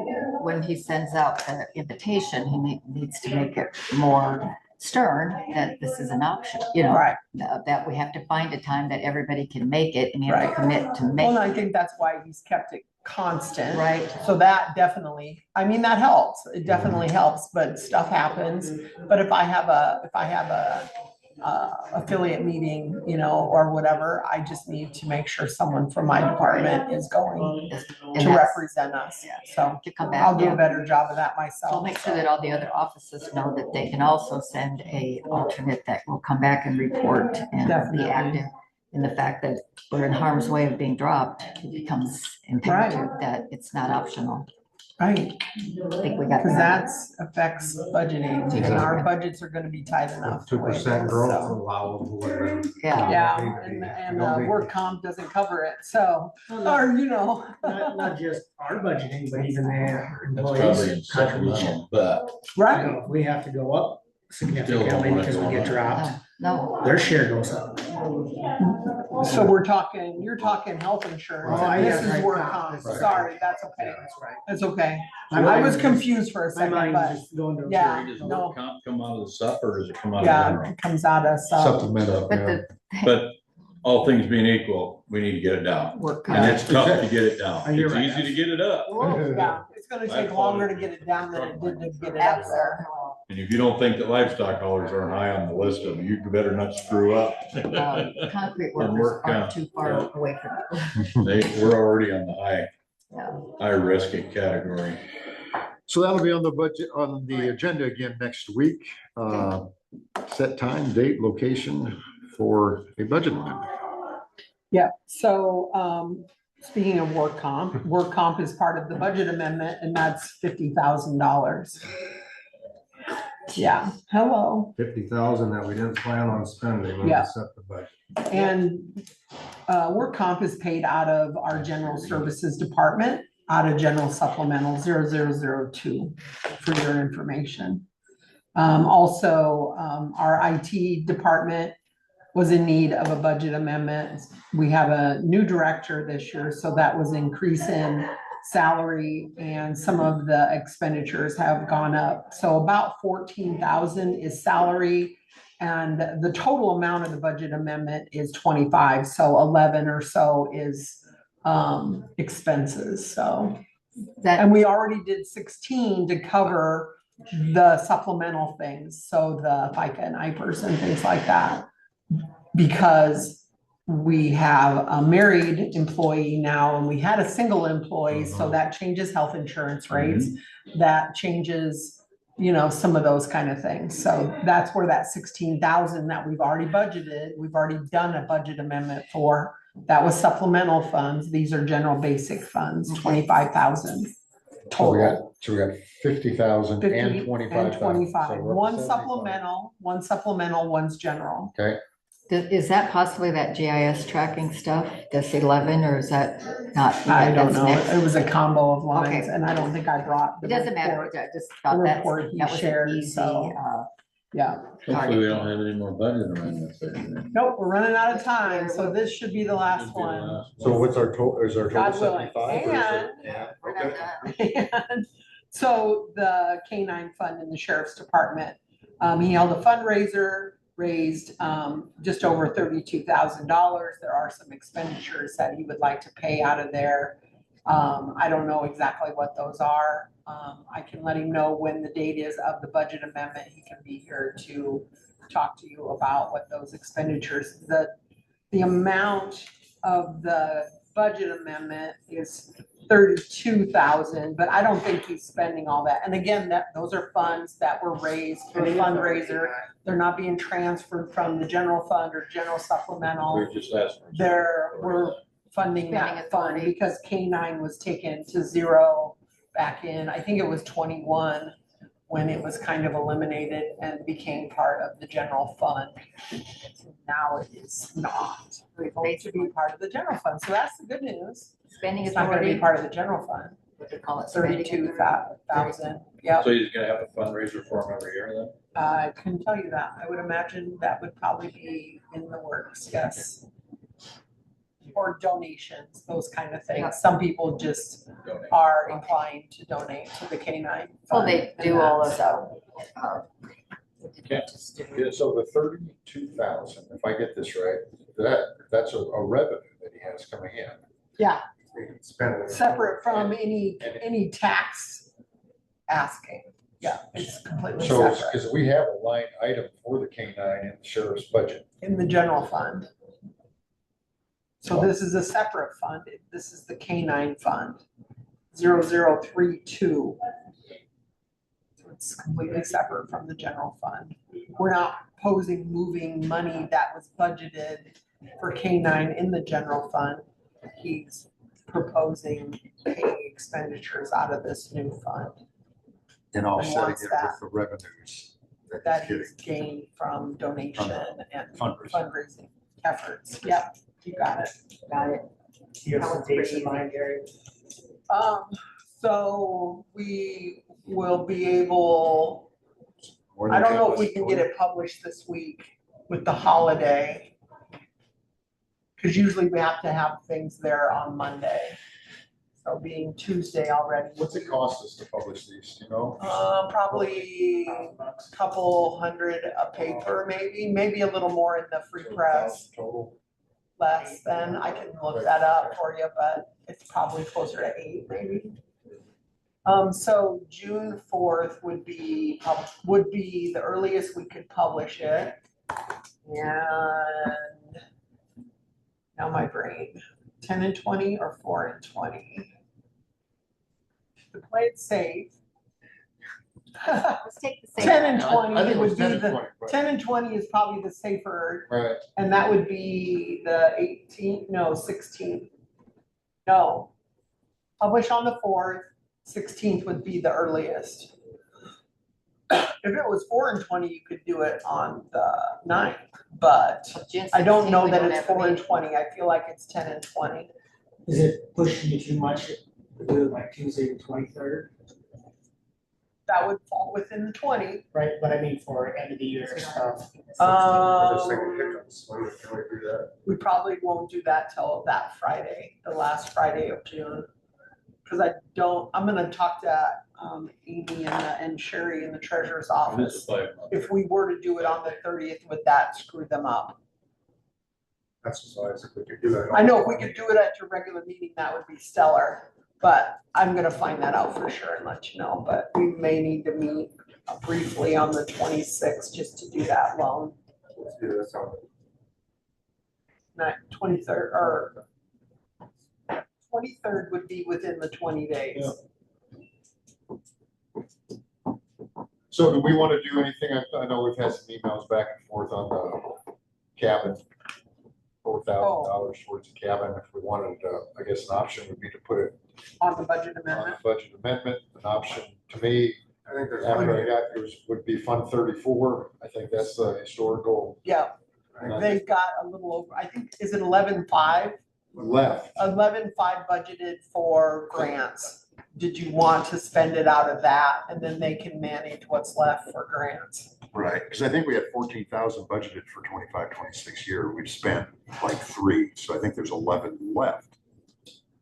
when he sends out the invitation, he needs to make it more stern that this is an option, you know, Right. that we have to find a time that everybody can make it and you have to Right. commit to Well, make and I it, think that's why he's kept it constant. right? So that definitely, I mean, that helps. It definitely helps, but stuff happens. But if I have a affiliate meeting, you know, or whatever, I just need to make sure someone from my department is going And to that's- represent us. Yeah. So To come back. I'll do yeah. a better job of that So myself. make sure that all the other offices know that they can also send a alternate that will come back and report and Definitely. be active in the fact that we're in harm's way of being dropped. It becomes imperative that it's not optional. Right, I think we got because that. affects budgeting and our budgets are gonna be tight enough. the way it 2% is, growth so. allowable. Would've been- Yeah. Yeah, Don't need to be. and Don't need to work be. comp doesn't cover it, so, Well, not- or, you know. Not just our budgeting, but even their That's probably employees' contribution. supplemental, but You Right, know, if we have to go up Still significantly don't want it because we going get up. dropped, No, their share goes up. so you're talking health insurance, Oh, and yeah, this is right, work right, comp, right. sorry, that's okay, That's right. that's okay. My I mind was was- confused for a My second, mind's but, just going to. yeah. does no. work comp come out of the sup or does it come out of yeah, general? it comes out of, Supplemental. but yeah. the But all things being equal, we need to get it down. work And comp. it's tough to get it down. You're It's right. easy to get it up. yeah, it's gonna take longer to get it down than it did to get it up there. And if you don't think that livestock haulers aren't high on the list of, you better not screw up. Concrete And workers work aren't comp, too far yeah. away from We're already on the Yeah. high risk category. So that'll be on the budget, on the agenda again next week. Set time, date, location for a budget amendment. Yeah, so, speaking of work comp is part of the budget amendment, and that's $50,000. Yeah, hello. 50,000 that we didn't plan on spending when we Yeah. set the budget. And work comp is paid out of our general services department, out of general supplemental 0002 for your information. Also, our IT department was in need of a budget amendment. We have a new director this year, so that was increase in salary, and some of the expenditures have gone up. So about 14,000 is salary, and the total amount of the budget amendment is 25, so 11 or so is expenses, so. That, And we already did 16 to cover the supplemental things, so the FICA and IPERS and things like that. Because we have a married employee now and we had a single employee, so that changes health insurance rates. That changes, you know, some of those kind of things. So that's where that 16,000 that we've already budgeted, we've already done a budget amendment for. That was supplemental funds. These are general basic funds, 25,000. total. So we got 50,000 50 and and 25,000. 25. So we're up One to 75. supplemental, one's general. Okay, Is that possibly that GIS tracking stuff, this 11, or is that not? I don't that's know. next? It was a combo of lines Okay. and I don't think I brought. It the doesn't matter, report. I just thought that report he that was an shared, easy, so- Yeah. Hopefully we don't have any more budget amendments there. Nope, we're running out of time. So this should be the last Should be the one. last so one. what's our total, is our God total willing. 75? or is it- Yeah, We're not okay. done. And so the K-9 fund in the sheriff's department, he held a fundraiser, raised just over $32,000. There are some expenditures that he would like to pay out of there. I don't know exactly what those are. I can let him know when the date is of the budget amendment. He can be here to talk to you about what those expenditures, the amount of the budget amendment is 32,000, but I don't think he's spending all that. And again, those are funds that were raised for the fundraiser. They're not being transferred from the general fund or general supplemental. We're just asking. We're funding Spending that fund authority. because K-9 was taken to zero back in, I think it was 21, when it was kind of eliminated and became part of the general fund. Now it is not. It's going to be part of the general fund. So that's the good news. Spending It's not gonna be authority, part of the general fund. what they call it, spending authority. 32,000, yep. So he's gonna have a fundraiser for him every year then? I couldn't tell you that. I would imagine that would probably be in the works, yes. Or donations, those kind of Yeah. things. Some people just Donate. are inclined to donate to the K-9 fund. Well, they and do all that, of so. the. So the 32,000, if I get this right, that's a revenue that he has coming in. Yeah, Spend it. separate from any tax asking. Yeah, it's completely So, separate because we have a line item for the K-9 in the sheriff's budget. in the general fund. So this is a separate fund. This is the K-9 fund, 0032. So it's completely separate from the general fund. We're not proposing moving money that was budgeted for K-9 in the general fund. He's proposing paying expenditures out of this new fund And offsetting wants it that. with the revenues that he's he's gained from donation and Fundraising. fundraising efforts. Yep, you got it. Got it. You have some dates in mind, Gary? So we will be able, I don't know if we can get it published this week with the holiday. Cause usually we have to have things there on Monday. So being Tuesday already. What's it cost us to publish these, you know? Probably a couple hundred a paper, maybe a little more in the free press. Total. Less than, I can look that up for you, but it's probably closer to 8 maybe. So June 4th would be the earliest we could publish it. And now my brain, 10 and 20 or 4 and 20? To play it safe. Let's take the same. 10 and I 20 think it was would be 10 and the, 20, but- 10 and 20 is probably the safer. Right. And that would be the 18th, no, 16th. No. Publish on the 4th, 16th would be the earliest. If it was 4 and 20, you could do it on the 9th, but June I don't 16th, know we that don't it's have a 4 and meeting. 20. I feel like it's 10 and 20. Is it pushing you too much to do it like Tuesday the 23rd? That would fall within the 20. Right, but I mean for end of the year stuff. I just think Um, hiccups. Why would we do that? We probably won't do that till that Friday, the last Friday of June. Cause I'm gonna talk to Amy and Sherry in the treasurer's This is office. 5 months. If we were to do it on the 30th, would that screw them up? That's just why I said we could do that. I know if we could do it at your regular meeting, that would be stellar. But I'm gonna find that out for sure and let you know, but we may need to meet briefly on the 26th just to do that loan. Let's do this on. Not 23rd or 23rd would be within the 20 days. So do we want to do anything? I know we've had some emails back and forth on the cabin. $4,000 towards the cabin. If we wanted, I guess an option would be to put it On the budget on amendment? the budget amendment, an option to me, I think there's. after I got, would be Fund 34. I think that's the historical Yeah, they've got a little over, I think, is it 11.5? left. 11.5 budgeted for grants. Did you want to spend it out of that and then they can manage what's left for grants? Right, because I think we had 14,000 budgeted for 25-26 year. We've spent like 3, so I think there's 11 left.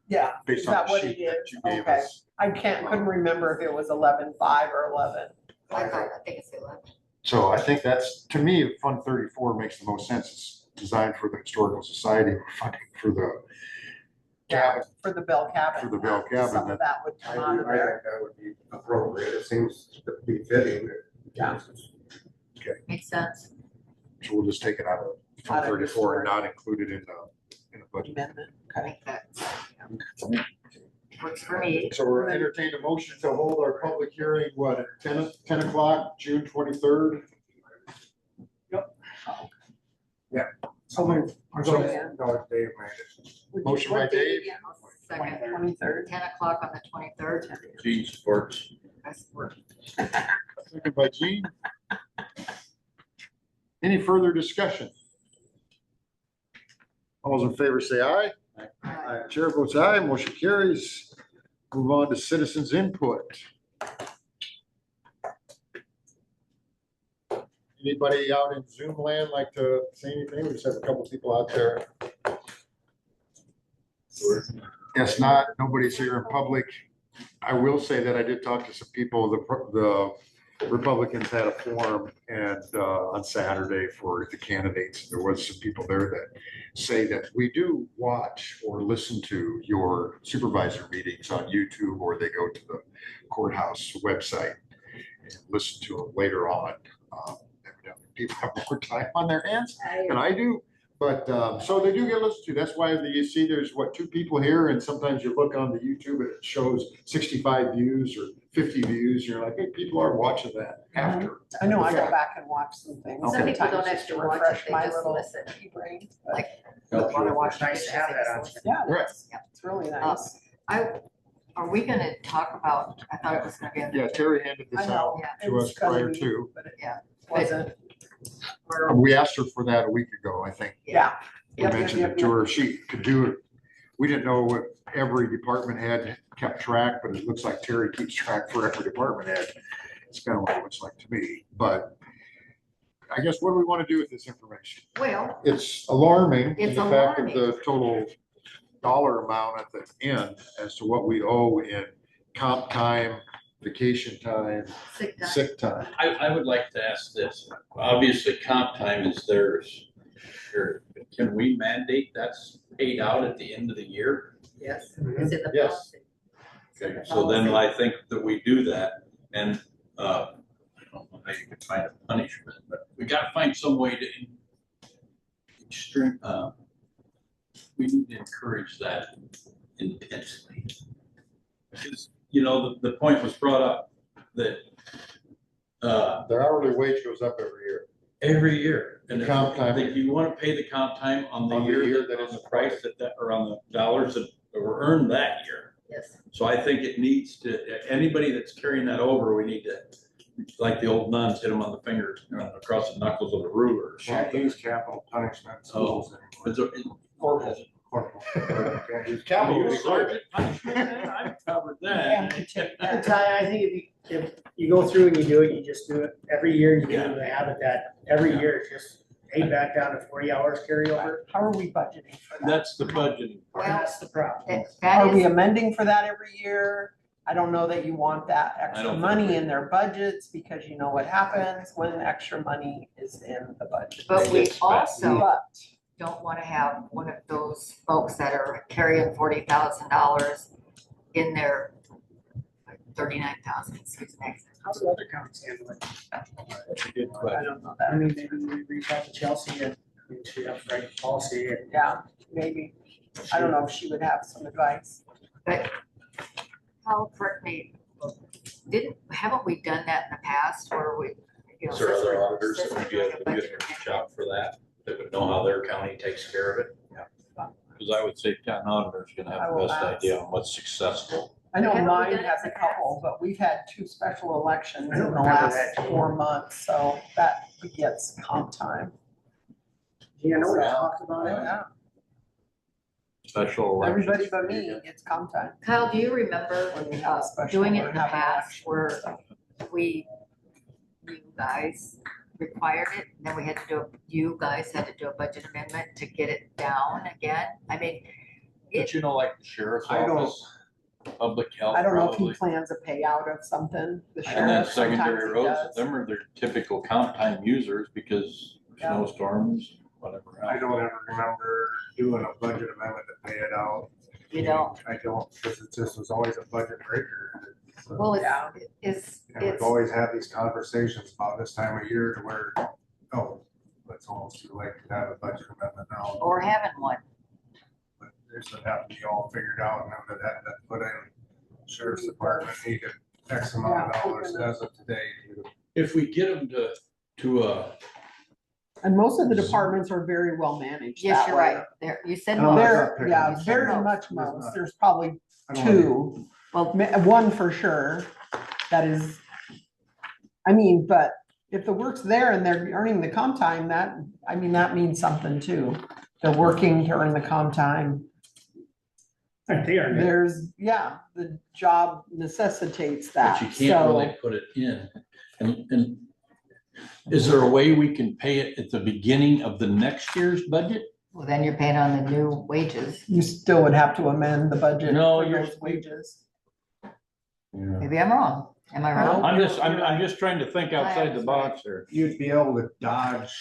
Yeah, Based is on that the what sheet it that is? you gave Okay. us. I couldn't remember if it was 11.5 or 11. I think it's 11. So I think that's, to me, Fund 34 makes the most sense. It's designed for the Historical Society, funding for the cabin. For the Bell Cabin. For the Bell Cabin, Some of that would I come out of there. think that would be appropriate. It seems to be fitting. Yeah. Makes sense. So we'll just take it out of Fund Out of 34 and not include it in the budget. Amendment. I think that works for me. So we're entertaining a motion to hold our public hearing, what, at 10 o'clock, June 23rd? So moved. Yeah. No, Dave made it. Motion by Dave. Second, 23rd. 10 o'clock on the 23rd. Gene supports. I support. Second by Gene. Any further discussion? All those in favor say aye. Aye. Chair votes aye, motion carries. Move on to citizens' input. Anybody out in Zoom land like to say anything? We just have a couple people out there. Guess not, nobody's here in public. I will say that I did talk to some people, the Republicans had a forum and on Saturday for the candidates. There was some people there that say that we do watch or listen to your supervisor meetings on YouTube, or they go to the courthouse website and listen to them later on. Evidently, people have more time on their hands than I do. But so they do get listened to. That's why you see there's what, 2 people here, and sometimes you look on the YouTube and it shows 65 views or 50 views. You're like, hey, people are watching that after. I know, I go back and watch some things. Some people sometimes don't just to actually watch it, refresh they my just little listen. brain. Like, Helps want to you. watch. Nice to have that on. Yeah, Right. it's really nice. Are we gonna talk about, I thought it was gonna be. on the- Yeah, Terry handed I this know, out Yeah. it to was us gonna prior be, to. but it Yeah. wasn't. We asked her for that a week ago, I think. Yeah. We Yep, mentioned yep, it to her. She could do it. We didn't know what every department head kept track, but it looks like Terry keeps track for every department head. It's kind of what it looks like to me, but I guess what do we want to do with this information? Well, It's alarming in It's the fact of alarming. the total dollar amount at the end as to what we owe in comp time, vacation time, sick time. sick time. I would like to ask this. Obviously, comp time is theirs. Can we mandate that's paid out at the end of the year? Yes, it's in the Yes. policy. It's in Okay, the so then policy. I think that we do that, and I don't know how you can find a punishment, but we gotta find some way to extreme, we need to encourage that intensely. Because, you know, the point was brought up that Their hourly wage goes up every year. every year. And if Comp time. that you wanna pay the comp time on the year that on the price that, or on the dollars that were earned that year. Yes, So I think it needs to, anybody that's carrying that over, we need to, like the old nuns, hit them on the fingers, across the knuckles with a ruler or Can't something. use capital punishment. schools anymore. Corporal. Corporal. Can't use Capital. You sergeant punishment, I've covered that. I think if you go through and you do it, you just do it every year, you get into the habit that every year it's just paid back down to 40 hours carryover. How are we budgeting for that? That's the budgeting. well, That's the problem. that Are we is, amending for that every year? I don't know that you want that I extra don't think money we- in their budgets, because you know what happens when extra money is in the budget. but They we get spent. also But don't want to have one of those folks that are carrying $40,000 in their 39,000, excuse me. How's the other counties handle it? That's a good I question. don't know I that. mean, maybe we reach out to Chelsea and she has the right policy and Yeah, maybe. I don't know if she would have some advice. But Paul, correct me, haven't we done that in the past where we, you know? Is there since other we're- auditors since that would we're be able doing to a get budget a shop for that, that would know how their county takes care of it? Because questions, I would say town auditor's gonna I have the will best ask. idea on what's successful. I know Haven't we mine done it has in a the past? couple, but we've had 2 special elections I in don't the remember last that. 4 months, so that gets comp time. Yeah, I know we talked about it. Yeah, Special elections. everybody but me gets comp time. Kyle, do you remember When we have a special doing it or in the have past elections. where you guys required it, and then we had to do, you guys had to do a budget amendment to get it down again? I mean, But you know, like the sheriff's I don't- office, public health I don't know if he probably. plans a payout of something, the And then sheriff, sometimes secondary he roads, does. them are their typical comp time users because Yeah. snowstorms, whatever. I don't ever remember doing a budget amendment to pay it out. you don't, I don't, because it just was always a budget breaker. So, well, Yeah. it's, and we've it's, always had these conversations about this time of year to where, oh, it's almost too late to have a budget amendment now. or having one. But this would have to be all figured out and then that had to put in sheriff's department needed X amount of dollars as of today. If we get them to And most of the departments are very well managed Yes, that you're way. right, there, you said I don't most. know. They're, yeah, You said very most. much There's most, not. there's probably I don't wanna be- 2, Well, one for sure, that is, I mean, but if the work's there and they're earning the comp time, that, I mean, that means something too. They're working to earn the comp time. Right, they are. There's, yeah, the job necessitates that, but you can't so. really put it in. And is there a way we can pay it at the beginning of the next year's budget? well, then you're paying on the new wages. You still would have to amend the budget No, for you're- those wages. Maybe I'm wrong. Am I wrong? I'm just trying to think outside the box here. You'd be able to dodge,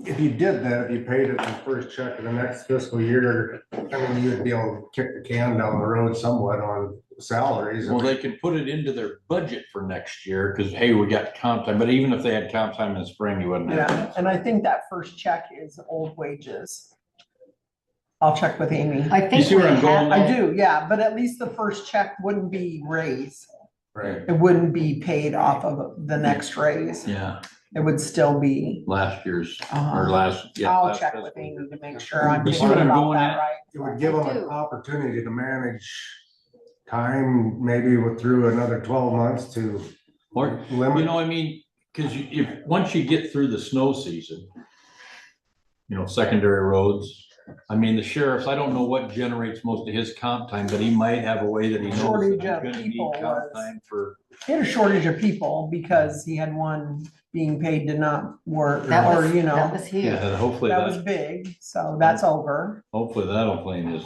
if you did that, if you paid it in the first check of the next fiscal year, I mean, you'd be able to kick the can down the road somewhat on salaries. Well, they could put it into their budget for next year, because hey, we got comp time, but even if they had comp time in the spring, you wouldn't have. Yeah, and I think that first check is old wages. I'll check with Amy. I think see we where I'm have, going I do, yeah, but at least the first check wouldn't be raised. Right. It wouldn't be paid off of the next raise. Yeah, It would still be, last year's, Uh-huh. or last, yeah. I'll last check fiscal with year. Amy to make sure I'm You see thinking what I'm about going that at? right. It would give them I an do. opportunity to manage time, maybe through another 12 months to Or, you limit. know, I mean, because if, once you get through the snow season, you know, secondary roads, I mean, the sheriff's, I don't know what generates most of his comp time, but he might have a way that he knows that Shortage he's of gonna need people comp was- time for. He had a shortage of people because he had one being paid to not work, that or, was, you that know, was huge. Yeah, hopefully that was that, big, so that's over. hopefully that'll clean his.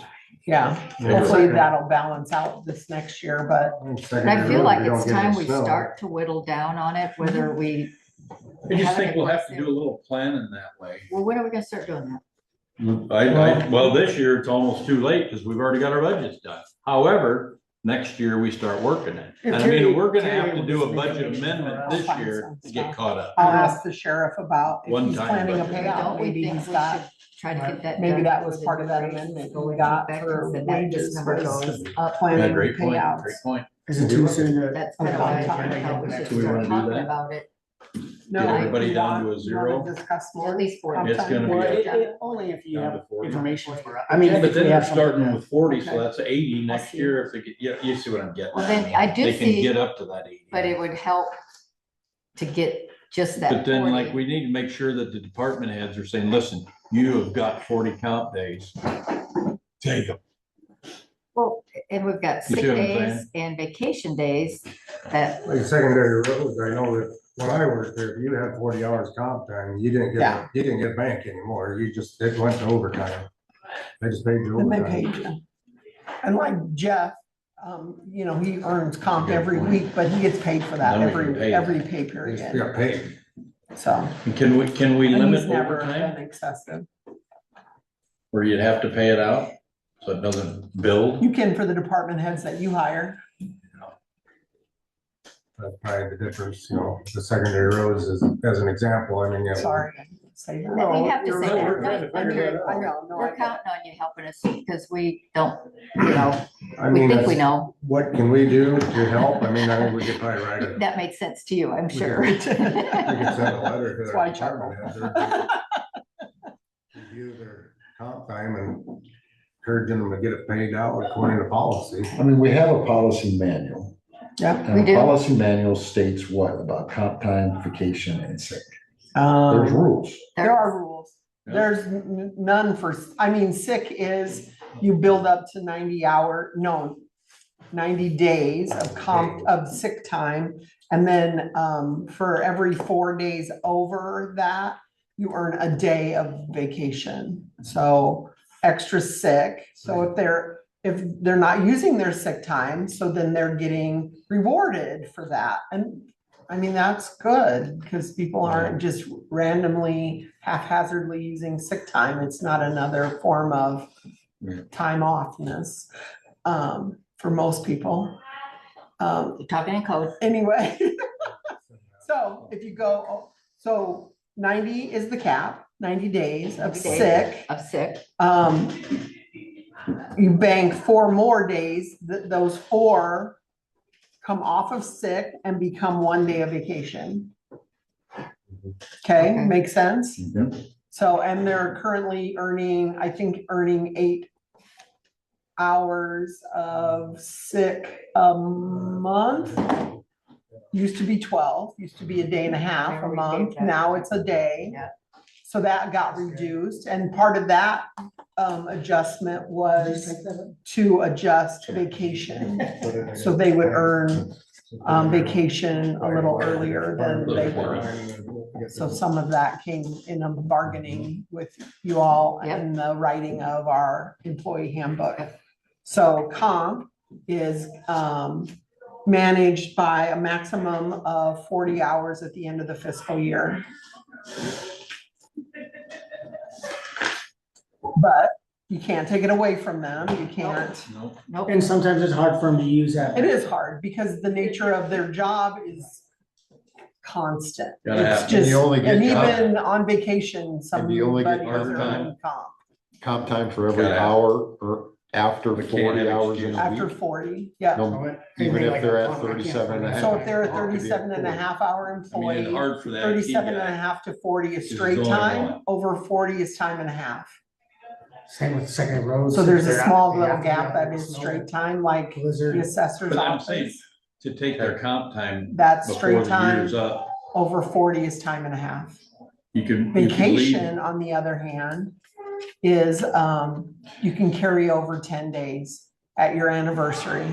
Yeah, Yeah. hopefully that'll balance out this next year, but And I feel like it's time we start to whittle down on it, whether we, I just Have it think we'll have to aggressive. do a little planning that way. well, when are we gonna start doing that? Well, this year it's almost too late because we've already got our budgets done. However, next year we start working it. And I mean, we're gonna have to do a budget amendment this year to get caught up. I'll ask the sheriff about if One he's time planning a budget. payout, Don't we maybe think he's we got, should try to get that? maybe done that was before part the of that rates amendment go we into got effect, for and that this wages number was goes up. Yeah, planning great point, payouts. great point. Is it too soon to? That's kind of why I Okay. thought we should Do we start wanna do talking that? about it, No, Get everybody you down to a want- you zero? wanna Discuss more. at least 40. It's gonna Well, be, only if you Down have to 40. information for it. I mean, yeah, but if then we they're have something starting to- with 40, so Okay. that's 80 next see. year. If they get, yeah, you see what I'm getting Well, at. then I do They can see, get up to that 80. but it would help to get just that But then, like, 40. we need to make sure that the department heads are saying, listen, you have got 40 comp days. Take them. Well, and we've got You sick see what I'm days and vacation days that, Like secondary roads, I know that when I worked there, if you had 40 hours comp time, you didn't Yeah. get bank anymore. You just, it went to overtime. They just paid you And they overtime. paid you. And like Jeff, you know, he earns comp every week, but he gets paid for that Then we can pay every it. pay They period, just got paid. so. Can we And limit he's never overtime been excessive. where you'd have to pay it out so it doesn't build? You can for the department heads that you hire. That's probably the difference, you know, the secondary roads is, as an example, I mean, yeah. Sorry. I didn't say that. we have to you're say right, we're that. trying to I figure mean, that I out. know, no, I we're get it. counting on you helping us because we don't, you know, I we mean, think we that's- know. what can we do to help? I mean, I think we could probably write it. That made sense to you, I'm We sure. We could send a letter to That's why I their department heads. or Review their comp time and encouraging them to get it paid out according to policy. I mean, we have a policy manual. Yep. And We the do. policy manual states what about comp time, vacation, and sick? There's Um, rules. there are rules. Yeah. There's none for, I mean, sick is you build up to 90 days of sick time. And then, for every 4 days over that, you earn a day of vacation. So extra sick. So if they're not using their sick time, so then they're getting rewarded for that. And I mean, that's good because people aren't just randomly haphazardly using sick time. It's not another form of time offness, for most people. You're talking in code. Anyway, so if you go, so 90 is the cap, 90 days of 90 days. sick. Of sick. You bank 4 more days, those 4 come off of sick and become 1 day of vacation. Okay, makes sense? Yep. So, and they're currently earning 8 hours of sick a month. Used to be 12, used to be a day and a half a month, now it's a day. Yeah. So that got reduced, and part of that adjustment was to adjust vacation. So they would earn vacation a little earlier than they were. So some of that came in a bargaining with you all in the writing of our employee handbook. So comp is managed by a maximum of 40 hours at the end of the fiscal year. But you can't take it away from them. You can't. Nope. Nope. And sometimes it's hard for them to use that. It is hard because the nature of their job is constant. Gotta It's have- just, And you only get and comp- even on vacation, And you only get somebody is part-time? earning comp Comp time for every Gotta have- hour or after We can't 40 have hours in excuse. a after week? 40, yeah. No, even if they're at 37 and a half. So if they're a it could be 37 and a 40. half hour I mean, it's employee, hard for that. key 37 and a guy. half to 40 is This is straight only time, one. over 40 is time and a half. Same with second roads. So there's a They're out- small they little have to be gap out that there is with straight snow, time, like the Blizzard. assessor's But I'm saying, office. to take their comp time That's before straight the time, year's up, over 40 is time and a half. you can. Vacation, on the other hand, is, you can carry over 10 days at your anniversary.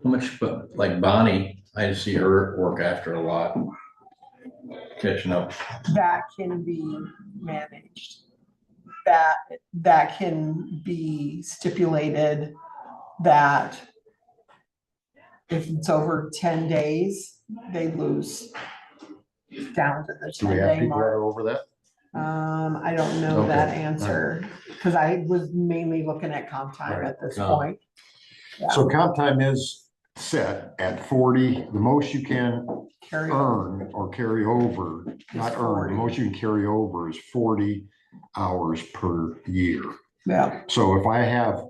How much, but like Bonnie, I see her work after a lot. Catching up. That can be managed. That can be stipulated that if it's over 10 days, they lose down to the Do we have 10-day people that mark. are over that? I don't know that Okay. answer, because I was mainly looking at comp time at this Comp. point. So comp time is set at 40, the most you can Carry over. earn or carry over, not earn, 40. the most you can carry over is 40 hours per year. Yeah, So if I have,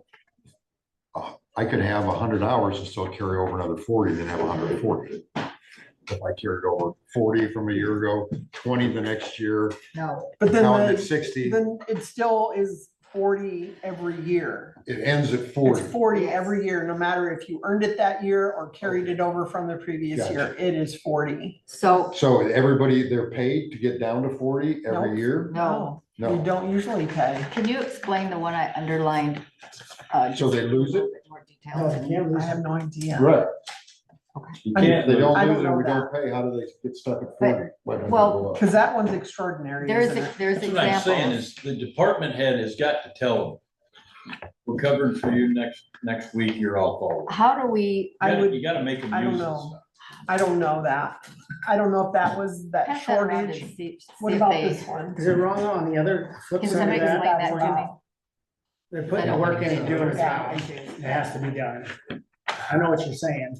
I could have 100 hours and still carry over another 40, then have 140. If I carried over 40 from a year ago, 20 the next year, No. but then now I'm at the, 60, then it still is 40 every year. it ends at It's 40. 40 every year, no matter if you earned it that year or carried it over from the previous year, it is 40. So, So everybody, they're paid to get down to 40 every Nope. year? no, We No. don't usually pay. can you explain the one I underlined? So they lose it? More No, detail. they can't lose I have it. no idea. Right. Okay. You I can't- If they I don't don't lose it, know we don't that. pay, how do they get stuck at But- 40? Why don't they well, go up? Because that one's extraordinary, There's, isn't it? there's That's what I'm saying examples. is the department head has got to tell them, we're covering for you next week, you're all forward. How do we, I would- You gotta make them I don't use this know. stuff. I don't know that. I don't know if that was that pass that around and shortage. see What if about they- this one? Is it wrong on the other flip Can side somebody of that? explain that to me? They're I putting the don't work in and understand. doing it Yeah, now. I It do. has to be done. I know what you're saying.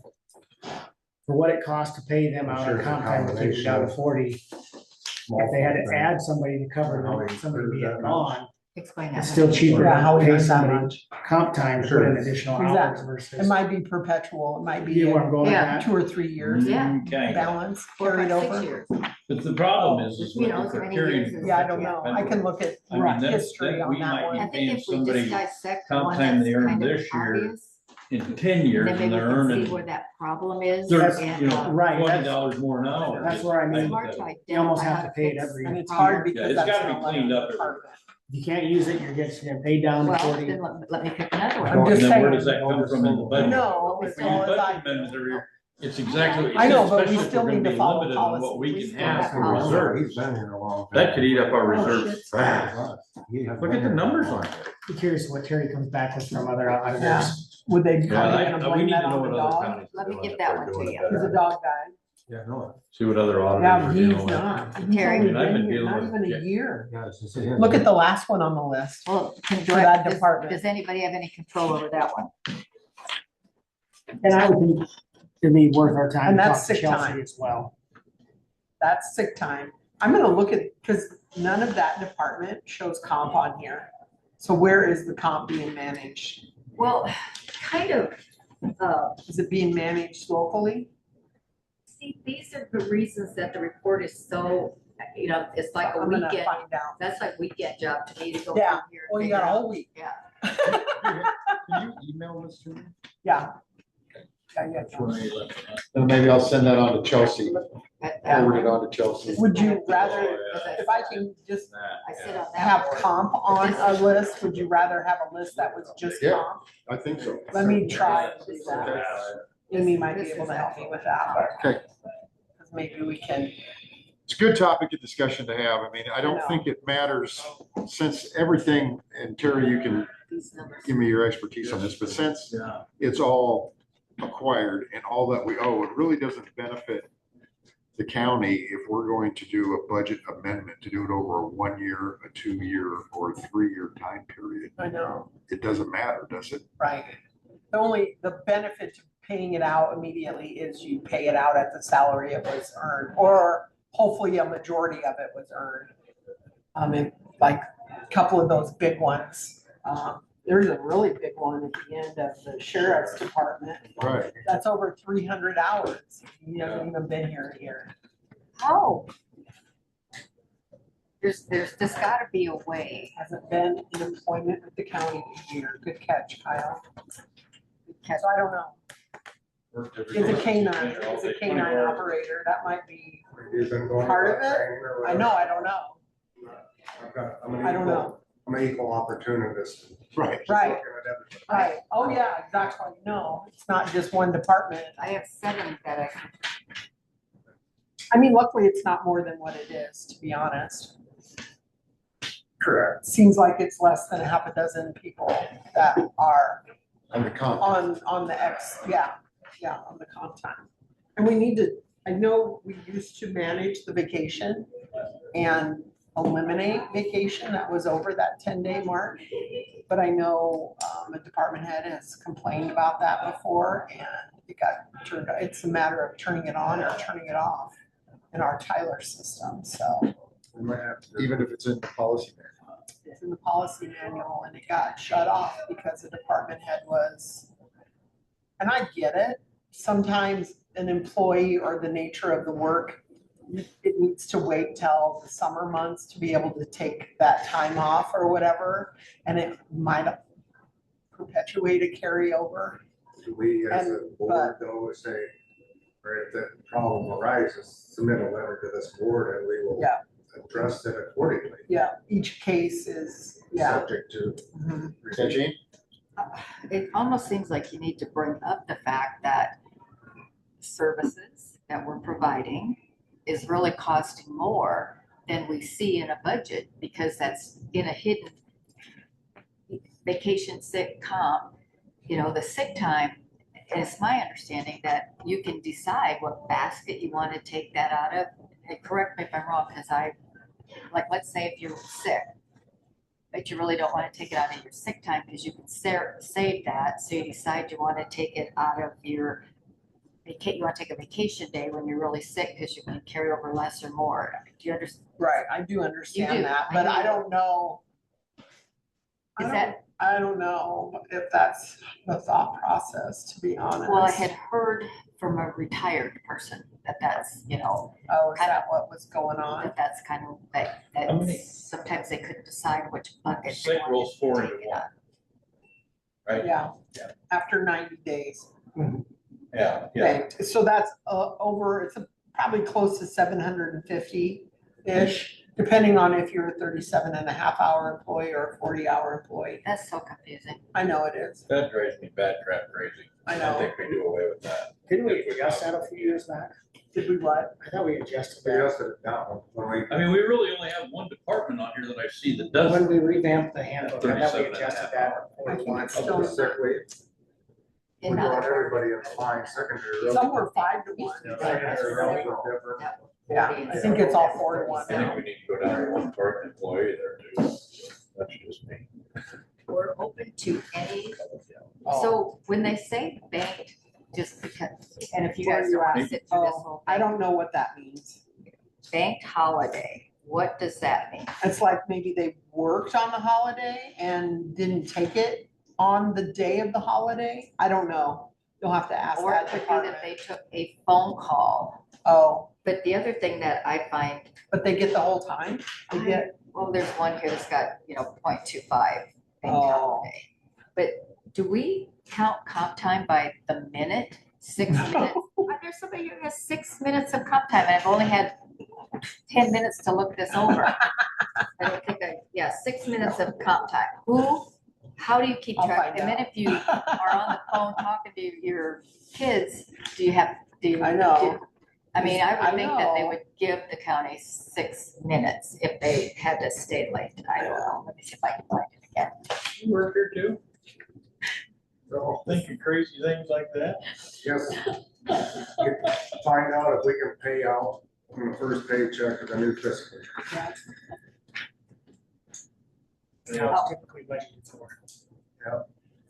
For what it costs to pay them I'm out sure of it's a comp time to take it down to combination 40. If they had to add somebody to cover How it, they somebody prove being that gone, Explain that. It's still cheaper Yeah, how to we pay earn that somebody much. comp time to put in additional hours Exactly. It versus. might be perpetual, it might be You know where I'm going with Yeah. that? 2 or 3 years Yeah. Okay, balance 4, carried 5, 6 over. years. but the problem is You what know, you're so many procuring. years is- Yeah, I don't know. I can look at I mean, that's, history that on we that might one. I be think paying if we somebody just dissect the comp one time that's they earn kind of this year obvious, in 10 years then and maybe we they're can see earning where that problem is. There's, and, you know, Right, that's- $20 more an hour. That's where I mean, It's hard to identify you almost have how to pay it fix every- And it's the hard problem. Yeah, because it's that's gotta an be cleaned up. department. if you can't use it, you're getting paid down to Well, 40. then let me pick another I'm one. just And then where saying. does that come from in the budget? No, If as we well use as budget I. amendments every year, it's exactly what you I know, said, but we especially if still we're gonna need to be follow limited on what policy. we We can still have have for policy. He's reserves. been here a long time. That could eat up our Oh, reserves shit. fast. He has Look been at the here. numbers on it. Be curious what Terry comes back with from other auditors. Yeah. Would they, are they Yeah, gonna we blame need that to know on what the other dog? counties. Let are me doing get if that they're one to doing it you. He's better. a dog guy. Yeah, no. See what other Yeah, auditors are he's dealing with. not. He's Terry, only I mean, I've been been here dealing not with- even a yeah. year. Yeah, it's just him. Look at the last one on the list. Well, For that does- department. Does anybody have any control over that one? And I would think it'd be worth our time And to that's talk to sick Chelsea time. as well. That's sick time. I'm gonna look at, because none of that department shows comp on here. So where is the comp being managed? Well, kind of, Is it being managed locally? see, these are the reasons that the report is so, you know, it's like a I'm gonna weekend, find out. that's like weekend job to me to go Yeah. through here. and Well, you figure got a out- whole week. Yeah. Can you email this to me? Yeah. Yeah. Then maybe I'll send that on to Chelsea, That forward it one, on to Chelsea. Would you rather, Oh, yeah. if I can just I sit on that. have board. comp on a list, would you rather have a list that was just Yeah. comp? I think so. Let me try to do that. Okay. Amy might be able to help me with that, but. Okay. Because maybe we can, It's a good topic of discussion to have. I mean, I I don't know. think it matters since everything, and Terry, you can These numbers. give me your expertise on this, but since Yeah. it's all acquired and all that we owe, it really doesn't benefit the county if we're going to do a budget amendment, to do it over a 1 year, a 2 year, or a 3 year time period. I know, It doesn't matter, does it? right? The benefit to paying it out immediately is you pay it out at the salary it was earned, or hopefully a majority of it was earned. And like a couple of those big ones, there's a really big one at the end of the sheriff's department. Right. That's over 300 hours. He hasn't even been here a year. How? There's just gotta be a way. Hasn't been in employment with the county a year. Good catch, Kyle. Because So I don't know. It's a canine, it's a canine operator. That might be, He's been going Part of about it? training or I know, I don't know. whatever. I don't know. I'm an equal opportunist. Right. Just Right. looking at everything. Right. Oh, yeah, exactly. No, it's not just one department. I have 7 that I mean, luckily, it's not more than what it is, to be honest. Correct. Seems like it's less than a half a dozen people that are On the comp. on the on the comp time. And we need to, I know we used to manage the vacation and eliminate vacation that was over that 10-day mark. But I know a department head has complained about that before, and it got turned, it's a matter of turning it on or turning it off in our Tyler system, so. We might have to- Even if it's in the policy manual. It's in the policy manual and it got shut off because the department head was, and I get it, sometimes an employee or the nature of the work, it needs to wait till the summer months to be able to take that time off or whatever, and it might perpetuate a carryover. Do we as a And- board though say, or if that problem arises, submit a letter to this board and we will Yeah. address it accordingly, Yeah, each case is, yeah. subject to. Mhm. Is that Gene? it almost seems like you need to bring up the fact that services that we're providing is really costing more than we see in a budget, because that's in a hidden vacation, sick, comp, you know, the sick time. And it's my understanding that you can decide what basket you want to take that out of. And correct me if I'm wrong, because like, let's say if you're sick, but you really don't want to take it out of your sick time because you can save that. So you decide you want to take it out of your you want to take a vacation day when you're really sick because you can carry over less or more. Do you understand? Right, I do You understand do. that, I but know. I don't know. Is that, I don't know if that's the thought process, to be honest. well, I had heard from a retired person that that's, Oh, is that what was going on? that that's kind of, that How many- sometimes they couldn't decide which bucket. Sick they wanted rolls to 4 take into it 1. on. Right? Yeah, Yeah. after 90 days. Yeah, banked. So that's over, it's probably close to 750-ish, depending on if you're a 37 and a half hour employee or a 40-hour employee. That's so confusing. I know it is. That drives me bad crap crazy. I know. think we do away with that. Didn't we adjust that a few years back? Did we what? I thought we adjusted We that adjusted it down when we. I mean, we really only have one department on here that I see that does when it. we revamped the handbook. I thought we 37 and a adjusted half that. hours. I think it's Up still to in sick there. leave. We In brought other everybody in the line secondary. Some were 5 to 1. Secondary roles are different. Yeah, I think it's all 4 to 1 I think now. we need to go down to one part employee there too. That's just me. We're open to any, Oh. so when they say banked, just because, and if you Where guys you don't want to at? sit through this Oh, whole I thing, don't know what that means. banked holiday, what does that mean? It's like maybe they worked on the holiday and didn't take it on the day of the holiday. I don't know. You'll have to ask Or it that could be department. that they took a phone call. Oh, But the other thing that I find, but they get the whole time? They get, well, there's one here that's got, 0.25 banked Oh. holiday. But do we count comp time by the minute, 6 minutes? There's somebody who has 6 minutes of comp time, and I've only had 10 minutes to look this over. I don't think 6 minutes of comp time. How do you keep I'll track? find And then out. if you are on the phone talking to your kids, do you? I know. I mean, I I would think that they know. would give the county 6 minutes if they had to stay late. I don't know. Let me see if I can find it again. You work here too? So, Thinking crazy things like that? yes. Find out if we can pay out on the first paycheck of the new fiscal year. Yeah, it's typically budgeted for.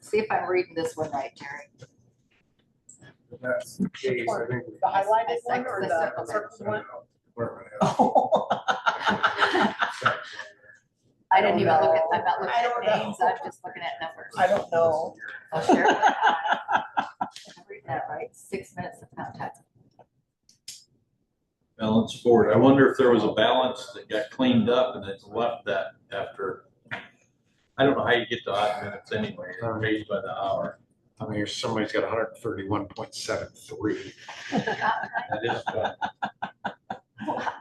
See if I'm reading this one right, Jerry. That's the case, I think. The highlighted It's one like or the the circle. circled one? Department head. Oh. I didn't even look at, I'm not I looking don't at know. names, I'm just looking at numbers. I don't know. I'll share it. I'm reading that right, 6 minutes of contact. Balance forward. I wonder if there was a balance that got cleaned up and it's left that after. I don't know how you get to odd minutes anyway. It's paid by the hour. I mean, somebody's got 131.73. That is good.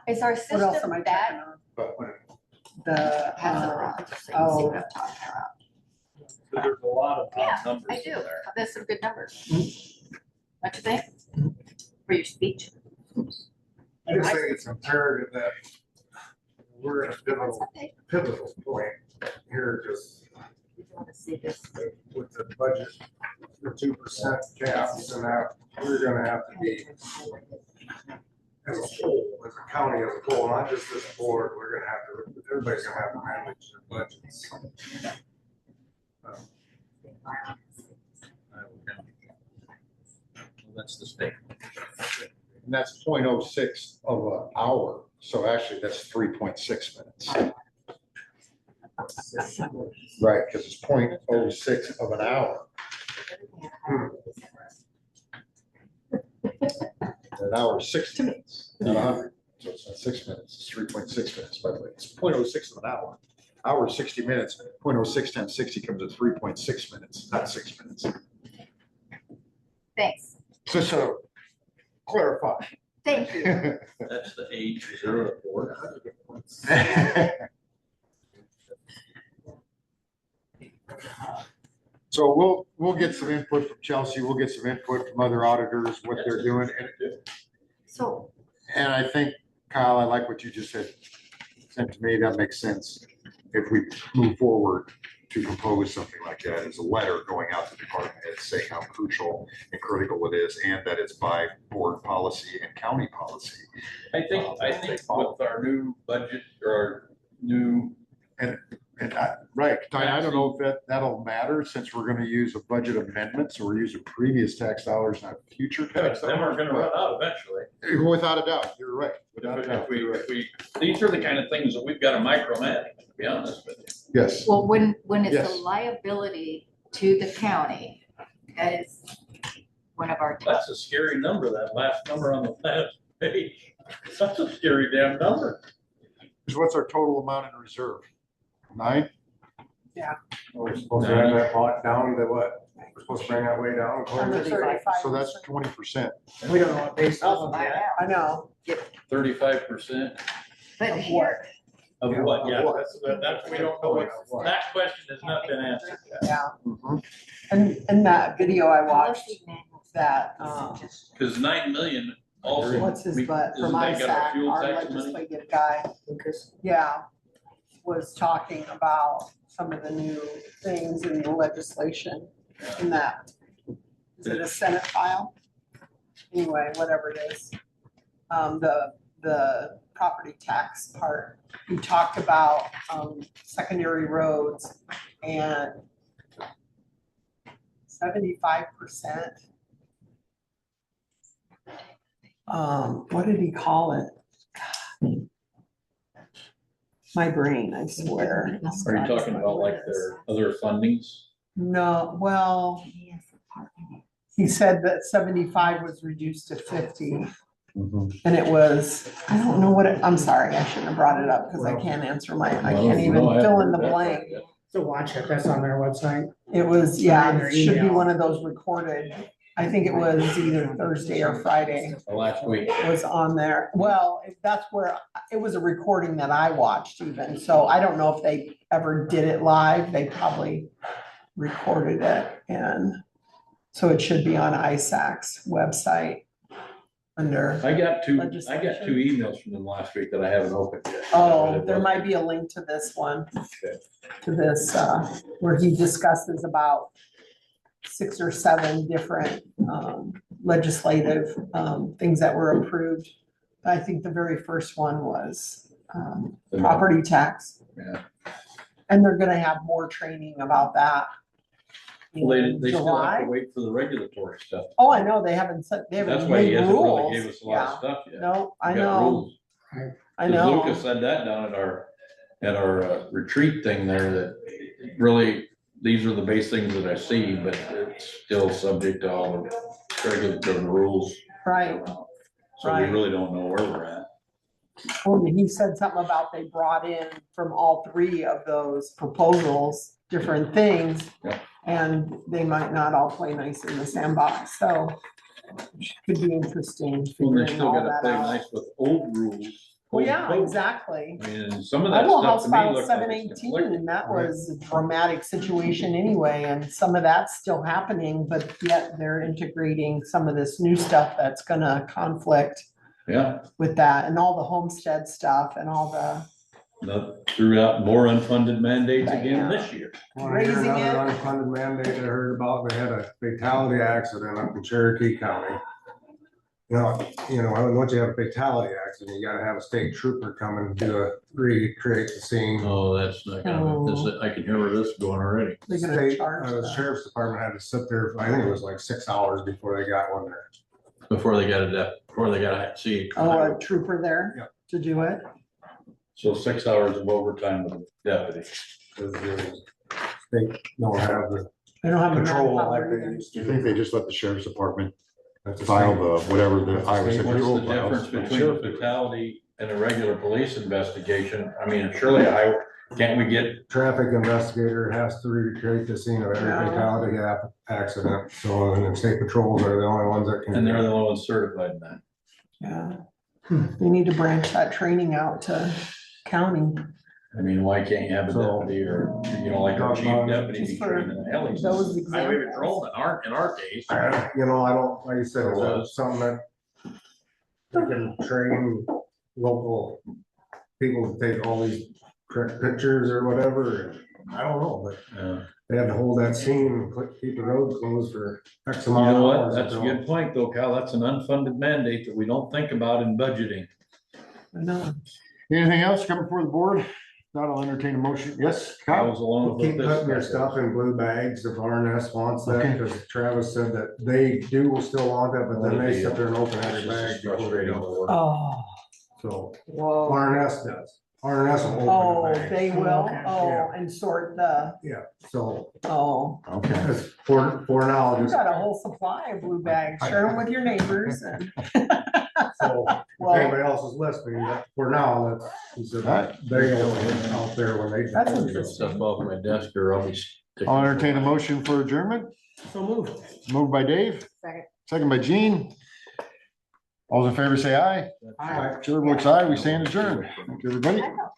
Is our What else system am I that checking on? But The, has a wrong, so you can see what I'm talking about? There's a lot of Yeah, odd numbers I in do, there. there's some good numbers. What you think? For your speech? I just think it's imperative that we're in a That's pivotal okay. point here, just You want to see this? with the budget, the 2% caps, and that we're gonna have to be, as a whole, as a county as a whole, not just this board, we're gonna have to, everybody's gonna have to manage their budgets. Well, that's the state. And that's 0.06 of an hour. So actually, that's 3.6 minutes. Right, because it's 0.06 of an hour. An hour is 60 minutes, not 100. So it's not 6 minutes, it's 3.6 minutes, by the way. It's 0.06 of an hour. Hour is 60 minutes, 0.06 times 60 comes to 3.6 minutes, not 6 minutes. Thanks, So clarify. thank you. That's the H04. So we'll get some input from Chelsea, we'll get some input from other auditors, what they're doing. So, And I think, Kyle, I like what you just said. Sent to me, that makes sense. If we move forward to propose something like that as a letter going out to the department heads saying how crucial and critical it is, and that it's by board policy and county policy. I think with our new budget or our new And right, Ty, I don't know if that'll matter since we're gonna use a budget amendment, so we're using previous tax dollars, not future tax Then we're dollars. gonna run out eventually. Without a doubt, you're right. Without a doubt, you're right. If we, these are the kind of things that we've got to micromanage, to be honest with you. Yes, Well, when it's Yes. a liability to the county, that is one of our top. That's a scary number, that last number on the last page. That's a scary damn number. because what's our total amount in reserve? 9? We're supposed to have that pot down to what? We're supposed to bring that way down. Under 35. So that's 20%. We don't know what based off of that. I know. 35% But here, of what? Yeah, Of what? that's, we don't know. What- That question has not been answered yet. Yeah, Mhm. and that video I watched, policy manuals that, suggest- Because 9 million also. what's his we- butt from isn't that got ISAC, fuel our tax money? legislative guy, Lucas. yeah, was talking about some of the new things in the legislation in that. Is it a Senate file? Anyway, whatever it is. The property tax part, he talked about, secondary roads and 75%. What did he call it? My brain, I swear. Are you talking about like their other fundings? No, well, Yes, apartment. he said that 75 was reduced to 50. Mm-hmm. And it was, I don't know what it, I'm sorry, I shouldn't have brought it up because I can't answer I Well, can't even no, I haven't fill in the heard that part blank. yet. So watch it, that's on their website. It was, yeah, In their it should be email. one of those recorded. I think it was either Thursday or Friday Last week. was on there. Well, that's where, it was a recording that I watched even. So I don't know if they ever did it live. They probably recorded it. And so it should be on ISAC's website under, I got two Legislation. emails from them last week that I haven't opened yet. oh, there might be a link to this one, Okay. to this, where he discusses about 6 or 7 different legislative things that were approved. I think the very first one was property tax. Yeah. And they're gonna have more training about that Well, in they still have July. to wait for the regulatory stuff. Oh, I know, they haven't said, they That's haven't why he made hasn't really rules. gave us a lot of Yeah, stuff yet. no, I We got know, rules. I 'Cause know. Lucas said that down at our retreat thing there, that really, these are the base things that I see, but it's still subject to all the regulatory rules. Right, So we right. really don't know where we're at. well, he said something about they brought in from all 3 of those proposals, different things. Yeah. And they might not all play nice in the sandbox, so could be interesting Well, they figuring still all gotta that play out. nice with old rules. Well, old yeah, code. exactly. I mean, some of I that will stuff House to me File looked like seven it's eighteen, conflicting. and that was a dramatic situation anyway, and some of that's still happening, but yet they're integrating some of this new stuff that's gonna conflict Yeah, with that, and all the homestead stuff and all the, threw out more unfunded mandates again Yeah. this year. Well, I hear Raising another it. unfunded mandate I heard about, they had a fatality accident up in Cherokee County. Now, once you have a fatality accident, you gotta have a state trooper come and recreate the scene. Oh, that's not gonna, I can hear this going already. they're gonna State, charge the the- sheriff's department had to sit there, I think it was like 6 hours before they got one there. Before they got to see. Oh, a trooper there Yeah. to do it. So 6 hours of overtime with a deputy. Cause the state don't have the They don't have a control manpower like they either. used Do to. you think they just let the sheriff's department That's the file state. the, whatever the Iowa City What's Patrol the difference files? between a fatality and a regular police investigation? I mean, surely can't we get, Traffic investigator has to recreate the scene of every Yeah. fatality accident, so, and the state patrols are the only ones that can. and they're the only ones certified in that. Yeah. They need to branch that training out to county. I mean, why can't you have a So- deputy or, like our chief deputy be Just for trained in the helis? those I mean, examples. patrol in our case. I don't, like you said, Or is that was. something that they can train local people to take all these correct pictures or whatever? I don't know, but Yeah. they had to hold that scene and keep the road closed for X You amount of know what? hours. That's a until- good point though, Kyle. That's an unfunded mandate that we don't think about in budgeting. I know. Anything else coming before the board? Not, I'll entertain a motion. Yes, That Kyle? was along with Keep this. putting their stuff in blue bags if RNS wants that, Okay. because Travis said that they do still want that, but then they sit there and open every bag before they go. Oh, So whoa. RNS does. RNS will Oh, open the bag. they will? Okay. Oh, Yeah. and sort the, Yeah, so, oh. Okay. because for now, You just, got a whole supply of blue bags. Share them with your neighbors and. so, if Well, anybody else is listening, but for now, that's, he said, Alright. they open out there when they. That's Get interesting. Stuff off my desk or I'll be. sticking I'll to entertain a my- motion for adjournment. So moved. Moved by Dave, Second. second by Gene. All those in favor say aye. Aye. Chair votes aye. We stand adjourned. Thank you, everybody. I know.